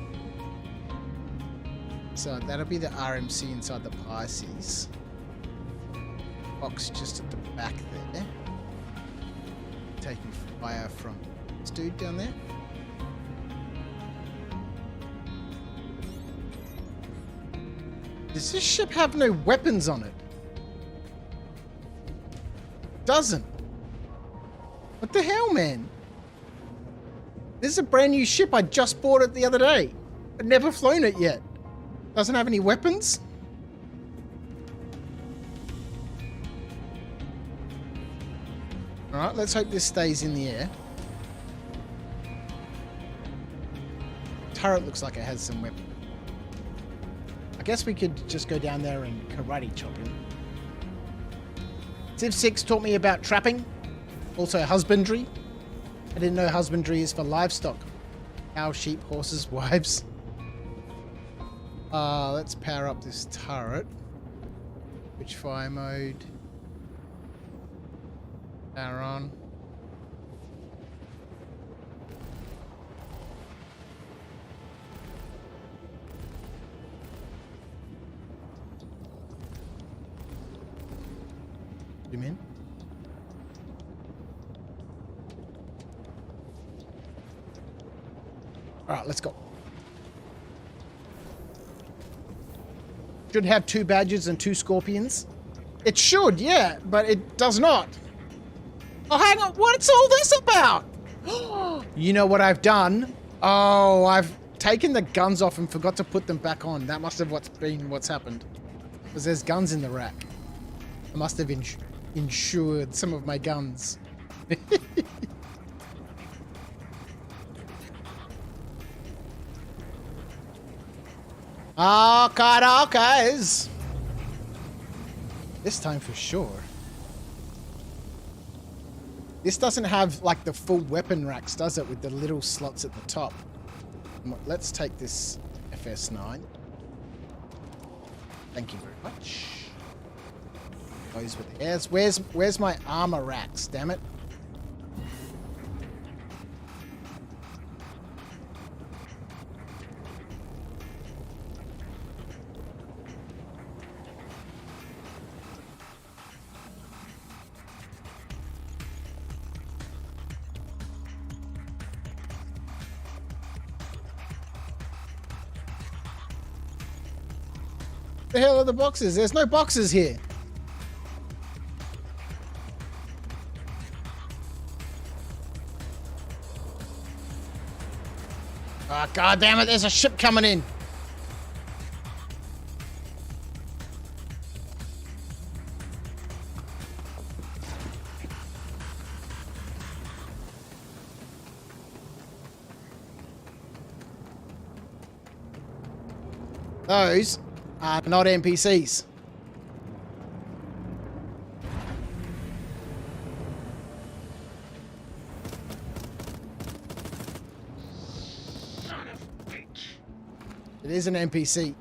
So that'll be the RMC inside the Pisces. Box just at the back there. Taking fire from this dude down there. Does this ship have no weapons on it? Doesn't. What the hell, man? This is a brand new ship. I just bought it the other day. I've never flown it yet. Doesn't have any weapons? Alright, let's hope this stays in the air. Turret looks like it has some weapons. I guess we could just go down there and karate chop him. Civ 6 taught me about trapping. Also husbandry. I didn't know husbandry is for livestock. Cow, sheep, horses, wives. Let's power up this turret. Which fire mode? Power on. Zoom in. Alright, let's go. Should have 2 badges and 2 scorpions. It should, yeah, but it does not. Oh, hang on. What's all this about? You know what I've done? Oh, I've taken the guns off and forgot to put them back on. That must have what's happened. Because there's guns in the rack. I must have insured some of my guns. Okay. This time for sure. This doesn't have like the full weapon racks, does it? With the little slots at the top. Let's take this FS9. Thank you very much. Goes with the airs. Where's my armor racks? Damn it. The hell are the boxes? There's no boxes here. Ah, oh, god damn it, there's a ship coming in. Those are not NPCs. It is an NPC.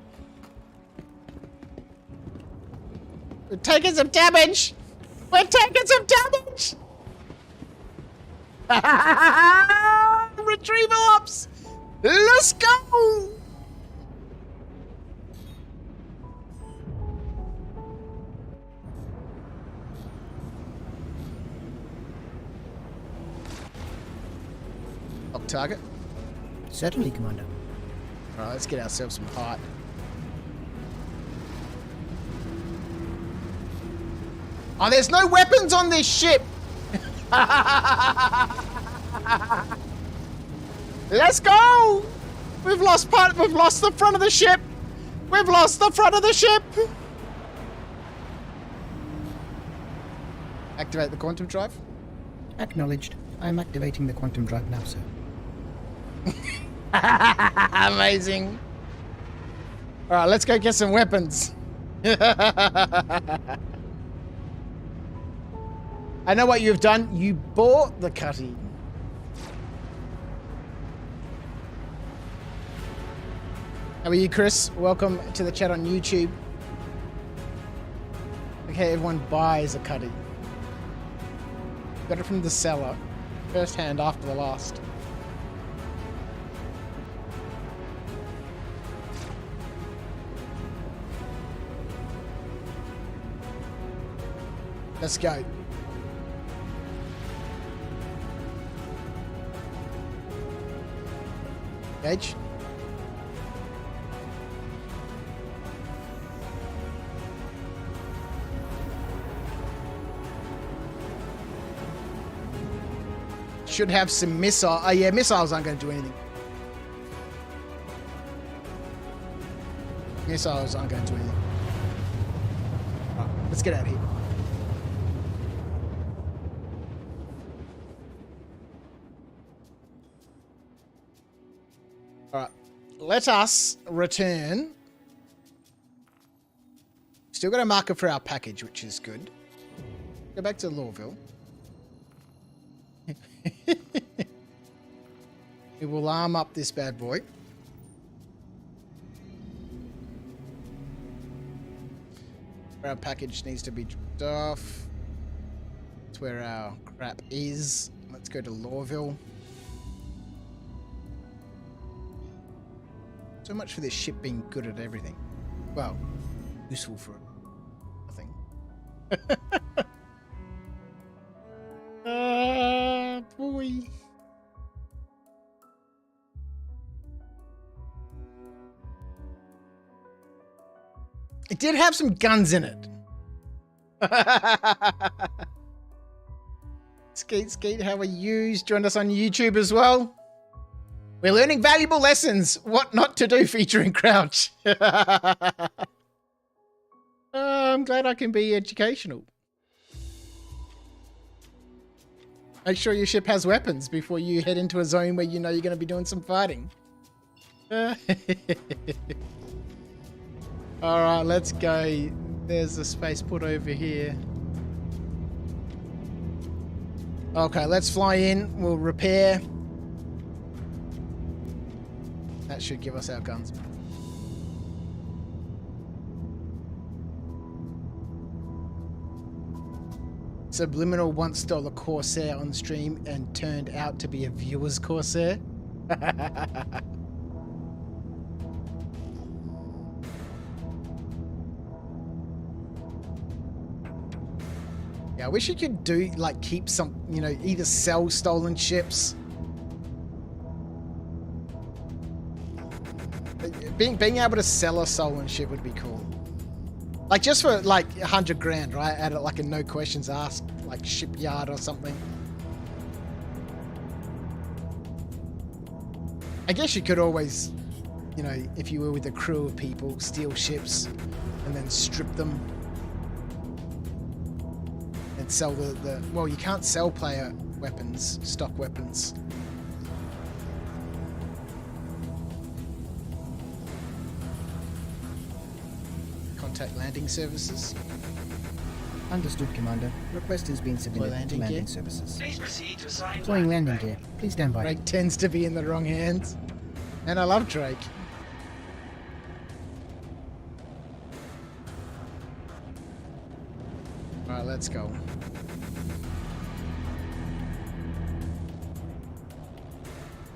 We're taking some damage! We're taking some damage! Retrieval ops! Let's go! Lock target. Certainly, Commander. Alright, let's get ourselves some height. Oh, there's no weapons on this ship! Let's go! We've lost the front of the ship! We've lost the front of the ship! Activate the quantum drive. Acknowledged. I am activating the quantum drive now, sir. Amazing. All right, let's go get some weapons. I know what you've done. You bought the cutty. How are you, Chris? Welcome to the chat on YouTube. Okay, everyone buys a cutty. Got it from the seller. First hand after the last. Let's go. Edge. Should have some missile. Oh yeah, missiles aren't going to do anything. Missiles aren't going to do anything. Right, let's get out of here. Alright, let us return. Still got a marker for our package, which is good. Go back to Lawville. We will arm up this bad boy. Our package needs to be dropped off. That's where our crap is. Let's go to Lawville. So much for this ship being good at everything. Well, useful for nothing. Boy. It did have some guns in it. Skate, how are you? Joined us on YouTube as well. We're learning valuable lessons. What not to do featuring Crouch. I'm glad I can be educational. Make sure your ship has weapons before you head into a zone where you know you're going to be doing some fighting. Alright, let's go. There's a spaceport over here. Okay, let's fly in. We'll repair. That should give us our guns. Subliminal once stole a Corsair on stream and turned out to be a viewer's Corsair. Yeah, I wish you could do, like, keep some, you know, either sell stolen ships. Being able to sell a stolen ship would be cool. Like, just for, like, 100 grand, right? At, like, a no questions asked, like, shipyard or something. I guess you could always, you know, if you were with a crew of people, steal ships and then strip them. And sell the well, you can't sell player weapons, stock weapons. Contact landing services. Understood, Commander. Request has been submitted landing to landing gear. services. Please proceed to assign Deploying landing gear. Please stand by. Drake tends to be in the wrong hands. And I love Drake. Alright, let's go.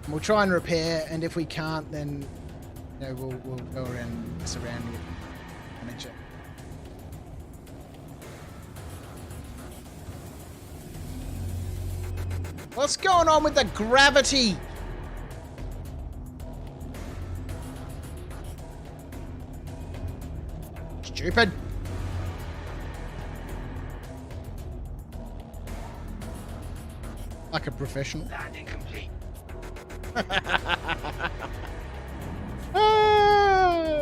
We'll try and repair, and if we can't, then you know, we'll go around and mess around with manage it. What's going on with the gravity? Stupid. Like a professional. landing complete.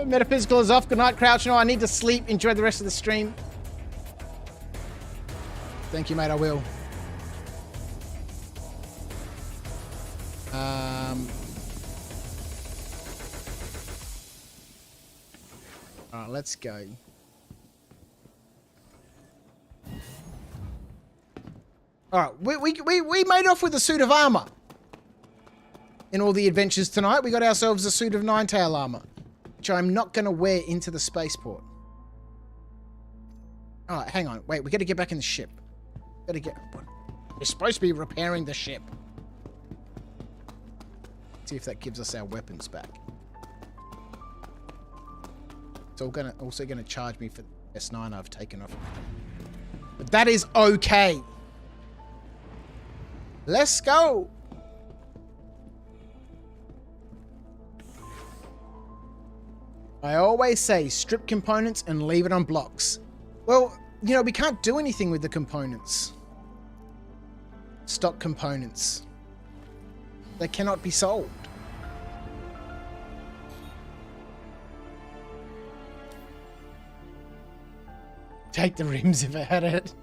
Metaphysical is off. Good night, Crouch. No, I need to sleep. Enjoy the rest of the stream. Thank you, mate. I will. let's go. All right, we made off with a suit of armor. In all the adventures tonight, we got ourselves a suit of nine-tail armor, which I'm not going to wear into the spaceport. All right, hang on. Wait, we got to get back in the ship. Got to get... We're supposed to be repairing the ship. See if that gives us our weapons back. It's also gonna charge me for the S9 I've taken off. But that is okay. Let's go. I always say strip components and leave it on blocks. Well, you know, we can't do anything with the components. Stock components. They cannot be sold. Take the rims if I had it.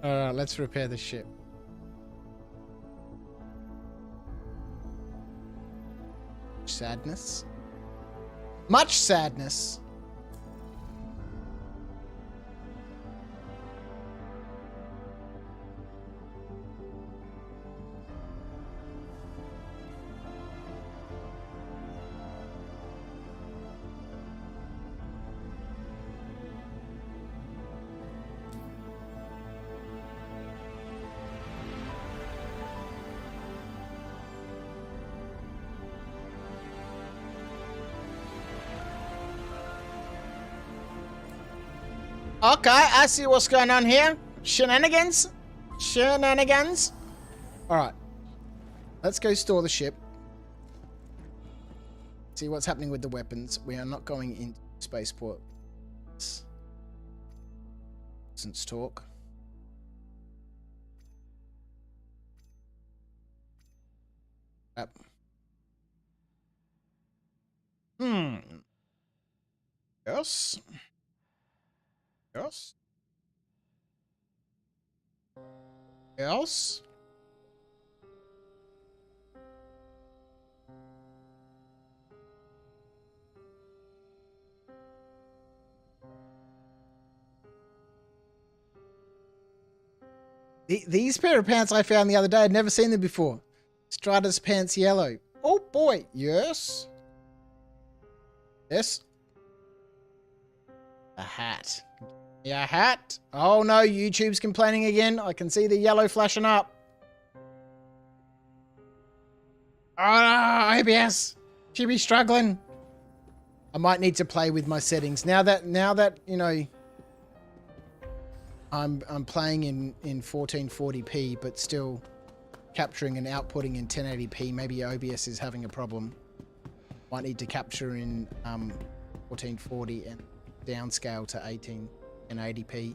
Alright, let's repair the ship. Sadness. Much sadness. Okay, I see what's going on here. Shenanigans. Shenanigans. Alright. Let's go store the ship. See what's happening with the weapons. We are not going into spaceport. Since talk. Yep. Yes. Yes. Else? These pair of pants I found the other day, I'd never seen them before. Stratus pants yellow. Oh boy, yes. Yes. A hat. Yeah, hat. Oh no, YouTube's complaining again. I can see the yellow flashing up. Oh no, OBS. Should be struggling. I might need to play with my settings. Now that you know I'm playing in 1440p but still capturing and outputting in 1080p. Maybe OBS is having a problem. Might need to capture in 1440 and downscale to 1880p.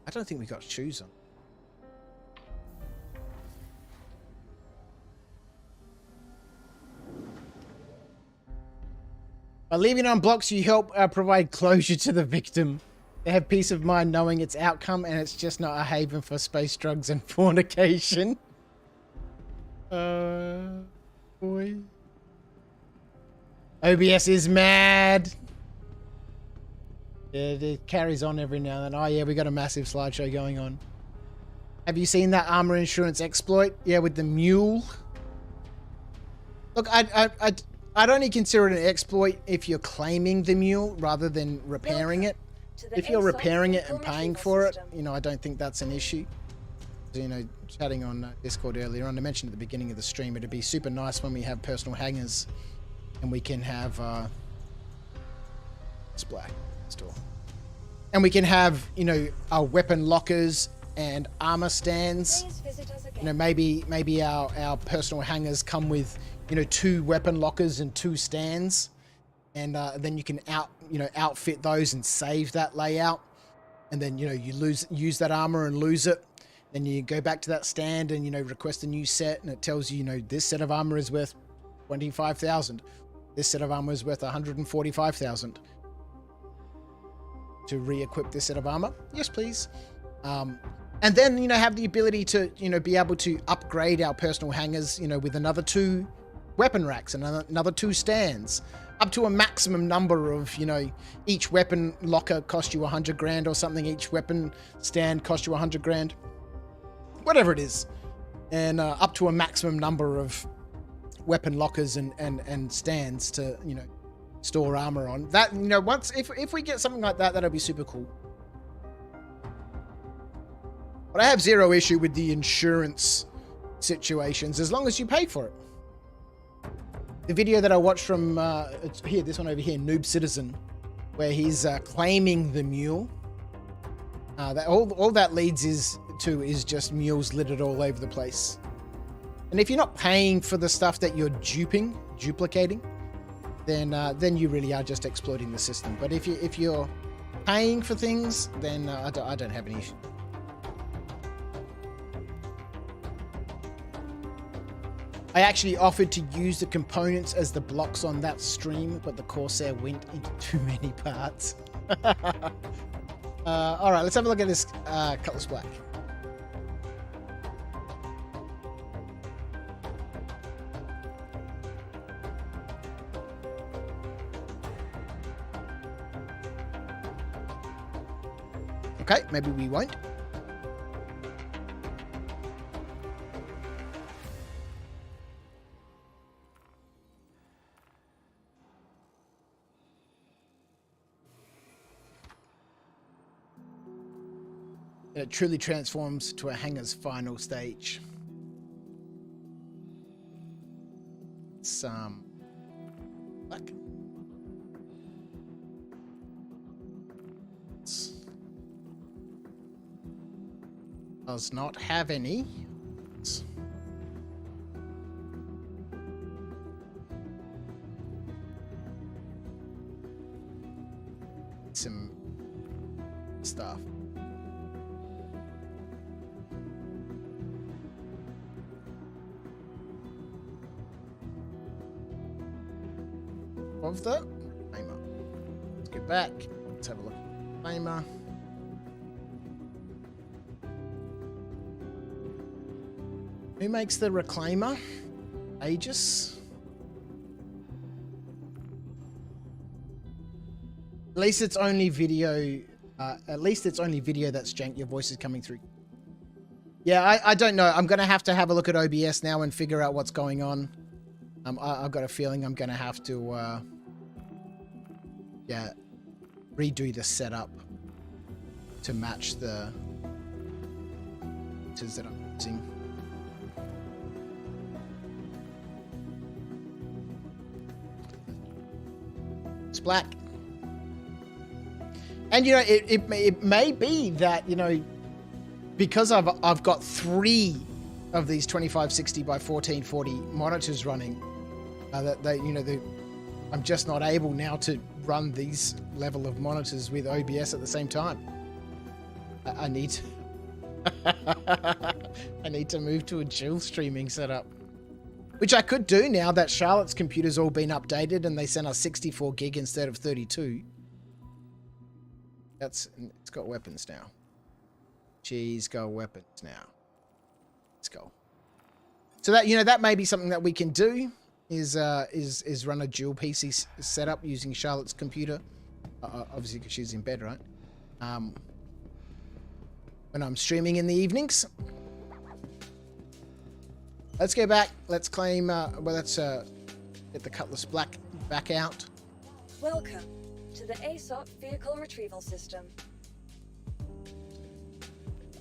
I don't think we got shoes on. By leaving on blocks, you help provide closure to the victim. They have peace of mind knowing its outcome, and it's just not a haven for space drugs and fornication. Boy. OBS is mad. Yeah, it carries on every now and then. Oh yeah, we got a massive slideshow going on. Have you seen that armor insurance exploit? Yeah, with the mule. Look, I'd only consider it an exploit if you're claiming the mule rather than repairing it. If you're repairing it and paying for it, you know, I don't think that's an issue. You know, chatting on Discord earlier on, I mentioned at the beginning of the stream, it'd be super nice when we have personal hangars and we can have it's black store, and we can have, you know, our weapon lockers and armor stands. You know, maybe our personal hangars come with, you know, 2 weapon lockers and 2 stands, and then you can outfit those and save that layout, and then, you know, you use that armor and lose it. Then you go back to that stand and, you know, request a new set, and it tells you, you know, this set of armor is worth 25,000. This set of armor is worth 145,000. To re-equip this set of armor, yes, please. And then, you know, have the ability to, you know, be able to upgrade our personal hangars, you know, with another 2 weapon racks and another 2 stands, up to a maximum number of, each weapon locker cost you 100 grand or something. Each weapon stand cost you 100 grand, whatever it is. And up to a maximum number of weapon lockers and stands to, store armor on. That, once, if we get something like that, that'll be super cool. But I have zero issue with the insurance situations as long as you pay for it. The video that I watched from it's here, this one over here, Noob Citizen, where he's claiming the mule. That all that leads is just mules littered all over the place. And if you're not paying for the stuff that you're duplicating, then you really are just exploiting the system. But if you're paying for things, then I don't have any issue. I actually offered to use the components as the blocks on that stream, but the Corsair went into too many parts. All right, let's have a look at this Cutlass Black. Okay, maybe we won't. It truly transforms to a hangar's final stage. Some black. Does not have any. Some stuff. Of the Reclaimer. Let's go back. Let's have a look at the Reclaimer. Who makes the Reclaimer? Aegis. At least it's only video. At least it's only video that's jank. Your voice is coming through. Yeah, I don't know. I'm gonna have to have a look at OBS now and figure out what's going on. I've got a feeling I'm gonna have to, redo the setup to match the monitors that I'm using. It's black. And it may be that, because I've got 3 of these 2560 by 1440 monitors running, I'm just not able now to run these level of monitors with OBS at the same time. I need I need to move to a dual streaming setup, which I could do now that Charlotte's computer's all been updated and they sent us 64 gig instead of 32. It's got weapons now. She's got weapons now. Let's go. So that that may be something that we can do is run a dual PC setup using Charlotte's computer. Obviously, because she's in bed, right? When I'm streaming in the evenings. Let's go back. Let's claim. Let's get the Cutlass Black back out. Welcome to the ASOP Vehicle Retrieval System.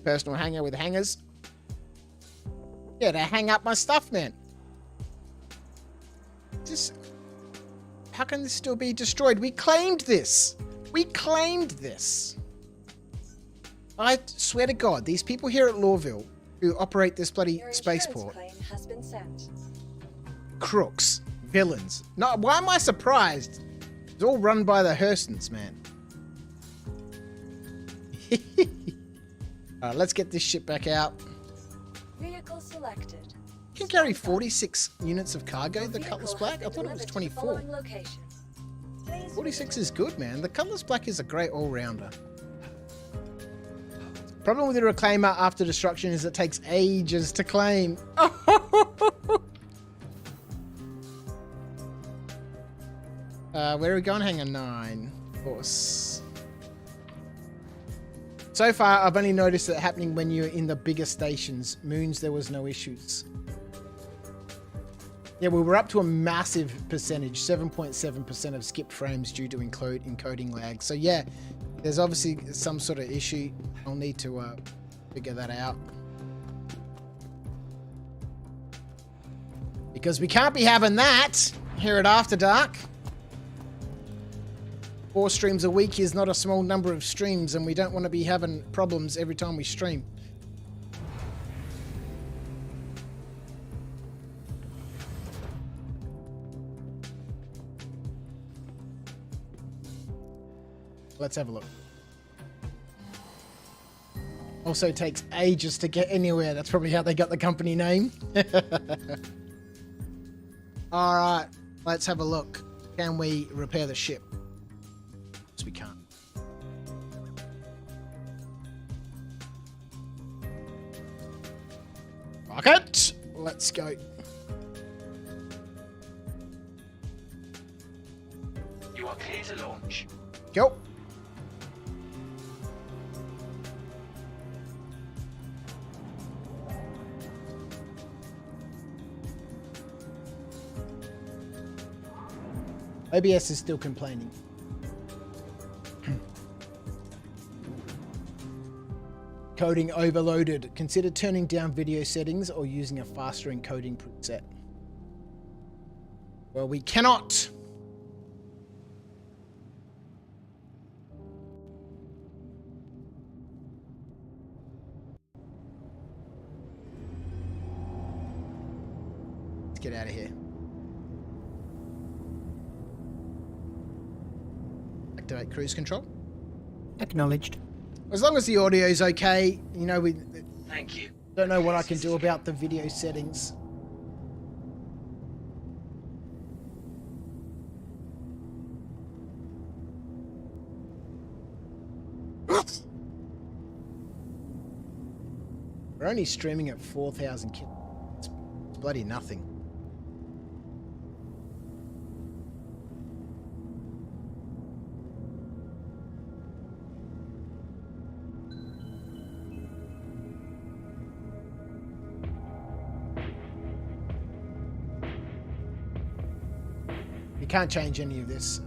Personal hangar with hangers. Yeah, to hang up my stuff, man. How can this still be destroyed? We claimed this. We claimed this. I swear to God, these people here at Lawville who operate this bloody Your spaceport. insurance claim has been sent. Crooks. Villains. No, why am I surprised? It's all run by the Hurstons, man. Alright, let's get this shit back out. Vehicle selected. You can carry 46 units of cargo, the Cutlass Black? I thought it was 24. 46 is good, man. The Cutlass Black is a great all-rounder. Problem with the Reclaimer after destruction is it takes ages to claim. Where are we going? Hangar 9. Of course. So far, I've only noticed it happening when you're in the bigger stations. Moons, there was no issues. Yeah, we were up to a massive percentage, 7.7% of skipped frames due to encoding lag. So yeah, there's obviously some sort of issue. I'll need to figure that out. Because we can't be having that here at After Dark. 4 streams a week is not a small number of streams, and we don't want to be having problems every time we stream. Let's have a look. Also takes ages to get anywhere. That's probably how they got the company name. All right, let's have a look. Can we repair the ship? Yes, we can't. Rocket! Let's go. You are clear to launch. Go. OBS is still complaining. Coding overloaded. Consider turning down video settings or using a faster encoding preset. Well, we cannot. Let's get out of here. Activate cruise control. Acknowledged. As long as the audio is okay, you know, we Thank you. don't know what I can do about the video settings. We're only streaming at 4,000 kilohertz. It's bloody nothing. We can't change any of this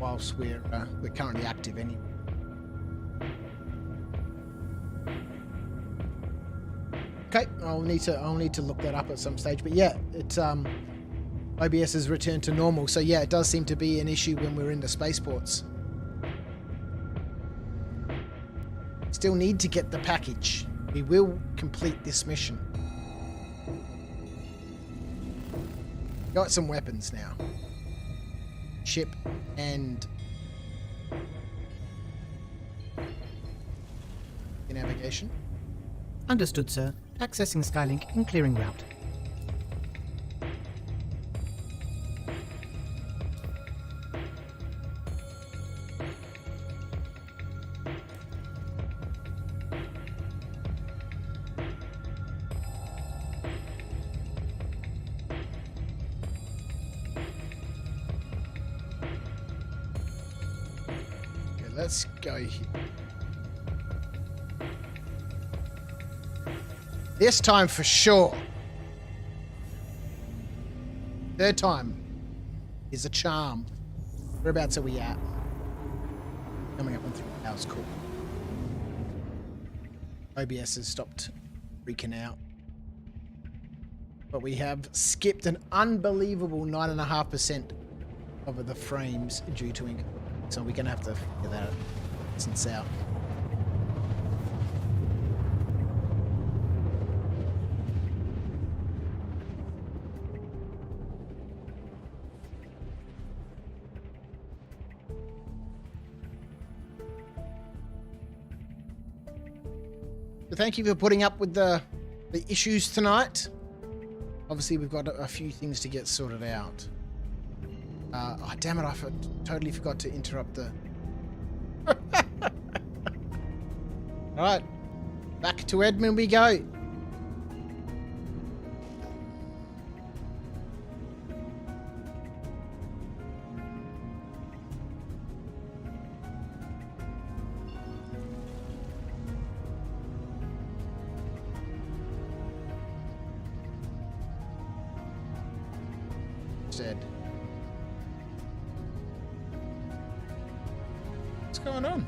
whilst we're currently active anyway. Okay, I'll need to look that up at some stage. But yeah, it's OBS has returned to normal. So yeah, it does seem to be an issue when we're in the spaceports. Still need to get the package. We will complete this mission. Got some weapons now. Ship and navigation. Understood, sir. Accessing Skylink and clearing route. Okay, let's go here. This time for sure. Third time is a charm. Whereabouts are we at? Coming up on 3 hours, cool. OBS has stopped freaking out. But we have skipped an unbelievable 9.5% of the frames due to ink. So we're going to have to figure that since out. So thank you for putting up with the issues tonight. Obviously, we've got a few things to get sorted out. Oh, damn it, I totally forgot to interrupt the... Alright, back to Edmund we go. Said. What's going on?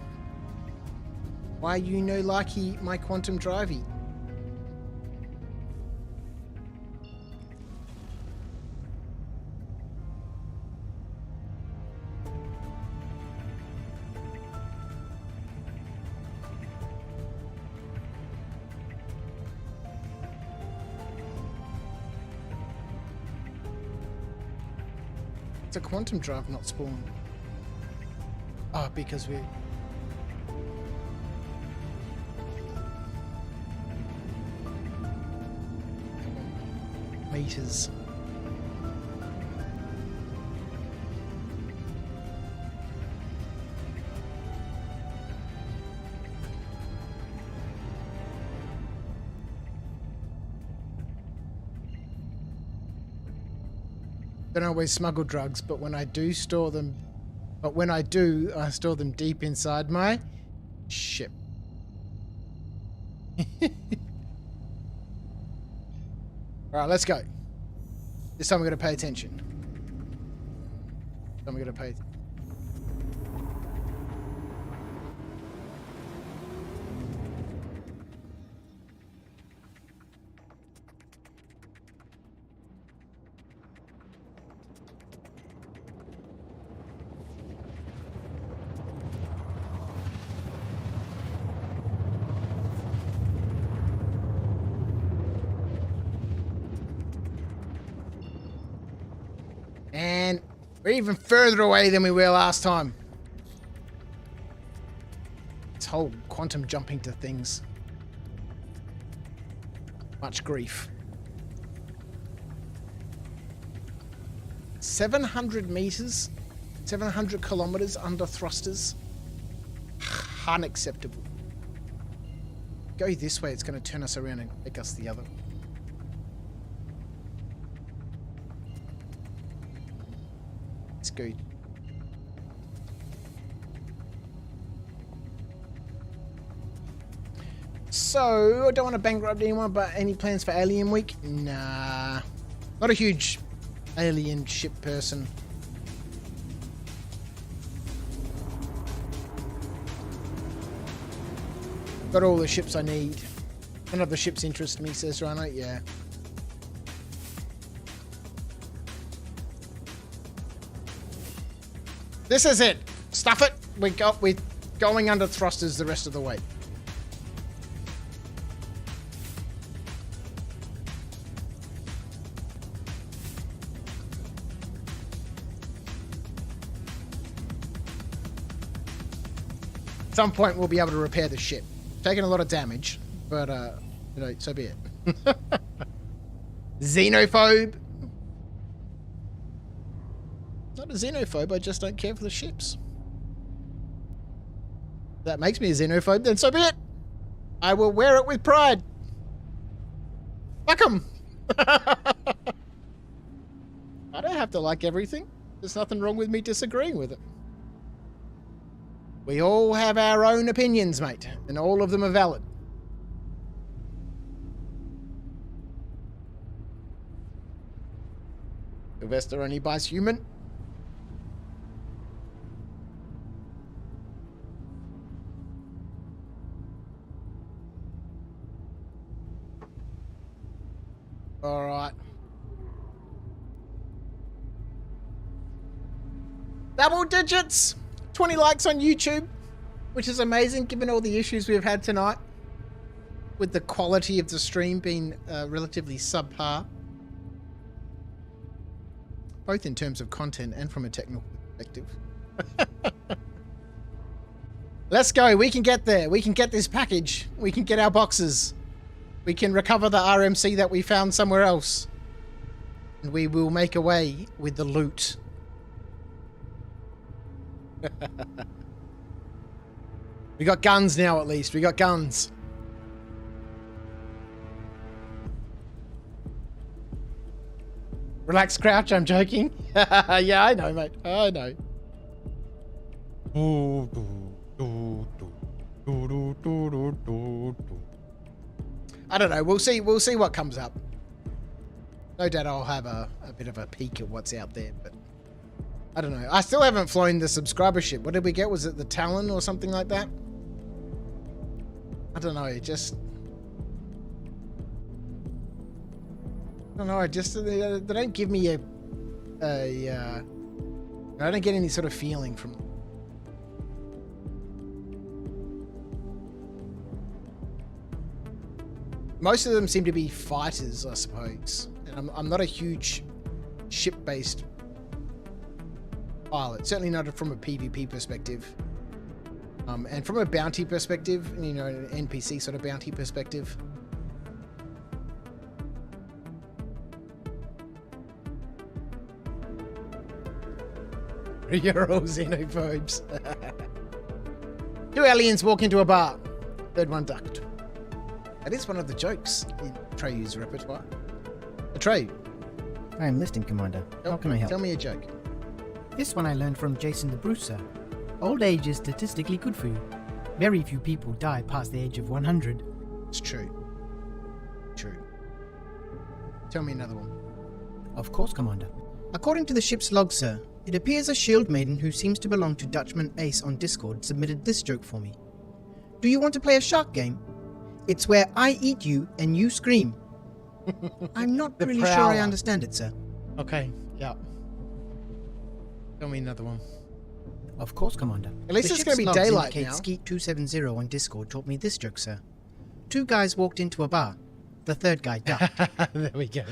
Why you no likey my quantum drivey? It's a quantum drive, not spawn. Oh, because we... meters. Don't always smuggle drugs, but when I do store them, I store them deep inside my ship. All right, let's go. This time we're going to pay attention. This time we're going to pay attention. And we're even further away than we were last time. This whole quantum jumping to things. Much grief. 700 meters? 700 kilometers under thrusters? Unacceptable. Go this way, it's going to turn us around and take us the other. Good. So, I don't want to bankrupt anyone, but any plans for Alien Week? Nah. Not a huge alien ship person. Got all the ships I need. None of the ships interest me, says Rhino. Yeah. This is it. Stuff it. We're going under thrusters the rest of the way. At some point we'll be able to repair the ship. Taking a lot of damage, but you know, so be it. Xenophobe. Not a xenophobe, I just don't care for the ships. That makes me a xenophobe, then so be it. I will wear it with pride. Fuck 'em. I don't have to like everything. There's nothing wrong with me disagreeing with it. We all have our own opinions, mate, and all of them are valid. Sylvester only buys human. All right. Double digits! 20 likes on YouTube, which is amazing given all the issues we've had tonight with the quality of the stream being relatively subpar. Both in terms of content and from a technical perspective. Let's go. We can get there. We can get this package. We can get our boxes. We can recover the RMC that we found somewhere else. And we will make away with the loot. We got guns now, at least. We got guns. Relax, Crouch. I'm joking. Yeah, I know, mate. I know. I don't know. We'll see what comes up. No doubt I'll have a bit of a peek at what's out there, but I don't know. I still haven't flown the subscriber ship. What did we get? Was it the Talon or something like that? I don't know. I don't know. They don't give me I don't get any sort of feeling from them. Most of them seem to be fighters, I suppose. And I'm not a huge ship-based pilot. Certainly not from a PvP perspective. And from a bounty perspective, you know, an NPC sort of bounty perspective. You're all xenophobes. 2 aliens walk into a bar. Third one ducked. That is one of the jokes in Treyu's repertoire. Atreyu, I am listening, Commander. How can I help? tell me a joke. This one I learned from Jason the Bruiser. Old age is statistically good for you. Very few people die past the age of 100. It's true. True. Tell me another one. Of course, Commander. According to the ship's log, sir, it appears a shield maiden who seems to belong to Dutchman Ace on Discord submitted this joke for me. Do you want to play a shark game? It's where I eat you and you scream. I'm not really sure I understand it, sir. Okay, yeah. Tell me another one. Of course, Commander. At least The it's going to be ship's logs daylight indicate now. Skeet270 on Discord taught me this joke, sir. 2 guys walked into a bar. The third guy ducked. There we go.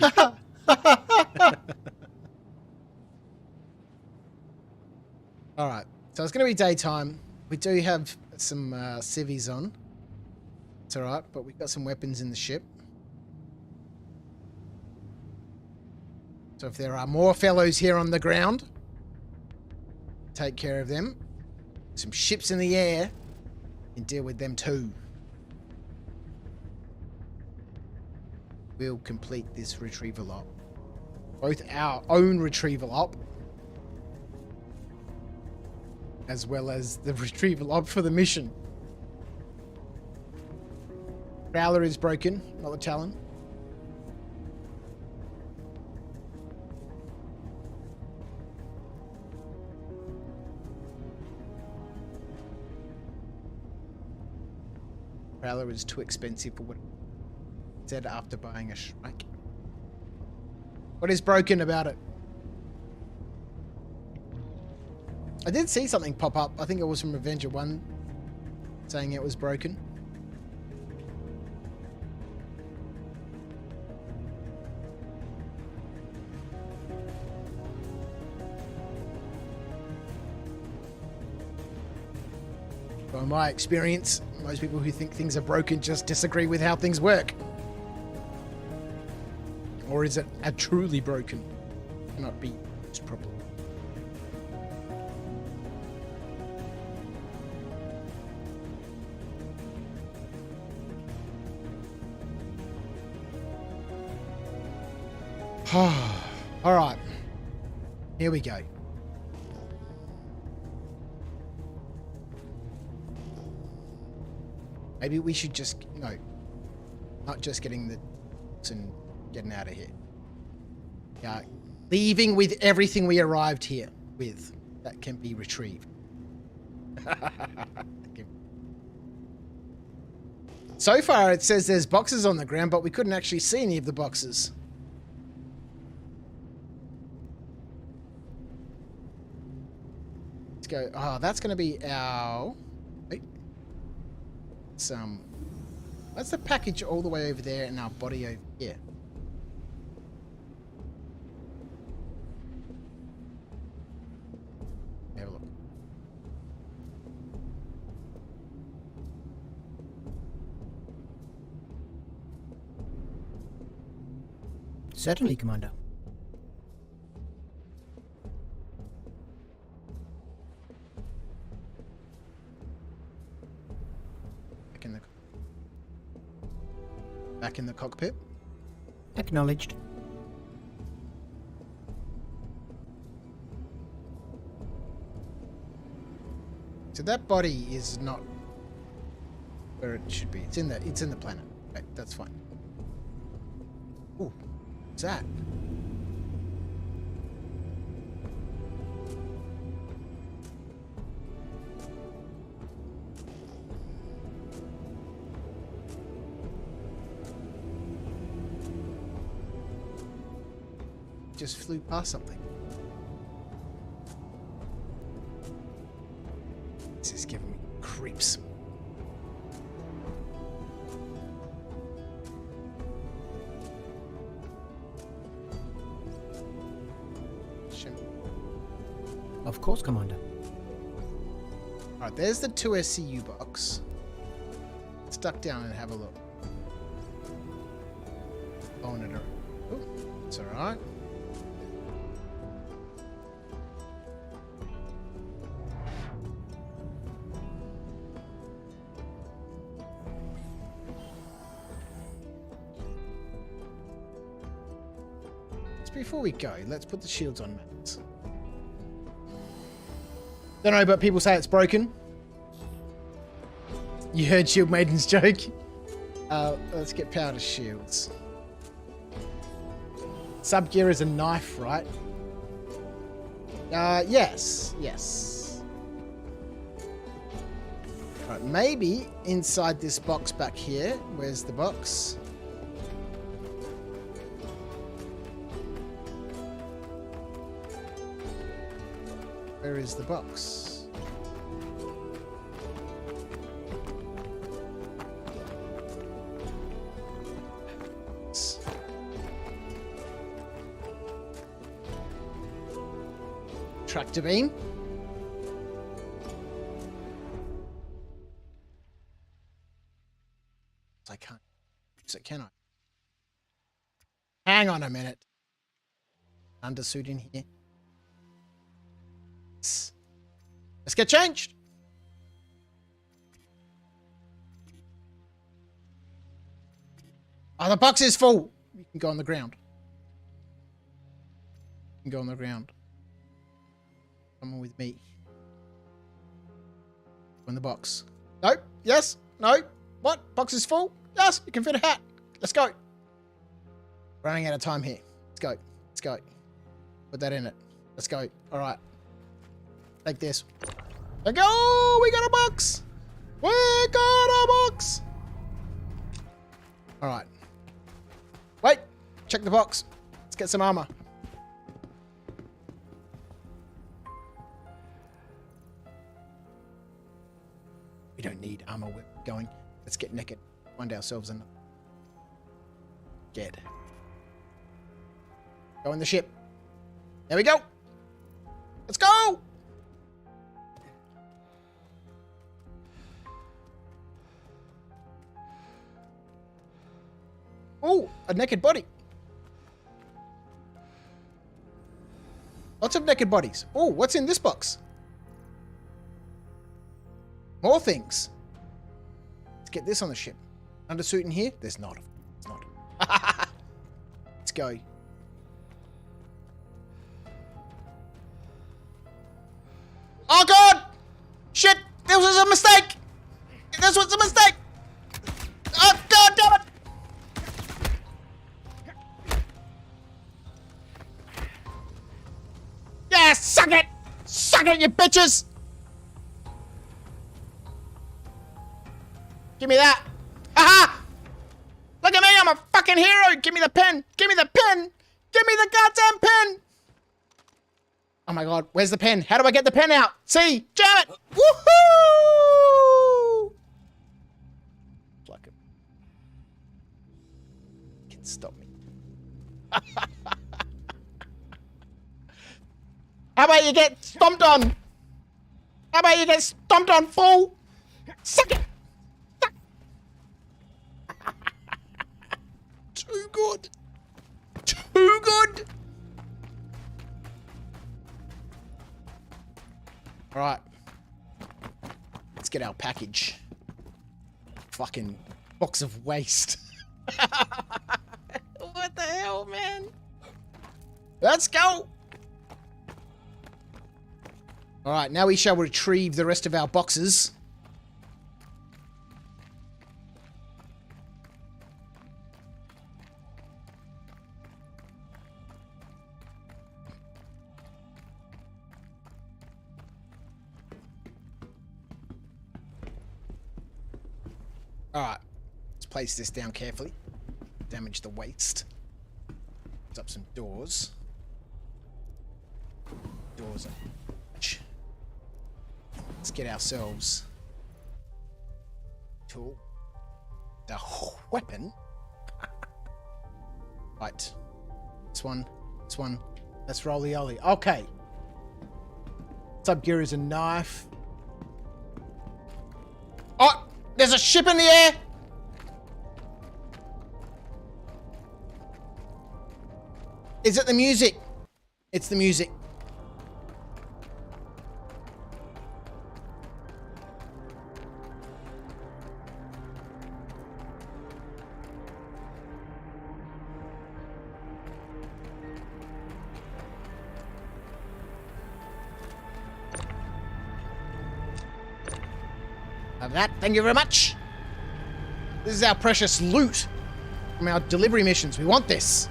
All right. So it's going to be daytime. We do have some civvies on. It's all right, but we've got some weapons in the ship. So if there are more fellows here on the ground, take care of them. Some ships in the air, and deal with them too. We'll complete this retrieval op. Both our own retrieval op, as well as the retrieval op for the mission. Prowler is broken, not the Talon. Prowler is too expensive for what it said after buying a Shrike. What is broken about it? I did see something pop up. I think it was from Avenger 1 saying it was broken. From my experience, most people who think things are broken just disagree with how things work. Or is it a truly broken? Cannot be used properly. All right, here we go. Maybe we should just, no, not just getting the and getting out of here. Yeah, leaving with everything we arrived here with that can be retrieved. So far it says there's boxes on the ground, but we couldn't actually see any of the boxes. Let's go. Oh, that's going to be our... Wait. That's the package all the way over there and our body over here. Have a look. Certainly, Commander. Back in the cockpit. Acknowledged. So that body is not where it should be. It's in the planet. Right, that's fine. Ooh. What's that? Just flew past something. This is giving me creeps. Of course, Commander. Alright, there's the 2 SCU box. Let's duck down and have a look. Oh, no. Oh, it's alright. Before we go, let's put the shields on Max. Don't know, but people say it's broken. You heard Shield Maiden's joke. Let's get power to shields. Sub-gear is a knife, right? Yes. Right, maybe inside this box back here. Where's the box? Where is the box? Tractor beam. I can't use it, can I? Hang on a minute. Undersuit in here. Let's get changed. Oh, the box is full. You can go on the ground. You can go on the ground. Come on with me. Go in the box. No. Yes. No. What? Box is full? Yes. You can fit a hat. Let's go. Running out of time here. Let's go. Let's go. Put that in it. Let's go. All right. Take this. There we go! We got a box! We got a box! Alright. Wait! Check the box. Let's get some armor. We don't need armor. We're going. Let's get naked. Find ourselves in. Dead. Go in the ship. There we go! Let's go! Oh, a naked body. Lots of naked bodies. Oh, what's in this box? More things. Let's get this on the ship. Undersuit in here? There's not. It's not. Let's go. Oh, God! Shit! This was a mistake! This was a mistake! Oh, God damn it! Yeah, suck it! Suck it, you bitches! Give me that. Aha! Look at me, I'm a fucking hero! Give me the pen! Give me the pen! Give me the goddamn pen! Oh my god, where's the pen? How do I get the pen out? See? Jam it! Woohoo! Like it. Can stop me. How about you get stomped on? How about you get stomped on, fool? Suck it! Suck. Too good. Too good. All right. Let's get our package. Fucking box of waste. What the hell, man? Let's go. All right, now we shall retrieve the rest of our boxes. Alright. Let's place this down carefully. Damage the waist. Put up some doors. Doors are... Let's get ourselves... tool. The weapon. Right. This one. This one. Let's roll the ollie. Okay. Sub-gear is a knife. Oh! There's a ship in the air! Is it the music? It's the music. Have that. Thank you very much. This is our precious loot from our delivery missions. We want this.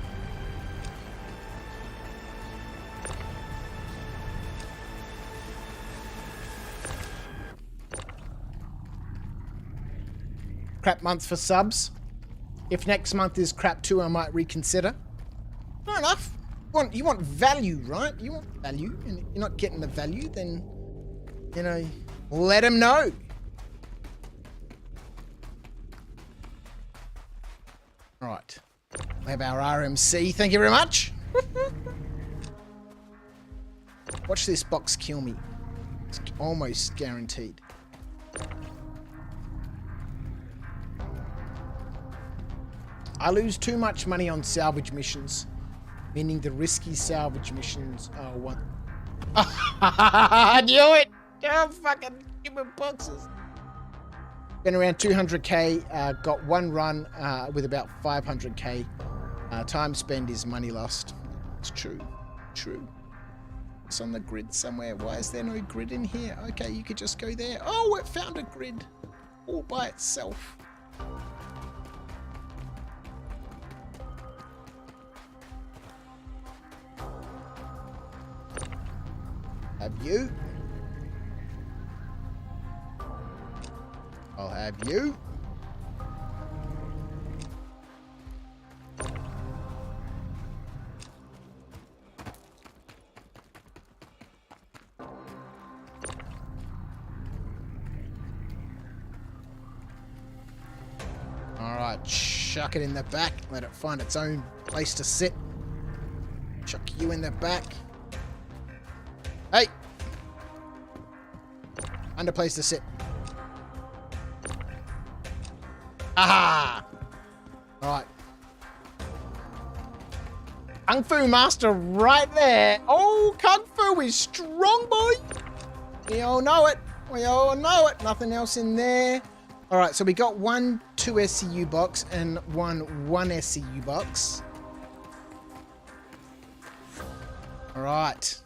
Crap month for subs. If next month is crap too, I might reconsider. Fair enough. You want value, right? You want value, and if you're not getting the value, then, you know, let them know. Right. We have our RMC. Thank you very much. Watch this box kill me. It's almost guaranteed. I lose too much money on salvage missions, meaning the risky salvage missions are one. I knew it! Oh, fucking give me boxes. Been around 200k, got one run with about 500k. Time spent is money lost. It's true. True. It's on the grid somewhere. Why is there no grid in here? Okay, you could just go there. Oh, it found a grid all by itself. Have you? I'll have you. Alright, chuck it in the back. Let it find its own place to sit. Chuck you in the back. Hey! Find a place to sit. Aha! Alright. Kung Fu Master right there. Oh, Kung Fu is strong, boy. We all know it. We all know it. Nothing else in there. Alright, so we got 1 2 SCU box and 1 SCU box. Alright.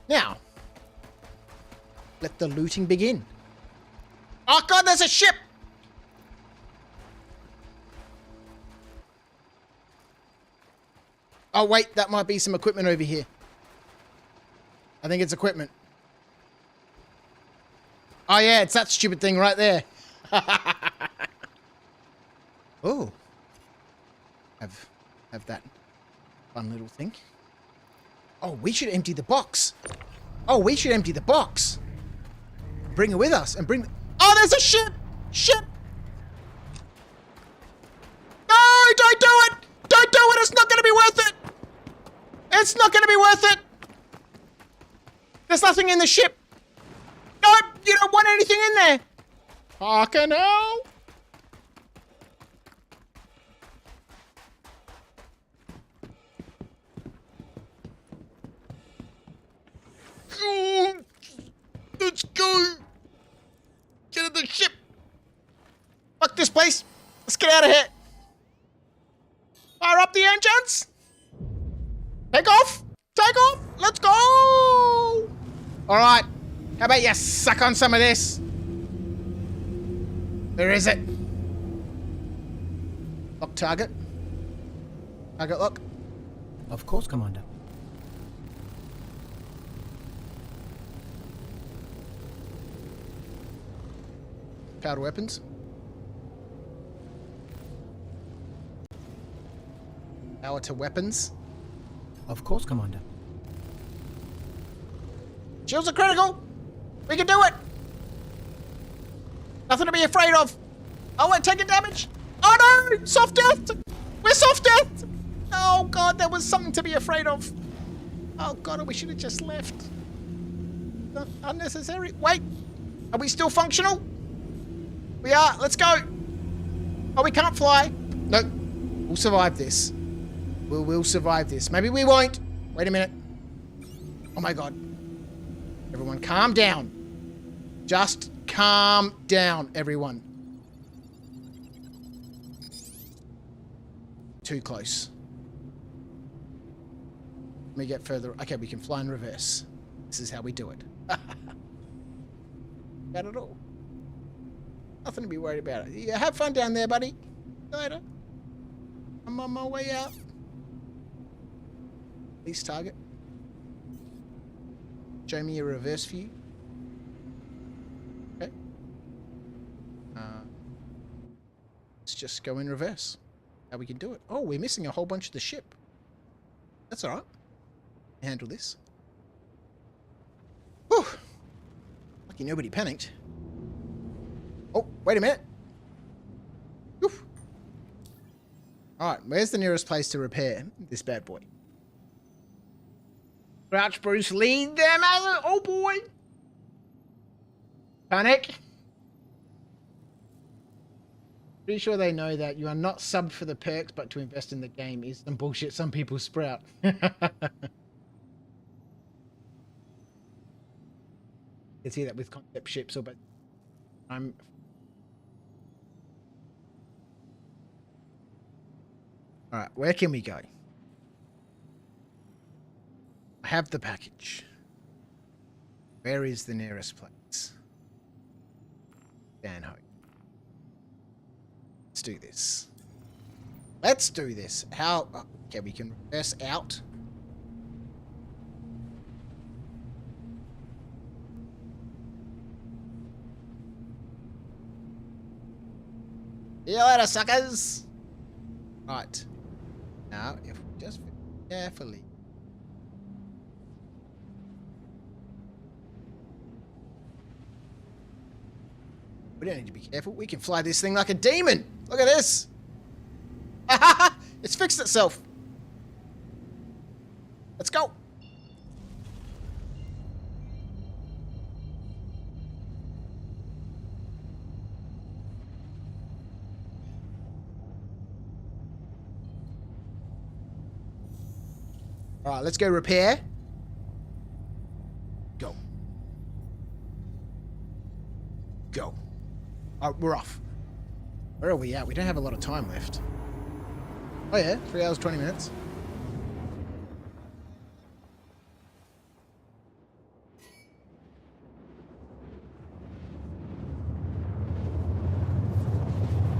Now, let the looting begin. Oh god, there's a ship! Oh wait, that might be some equipment over here. I think it's equipment. Oh yeah, it's that stupid thing right there. Oh. Have that fun little thing. Oh, we should empty the box. Oh, we should empty the box. Bring it with us and bring... Oh, there's a ship! Ship! No, don't do it! Don't do it! It's not going to be worth it! It's not going to be worth it! There's nothing in the ship. No, you don't want anything in there. Fucking hell. Oh, let's go. Get in the ship. Fuck this place. Let's get out of here. Fire up the engines. Take off. Take off. Let's go. All right. How about you suck on some of this? Where is it? Lock target. Target lock. Of course, Commander. Powered weapons. Power to weapons. Of course, Commander. Shields are critical. We can do it. Nothing to be afraid of. Oh, we're taking damage. Oh no! Soft death! We're soft death! Oh god, there was something to be afraid of. Oh god, we should have just left. Unnecessary. Wait! Are we still functional? We are. Let's go. Oh, we can't fly. No. We'll survive this. We'll survive this. Maybe we won't. Wait a minute. Oh my god. Everyone calm down. Just calm down, everyone. Too close. Let me get further. Okay, we can fly in reverse. This is how we do it. Not at all. Nothing to be worried about. Yeah, have fun down there, buddy. See you later. I'm on my way out. Least target. Show me a reverse view. Okay. Let's just go in reverse. How we can do it. Oh, we're missing a whole bunch of the ship. That's alright. Handle this. Whew. Lucky nobody panicked. Oh, wait a minute. Alright, where's the nearest place to repair this bad boy? Crouch Bruce, lead them as a... Oh boy! Panic! Pretty sure they know that you are not subbed for the perks, but to invest in the game is some bullshit some people sprout. You can see that with concept ships, but I'm... Alright, where can we go? I have the package. Where is the nearest place? Danho. Let's do this. Let's do this. How? Okay, we can reverse out. See you later, suckers! Right. Now, if we just carefully... We don't need to be careful. We can fly this thing like a demon. Look at this. It's fixed itself. Let's go. All right, let's go repair. Go. Go. Oh, we're off. Where are we at? We don't have a lot of time left. Oh yeah, 3 hours, 20 minutes.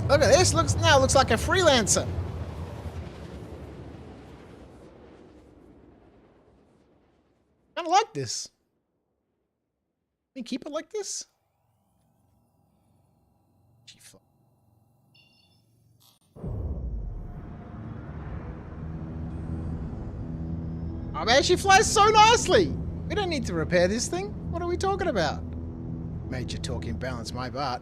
Look at this. Looks like a freelancer. Kind of like this. Can we keep it like this? Oh man, she flies so nicely! We don't need to repair this thing. What are we talking about? Major talking balance, my butt.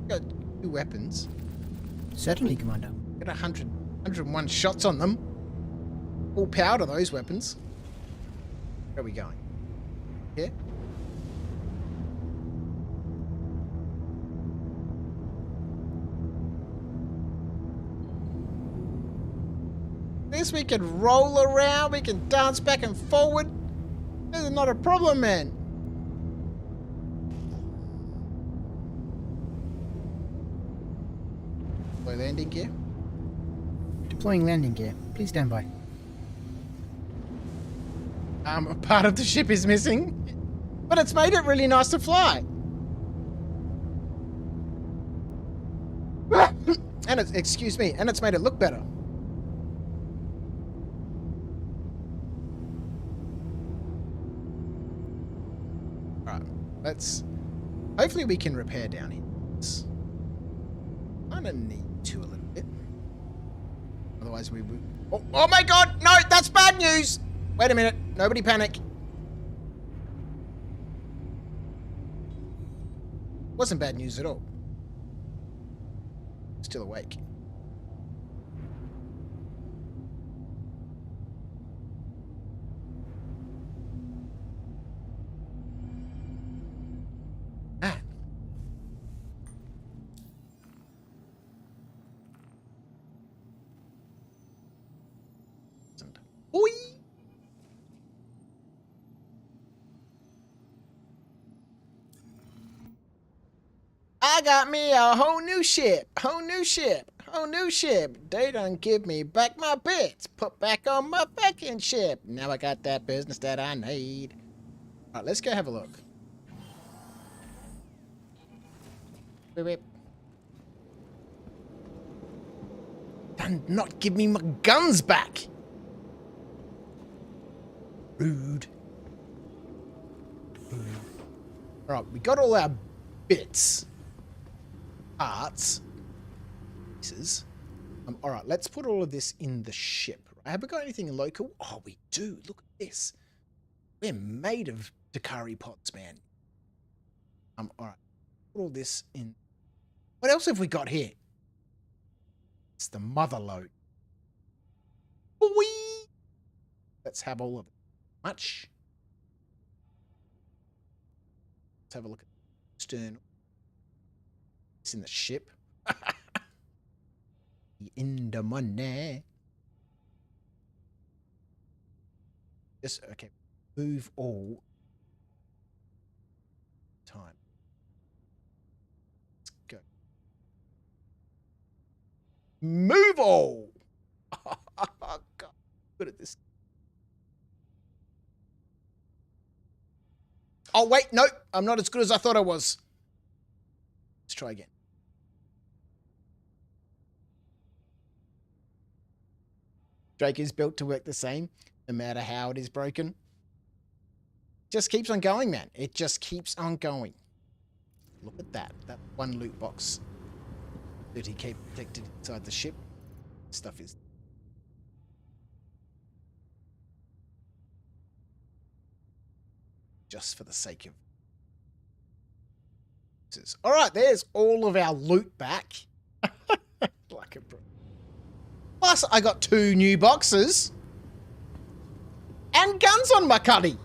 Got 2 weapons. Certainly, Commander. Got 101 shots on them. Full power to those weapons. Where are we going? Here? This we can roll around, we can dance back and forward. This is not a problem, man. Deploy landing gear. Deploying landing gear. Please stand by. A part of the ship is missing, but it's made it really nice to fly. And it's, excuse me, and it's made it look better. Alright, let's... Hopefully we can repair down here. Kinda need to a little bit. Otherwise we would... Oh my god! No, that's bad news! Wait a minute. Nobody panic. Wasn't bad news at all. Still awake. Ah. Oi! I got me a whole new ship, whole new ship, whole new ship. They done give me back my bits, put back on my fucking ship. Now I got that business that I need. All right, let's go have a look. Beep, beep. Done not give me my guns back. Rude. Rude. All right, we got all our bits. Parts. Pieces. All right, let's put all of this in the ship. Have we got anything local? Oh, we do. Look at this. We're made of Dakari pots, man. All right. Put all this in. What else have we got here? It's the mother load. Whee! Let's have all of it. Much. Let's have a look at stern. It's in the ship. In the money. Just okay. Move all. Time. Let's go. Move all. Oh, God. Good at this. Oh, wait. Nope. I'm not as good as I thought I was. Let's try again. Drake is built to work the same, no matter how it is broken. Just keeps on going, man. It just keeps on going. Look at that. That one loot box. 30k protected inside the ship. Stuff is... just for the sake of... Alright, there's all of our loot back. Like a bro. Plus, I got 2 new boxes. And guns on my cuddy.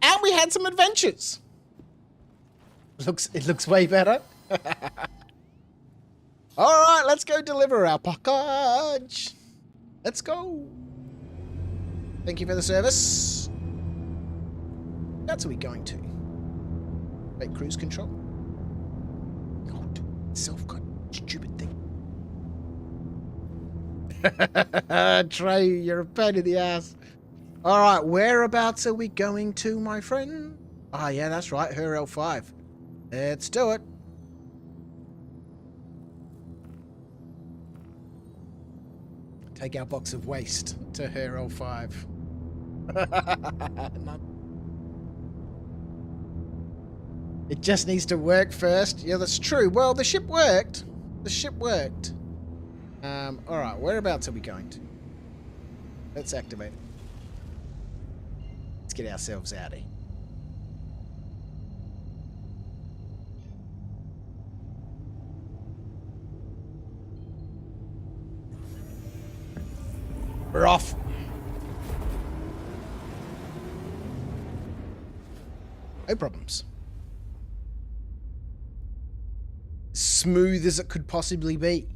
And we had some adventures. It looks way better. Alright, let's go deliver our package. Let's go. Thank you for the service. That's where we're going to. Wait, cruise control. God, self-cut, stupid thing. Trey, you're a pain in the ass. All right, whereabouts are we going to, my friend? Ah, yeah, that's right, her L5. Let's do it. Take our box of waste to her L5. It just needs to work first. Yeah, that's true. Well, the ship worked. The ship worked. Alright, whereabouts are we going to? Let's activate it. Let's get ourselves out of here. We're off. No problems. Smooth as it could possibly be.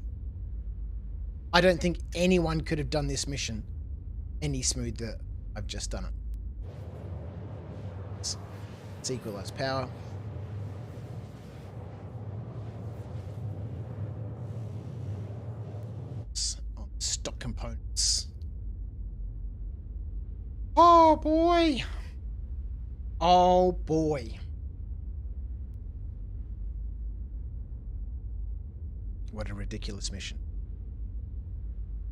I don't think anyone could have done this mission any smoother. I've just done it. Let's equalize power. On stock components. Oh boy. Oh boy. what a ridiculous mission.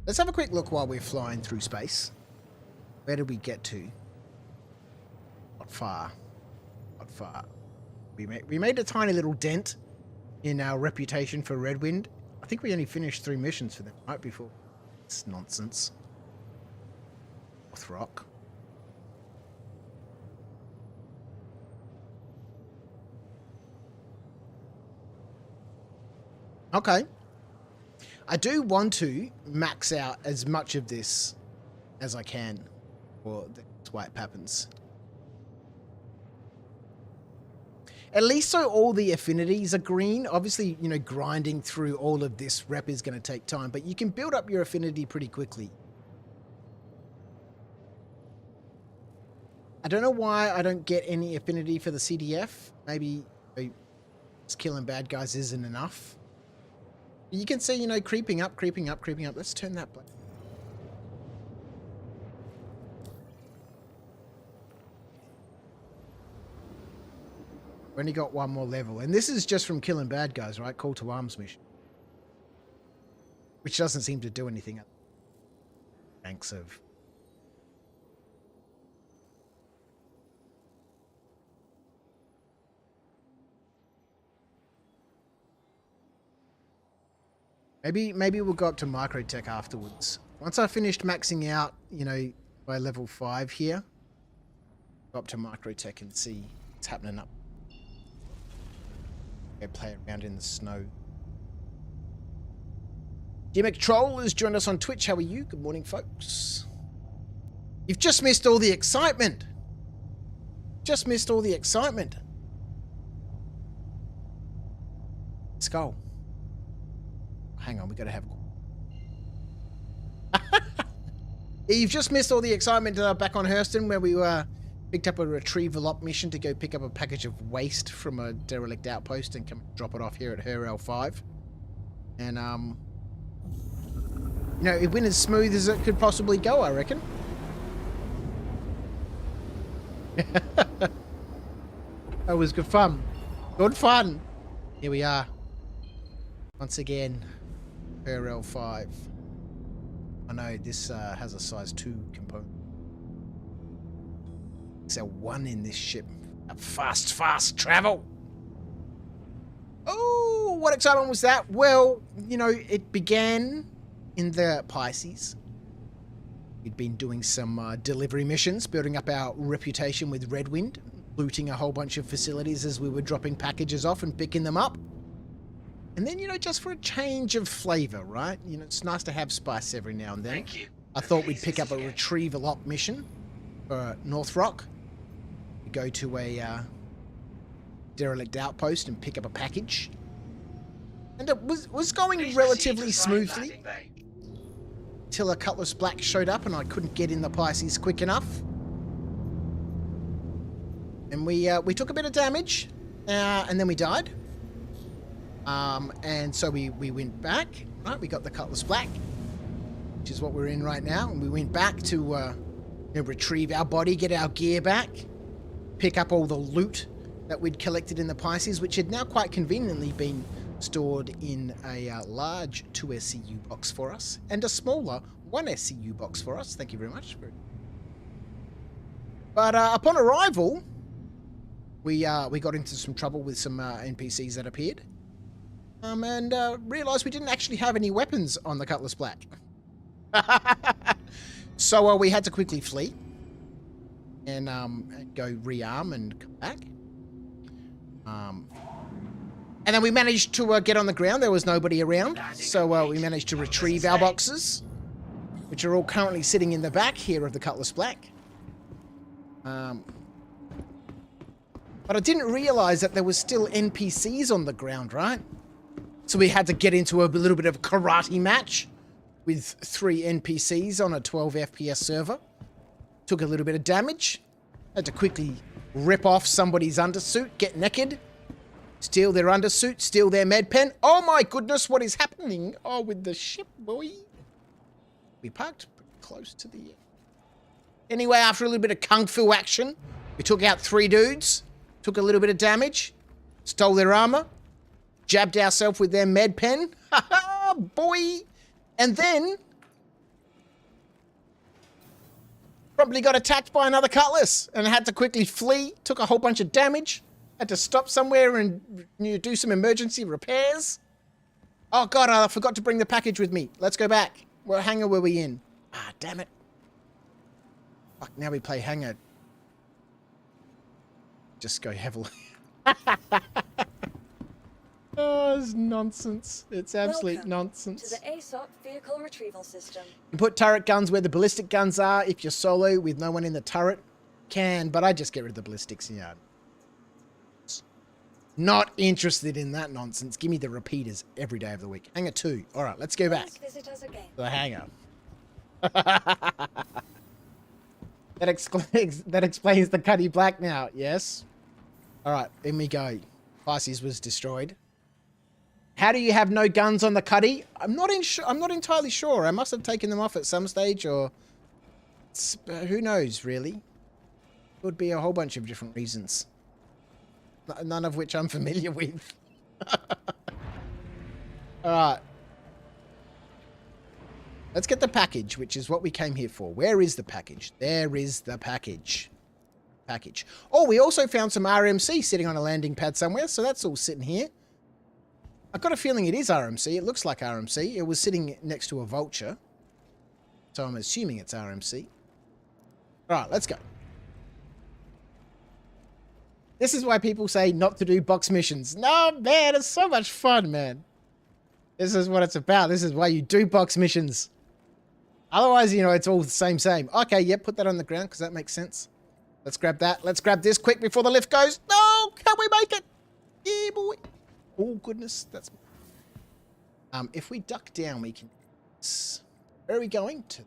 Let's have a quick look while we're flying through space. Where did we get to? Not far. Not far. We made a tiny little dent in our reputation for Redwind. I think we only finished 3 missions for them right before. It's nonsense. North Rock. Okay. I do want to max out as much of this as I can. Or that's why it happens. At least so all the affinities are green. Obviously, you know, grinding through all of this rep is going to take time, but you can build up your affinity pretty quickly. I don't know why I don't get any affinity for the CDF. Maybe just killing bad guys isn't enough. You can see, you know, creeping up, creeping up, creeping up. Let's turn that black. We only got 1 more level. And this is just from killing bad guys, right? Call to arms mission. Which doesn't seem to do anything. Thanks of... Maybe we'll go up to microtech afterwards. Once I finished maxing out, you know, by level 5 here, go up to microtech and see what's happening up. Go play around in the snow. Gimmick Troll has joined us on Twitch. How are you? Good morning, folks. You've just missed all the excitement. Just missed all the excitement. Let's go. Hang on, we gotta have... You've just missed all the excitement back on Hurston, where we picked up a retrieval op mission to go pick up a package of waste from a derelict outpost and come drop it off here at Hurston 5. And, you know, it went as smooth as it could possibly go, I reckon. That was good fun. Good fun. Here we are. Once again. Referral 5. I know this has a size 2 component. It's a 1 in this ship. A fast travel. Oh, what excitement was that? Well, you know, it began in the Pisces. We'd been doing some delivery missions, building up our reputation with Redwind, looting a whole bunch of facilities as we were dropping packages off and picking them up. And then, you know, just for a change of flavor, right? You know, it's nice to have spice every now and then. Thank you. I thought we'd pick up a retrieval op mission for North Rock. We go to a derelict outpost and pick up a package. And it was going relatively smoothly till a Cutlass Black showed up and I couldn't get in the Pisces quick enough. And we took a bit of damage, and then we died. And so we went back, right? We got the Cutlass Black, which is what we're in right now. And we went back to you know, retrieve our body, get our gear back, pick up all the loot that we'd collected in the Pisces, which had now quite conveniently been stored in a large 2 SCU box for us and a smaller 1 SCU box for us. Thank you very much. But upon arrival, we got into some trouble with some NPCs that appeared. And realised we didn't actually have any weapons on the Cutlass Black. So we had to quickly flee and go rearm and come back. And then we managed to get on the ground. There was nobody around, so we managed to retrieve our boxes, which are all currently sitting in the back here of the Cutlass Black. But I didn't realise that there was still NPCs on the ground, right? So we had to get into a little bit of a karate match with 3 NPCs on a 12 FPS server. Took a little bit of damage. Had to quickly rip off somebody's undersuit, get naked, steal their undersuit, steal their med pen. Oh my goodness, what is happening? Oh, with the ship, boy. We parked pretty close to the... Anyway, after a little bit of kung fu action, we took out 3 dudes, took a little bit of damage, stole their armor, jabbed ourselves with their med pen. boy. And then probably got attacked by another cutlass and had to quickly flee. Took a whole bunch of damage. Had to stop somewhere and do some emergency repairs. Oh God, I forgot to bring the package with me. Let's go back. What hangar were we in? Ah, damn it. Fuck, now we play hangar. Just go heavily. Oh, it's nonsense. It's absolute Welcome nonsense. to the ASOP vehicle retrieval system. You put turret guns where the ballistic guns are. If you're solo with no one in the turret, can, but I just get rid of the ballistics. Yeah. Not interested in that nonsense. Give me the repeaters every day of the week. Hangar 2. All right, let's go back. Please visit us again. The hangar. That explains the Cuddy Black now. Yes. All right, in we go. Pisces was destroyed. How do you have no guns on the Cuddy? I'm not entirely sure. I must have taken them off at some stage, or who knows, really. Could be a whole bunch of different reasons, none of which I'm familiar with. All right. Let's get the package, which is what we came here for. Where is the package? There is the package. Package. Oh, we also found some RMC sitting on a landing pad somewhere, so that's all sitting here. I've got a feeling it is RMC. It looks like RMC. It was sitting next to a vulture, so I'm assuming it's RMC. All right, let's go. This is why people say not to do box missions. No, man, it's so much fun, man. This is what it's about. This is why you do box missions. Otherwise, you know, it's all the same. Okay, yeah, put that on the ground because that makes sense. Let's grab that. Let's grab this quick before the lift goes. No, can we make it? Yeah, boy. Oh, goodness. That's... if we duck down, we can... Where are we going to?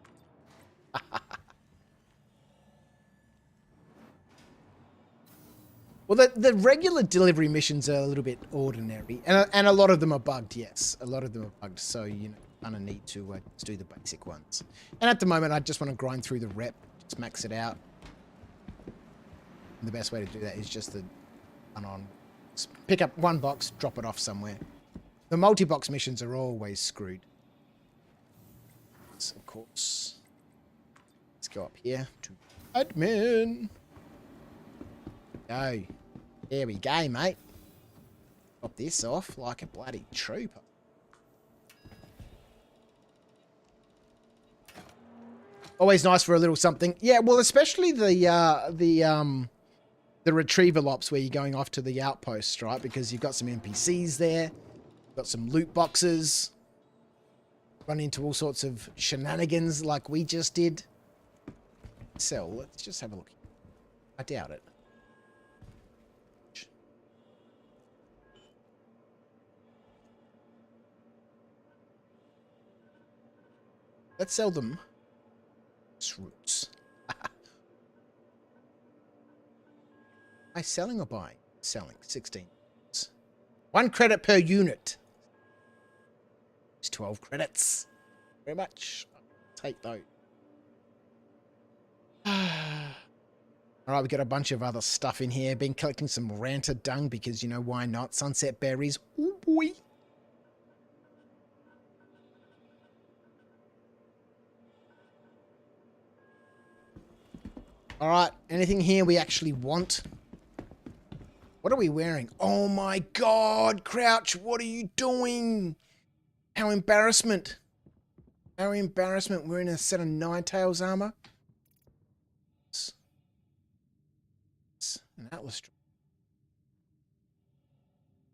Well, the regular delivery missions are a little bit ordinary, and a lot of them are bugged, yes. A lot of them are bugged, so, you know, kind of need to do the basic ones. And at the moment, I just want to grind through the rep, just max it out. And the best way to do that is just to pick up one box, drop it off somewhere. The multi-box missions are always screwed. So, of course. Let's go up here to admin. Go. There we go, mate. Pop this off like a bloody trooper. Always nice for a little something. Yeah, well, especially the retrieval ops where you're going off to the outposts, right? Because you've got some NPCs there, got some loot boxes, run into all sorts of shenanigans like we just did. So let's just have a look. I doubt it. Let's sell them. Roots. Am I selling or buying? Selling. 16. 1 credit per unit. It's 12 credits. Very much. I'll take those. Alright, we got a bunch of other stuff in here. Been collecting some ranter dung because, you know, why not? Sunset berries. Oh boy. Alright, anything here we actually want? What are we wearing? Oh my god, Crouch, what are you doing? How embarrassment. How embarrassment. We're in a set of Ninetales armor. It's an Atlas.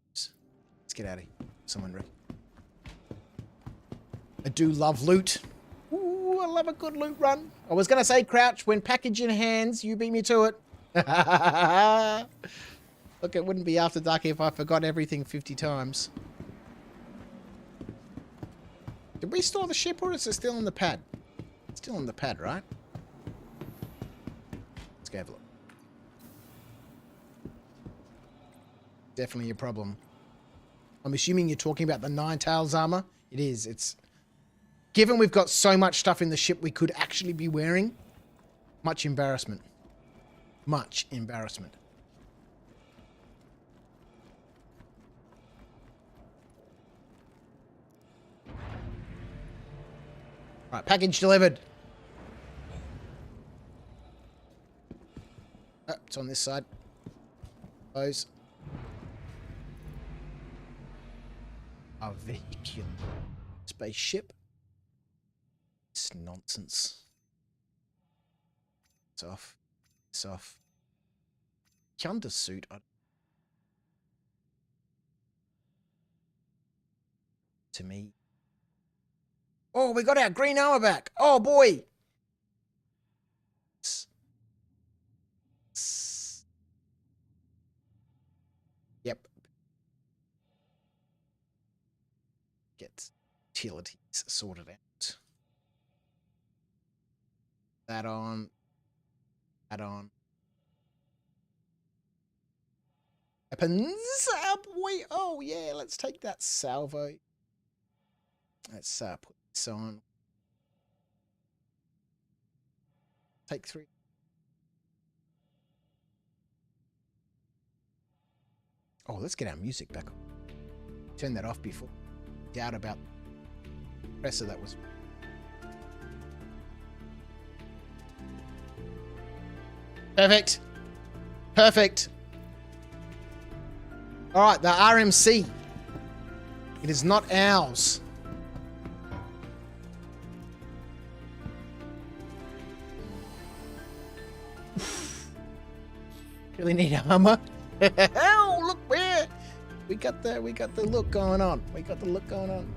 Let's get out of here. Someone ready. I do love loot. Ooh, I love a good loot run. I was going to say, Crouch, when package in hands, you beat me to it. Look, it wouldn't be After Dark if I forgot everything 50 times. Did we store the ship or is it still on the pad? It's still on the pad, right? Let's go have a look. Definitely a problem. I'm assuming you're talking about the Ninetales armor. It is. It's... Given we've got so much stuff in the ship we could actually be wearing, much embarrassment. Much embarrassment. Right, package delivered. Oh, it's on this side. Close. A vehicle. Spaceship. It's nonsense. It's off. It's off. Undersuit. To me. Oh, we got our green armor back. Oh, boy. Yep. Get utilities sorted out. That on. That on. Weapons. Oh, boy. Oh, yeah. Let's take that salvo. Let's put this on. Take 3. Oh, let's get our music back on. Turn that off before. Doubt about the compressor that was. Perfect. Perfect. All right, the RMC. It is not ours. Really need armor. Oh, look where we got the look going on. We got the look going on.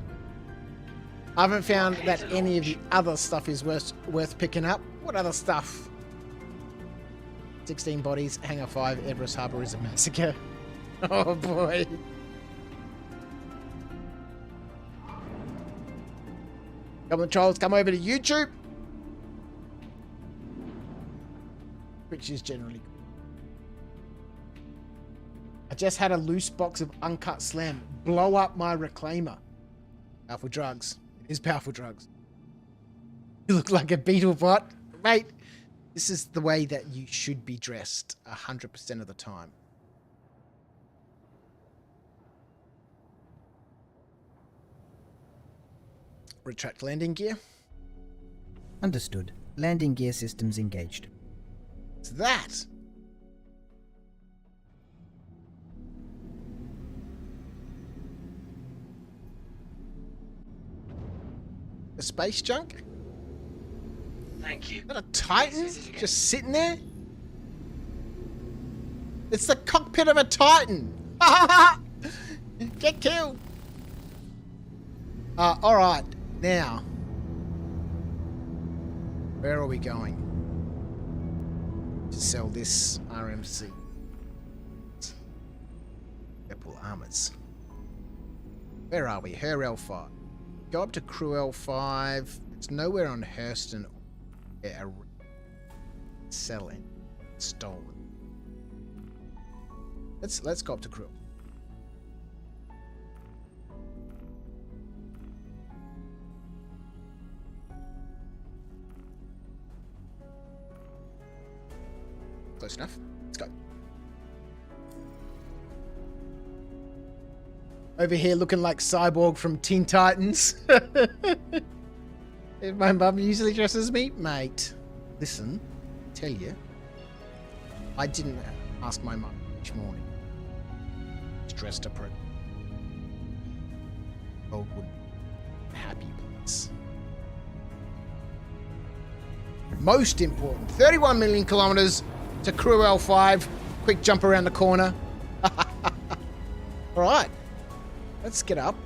I haven't found that any of the other stuff is worth picking up. What other stuff? 16 bodies, Hangar 5, Everest Harbour is a massacre. Oh boy. Goblin Trolls, come over to YouTube. Which is generally good. I just had a loose box of Uncut Slam blow up my reclaimer. Powerful drugs. It is powerful drugs. You look like a beetle bot. Mate, this is the way that you should be dressed 100% of the time. Retract landing gear. Understood. Landing gear systems engaged. What's that? A space junk? Thank you. Is that a Titan just sitting there? It's the cockpit of a Titan. Get killed. All right. Now, where are we going to sell this RMC? Purple armors. Where are we? Her L5. Go up to Crew L5. It's nowhere on Hurston. Selling. Stolen. Let's go up to Crew. Close enough. Let's go. Over here looking like Cyborg from Teen Titans. If my mum usually dresses me, mate. Listen, I tell you, I didn't ask my mum each morning. She's dressed appropriately. Oldwood, happy place. Most important, 31 million kilometers to Crew L5. Quick jump around the corner. All right, let's get up.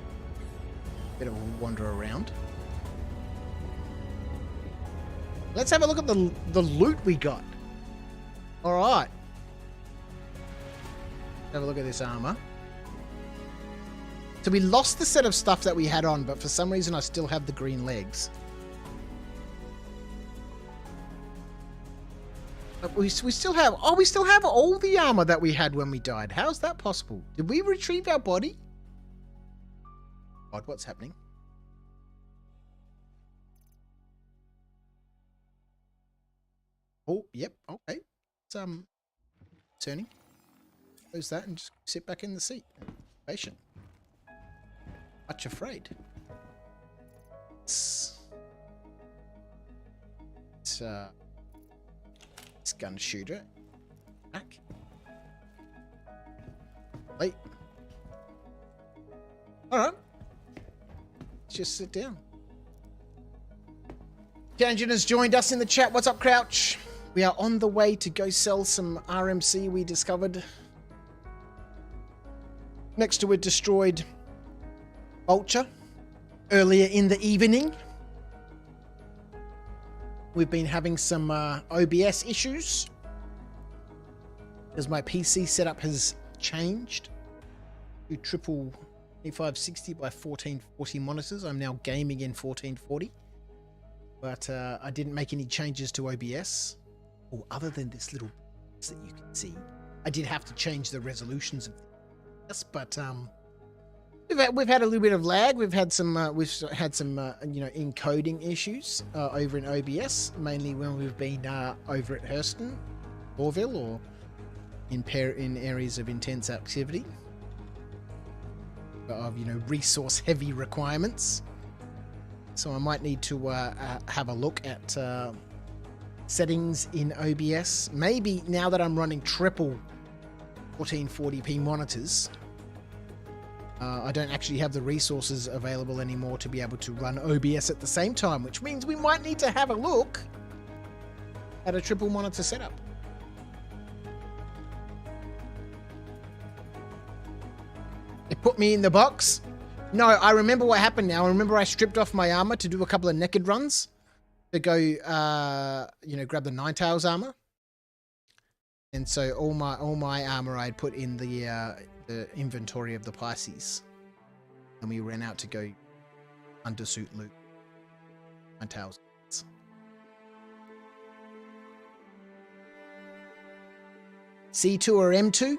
Bit of a wander around. Let's have a look at the loot we got. All right. Have a look at this armor. So we lost the set of stuff that we had on, but for some reason I still have the green legs. But we still have... Oh, we still have all the armor that we had when we died. How's that possible? Did we retrieve our body? God, what's happening? Oh, yep, okay. It's turning. Close that and just sit back in the seat. Patient. Much afraid. This gun shooter. Back. Wait. Alright. Let's just sit down. Ganjan has joined us in the chat. What's up, Crouch? We are on the way to go sell some RMC we discovered next to a destroyed vulture earlier in the evening. We've been having some OBS issues as my PC setup has changed to triple 2560 by 1440 monitors. I'm now gaming in 1440, but I didn't make any changes to OBS, or other than this little box that you can see. I did have to change the resolutions of this, but we've had a little bit of lag. We've had some encoding issues over in OBS, mainly when we've been over at Hurston, Orville, or in areas of intense activity of resource heavy requirements. So I might need to have a look at settings in OBS. Maybe now that I'm running triple 1440p monitors, I don't actually have the resources available anymore to be able to run OBS at the same time, which means we might need to have a look at a triple monitor setup. It put me in the box. No, I remember what happened now. I remember I stripped off my armor to do a couple of naked runs to go, grab the Ninetales armor. And so all my armor I had put in the inventory of the Pisces. And we ran out to go undersuit loot. Ninetales. C2 or M2?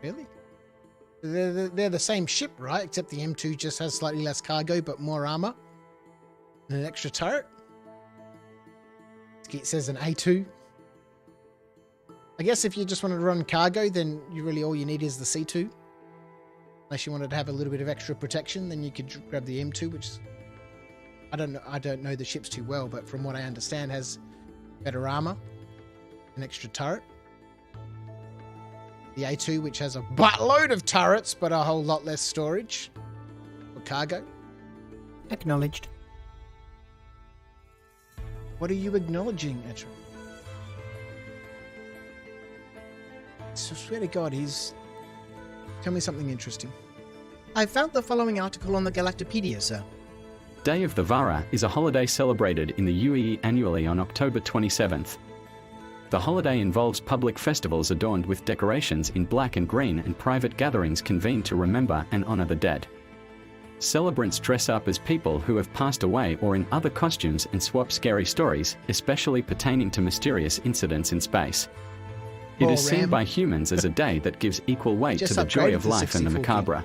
Really? They're the same ship, right? Except the M2 just has slightly less cargo, but more armor. And an extra turret. It says an A2. I guess if you just wanted to run cargo, then all you need is the C2. Unless you wanted to have a little bit of extra protection, then you could grab the M2, which I don't know the ships too well, but from what I understand has better armor, an extra turret. The A2, which has a buttload of turrets, but a whole lot less storage for cargo. Acknowledged. What are you acknowledging, Etra? So swear to God, tell me something interesting. I found the following article on the Galactopedia, sir. Day of the Vara is a holiday celebrated in the UAE annually on October 27th. The holiday involves public festivals adorned with decorations in black and green and private gatherings convened to remember and honor the dead. Celebrants dress up as people who have passed away or in other costumes and swap scary stories, especially pertaining to mysterious incidents in space. It is seen by humans as a day that gives equal weight to the joy of life and the macabre.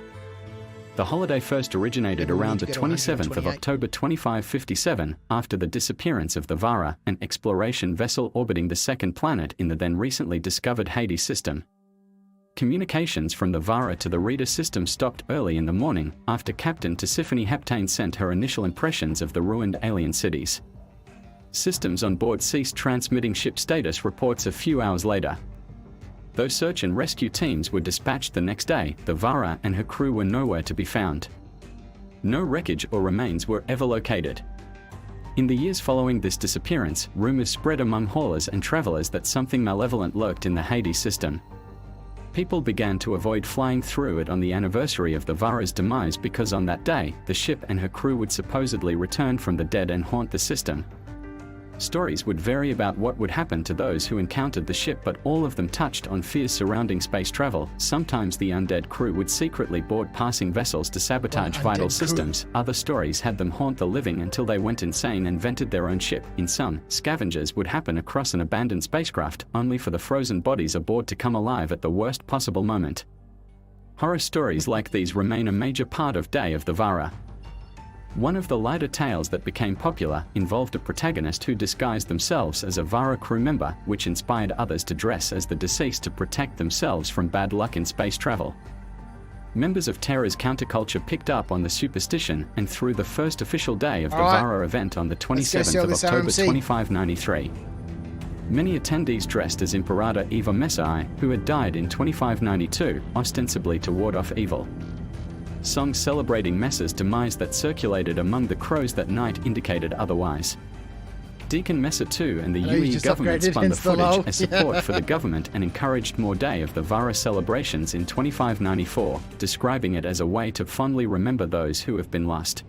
The holiday first originated around the 27th of October 2557, after the disappearance of the Vara, an exploration vessel orbiting the second planet in the then recently discovered Hades system. Communications from the Vara to the Reader system stopped early in the morning, after Captain Tisiphone Heptane sent her initial impressions of the ruined alien cities. Systems on board ceased transmitting ship status reports a few hours later. Though search and rescue teams were dispatched the next day, the Vara and her crew were nowhere to be found. No wreckage or remains were ever located. In the years following this disappearance, rumors spread among haulers and travelers that something malevolent lurked in the Hades system. People began to avoid flying through it on the anniversary of the Vara's demise because on that day, the ship and her crew would supposedly return from the dead and haunt the system. Stories would vary about what would happen to those who encountered the ship, but all of them touched on fears surrounding space travel. Sometimes the undead crew would secretly board passing vessels to sabotage vital systems. Other stories had them haunt the living until they went insane and vented their own ship. In some, scavengers would happen across an abandoned spacecraft, only for the frozen bodies aboard to come alive at the worst possible moment. Horror stories like these remain a major part of Day of the Vara. One of the lighter tales that became popular involved a protagonist who disguised themselves as a Vara crew member, which inspired others to dress as the deceased to protect themselves from bad luck in space travel. Members of Terra's counterculture picked up on the superstition and threw the first official day of the All right. Vara event on the Let's go 27th sell of this October RMC. 2593. Many attendees dressed as Imperator Eva Messai, who had died in 2592, ostensibly to ward off evil. Songs celebrating Messa's demise that circulated among the crows that night indicated otherwise. Deacon Messa II and the I know you UE just government upgraded spun the against the LOL. footage as support for the government and encouraged more day of the Vara celebrations in 2594, describing it as a way to fondly remember those who have been lost.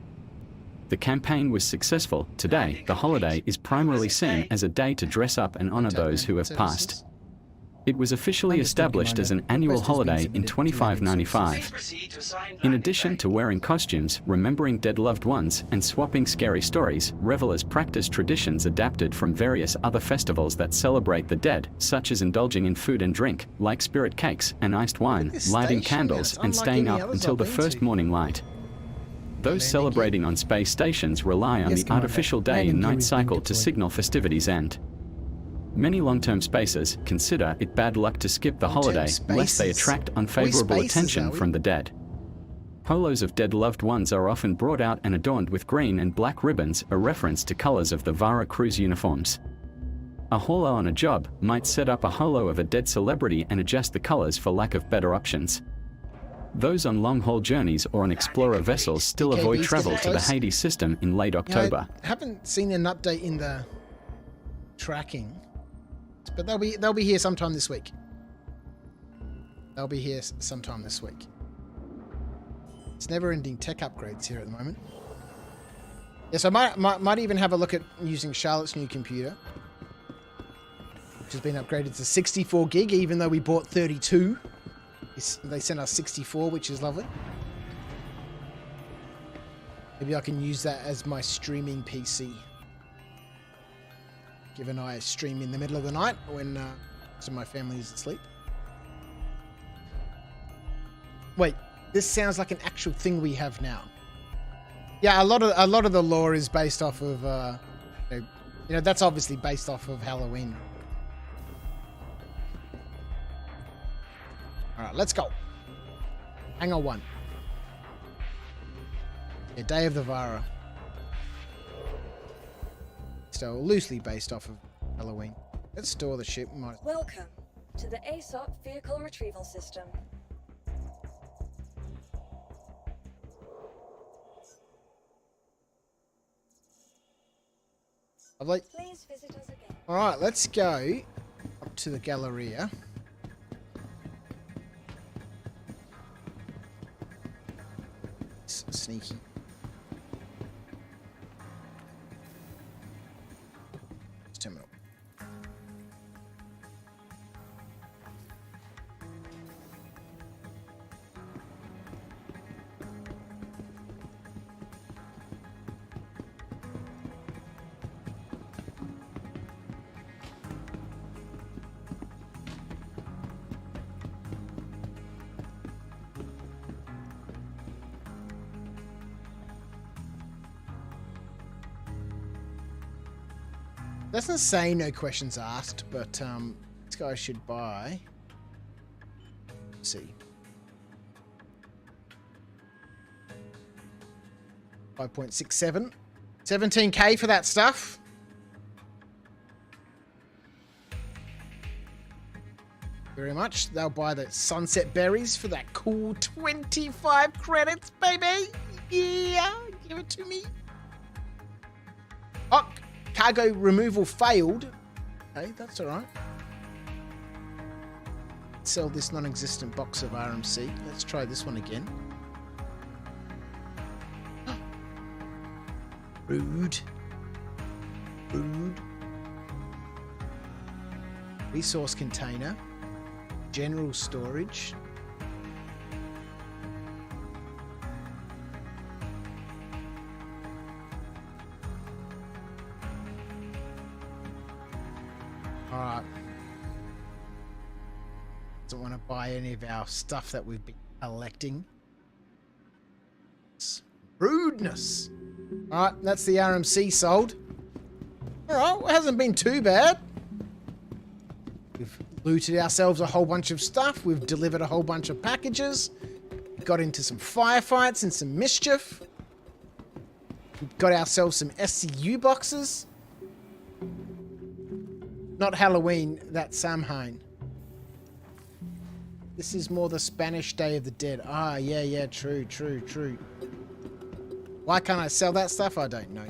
The campaign was successful. Today, the holiday is primarily seen as a day to dress up and honor those who have passed. It was officially established as an annual holiday in 2595. In addition to wearing costumes, remembering dead loved ones, and swapping scary stories, revelers practice traditions adapted from various other festivals that celebrate the dead, such as indulging in food and drink, like spirit cakes and iced wine, this lighting station, candles, it's and unlike staying any up others until I've the been first to. morning light. Those celebrating on space stations rely on Yes, the Commander. artificial day Landing and gear night is being cycle to deployed. signal festivities end. Many long-term spacers consider it bad luck to skip the Long-term holiday lest they spacers. attract Are we unfavorable spacers, attention are we? from the dead. Polos of dead loved ones are often brought out and adorned with green and black ribbons, a reference to colors of the Vara crew's uniforms. A holo on a job might set up a holo of a dead celebrity and adjust the colors for lack of better options. Those on long-haul journeys or on explorer vessels still DKB's avoid getting travel to the close. Hades system in late You know, October. I haven't seen an update in the tracking, but they'll be here sometime this week. They'll be here sometime this week. It's never-ending tech upgrades here at the moment. Yes, I might even have a look at using Charlotte's new computer, which has been upgraded to 64 gig, even though we bought 32. They sent us 64, which is lovely. Maybe I can use that as my streaming PC. Given I stream in the middle of the night when most of my family is asleep. Wait, this sounds like an actual thing we have now. Yeah, a lot of the lore is based off of, you know, that's obviously based off of Halloween. All right, let's go. Hangar 1. Yeah, Day of the Vara. So loosely based off of Halloween. Let's store the ship. Welcome to the ASOP Vehicle Retrieval System. Lovely. Please visit us again. All right, let's go up to the Galleria. Sneaky. Terminal. Doesn't say no questions asked, but this guy should buy. Let's see. 5.67. 17k for that stuff. Very much. They'll buy the sunset berries for that cool 25 credits, baby. Yeah, give it to me. Oh, cargo removal failed. Okay, that's all right. Sell this non-existent box of RMC. Let's try this one again. Rude. Rude. Resource container. General storage. Alright. Doesn't want to buy any of our stuff that we've been collecting. Rudeness. Alright, that's the RMC sold. Alright, well, it hasn't been too bad. We've looted ourselves a whole bunch of stuff. We've delivered a whole bunch of packages. got into some firefights and some mischief. We got ourselves some SCU boxes. Not Halloween, that's Samhain. This is more the Spanish Day of the Dead. Ah, yeah, true. Why can't I sell that stuff? I don't know.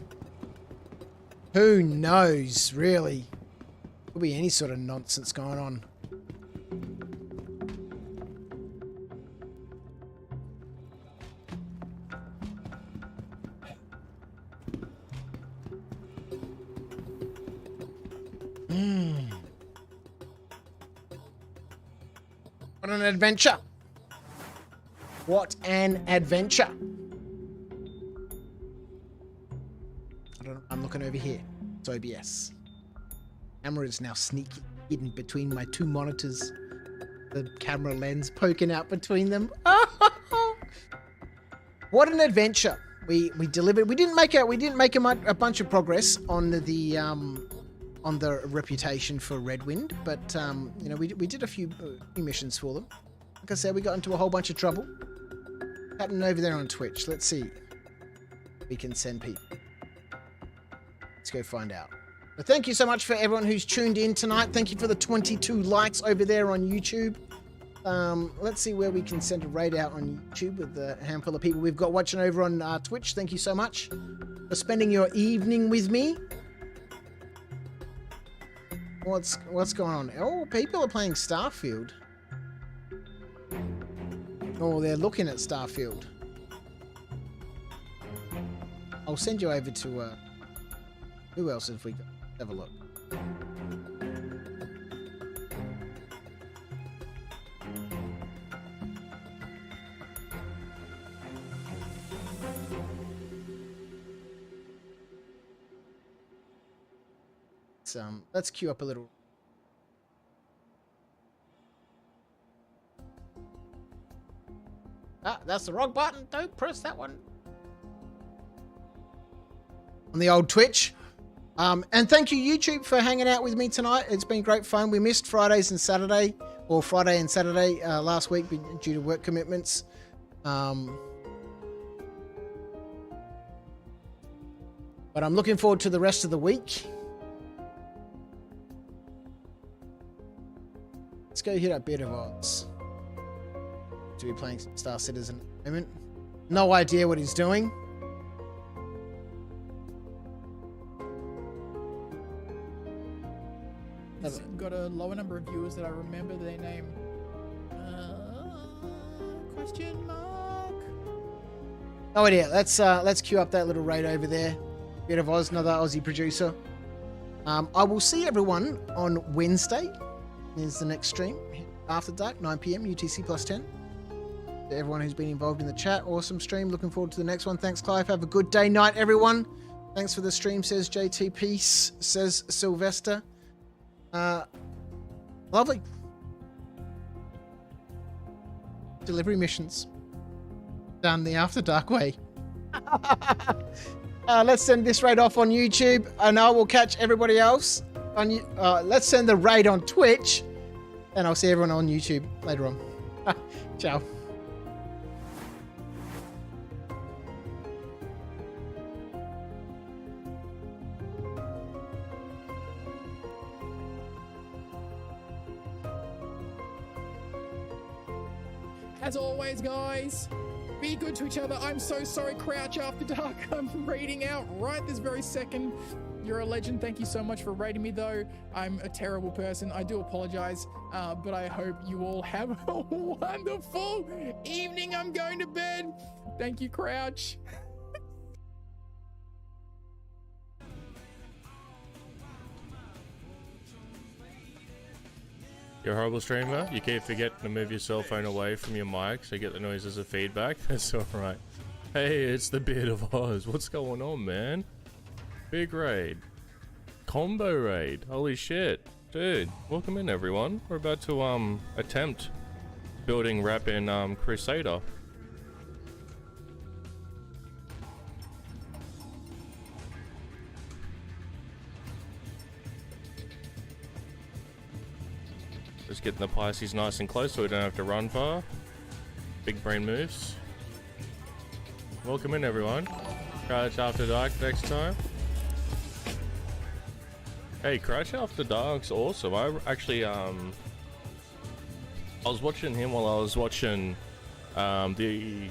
Who knows, really? Could be any sort of nonsense going on. What an adventure. What an adventure. I'm looking over here. It's OBS. Camera is now sneaky hidden between my two monitors. The camera lens poking out between them. What an adventure. We delivered. We didn't make a bunch of progress on the reputation for Redwind, but you know, we did a few missions for them. Like I said, we got into a whole bunch of trouble. Happening over there on Twitch. Let's see. We can send people. Let's go find out. But thank you so much for everyone who's tuned in tonight. Thank you for the 22 likes over there on YouTube. Let's see where we can send a raid out on YouTube with a handful of people we've got watching over on Twitch. Thank you so much for spending your evening with me. What's going on? Oh, people are playing Starfield. Oh, they're looking at Starfield. I'll send you over to who else have we got? Have a look. Let's queue up a little. Ah, that's the wrong button. Don't press that one. On the old Twitch. And thank you, YouTube, for hanging out with me tonight. It's been great fun. We missed Fridays and Saturday, or Friday and Saturday last week due to work commitments. But I'm looking forward to the rest of the week. Let's go hit up Bit of Odds. To be playing some Star Citizen at the moment. No idea what he's doing. He's got a lower number of viewers that I remember their name. Question mark? No idea. Let's queue up that little raid over there. Bit of Oz, another Aussie producer. I will see everyone on Wednesday. Is the next stream after dark, 9 p.m. UTC +10. To everyone who's been involved in the chat, awesome stream. Looking forward to the next one. Thanks, Clive. Have a good day, night, everyone. Thanks for the stream, says JT. Peace, says Sylvester. Lovely. Delivery missions. Done the After Dark way. Let's send this raid off on YouTube, and I will catch everybody else on. Let's send the raid on Twitch, and I'll see everyone on YouTube later on. Ciao. As always, guys, be good to each other. I'm so sorry, Crouch After Dark. I'm raiding out right this very second. You're a legend. Thank you so much for raiding me, though. I'm a terrible person. I do apologize, but I hope you all have a wonderful evening. I'm going to bed. Thank you, Crouch. You're a horrible streamer. You keep forgetting to move your cell phone away from your mic so you get the noises of feedback. That's alright. Hey, it's the Beard of Oz. What's going on, man? Big raid. Combo raid. Holy shit. Dude, welcome in, everyone. We're about to, attempt building rap in, Crusader. Just getting the Pisces nice and close so we don't have to run far. big brain moves. Welcome in, everyone. Crouch After Dark next time. Hey, Crouch After Dark's awesome. I actually I was watching him while I was watching the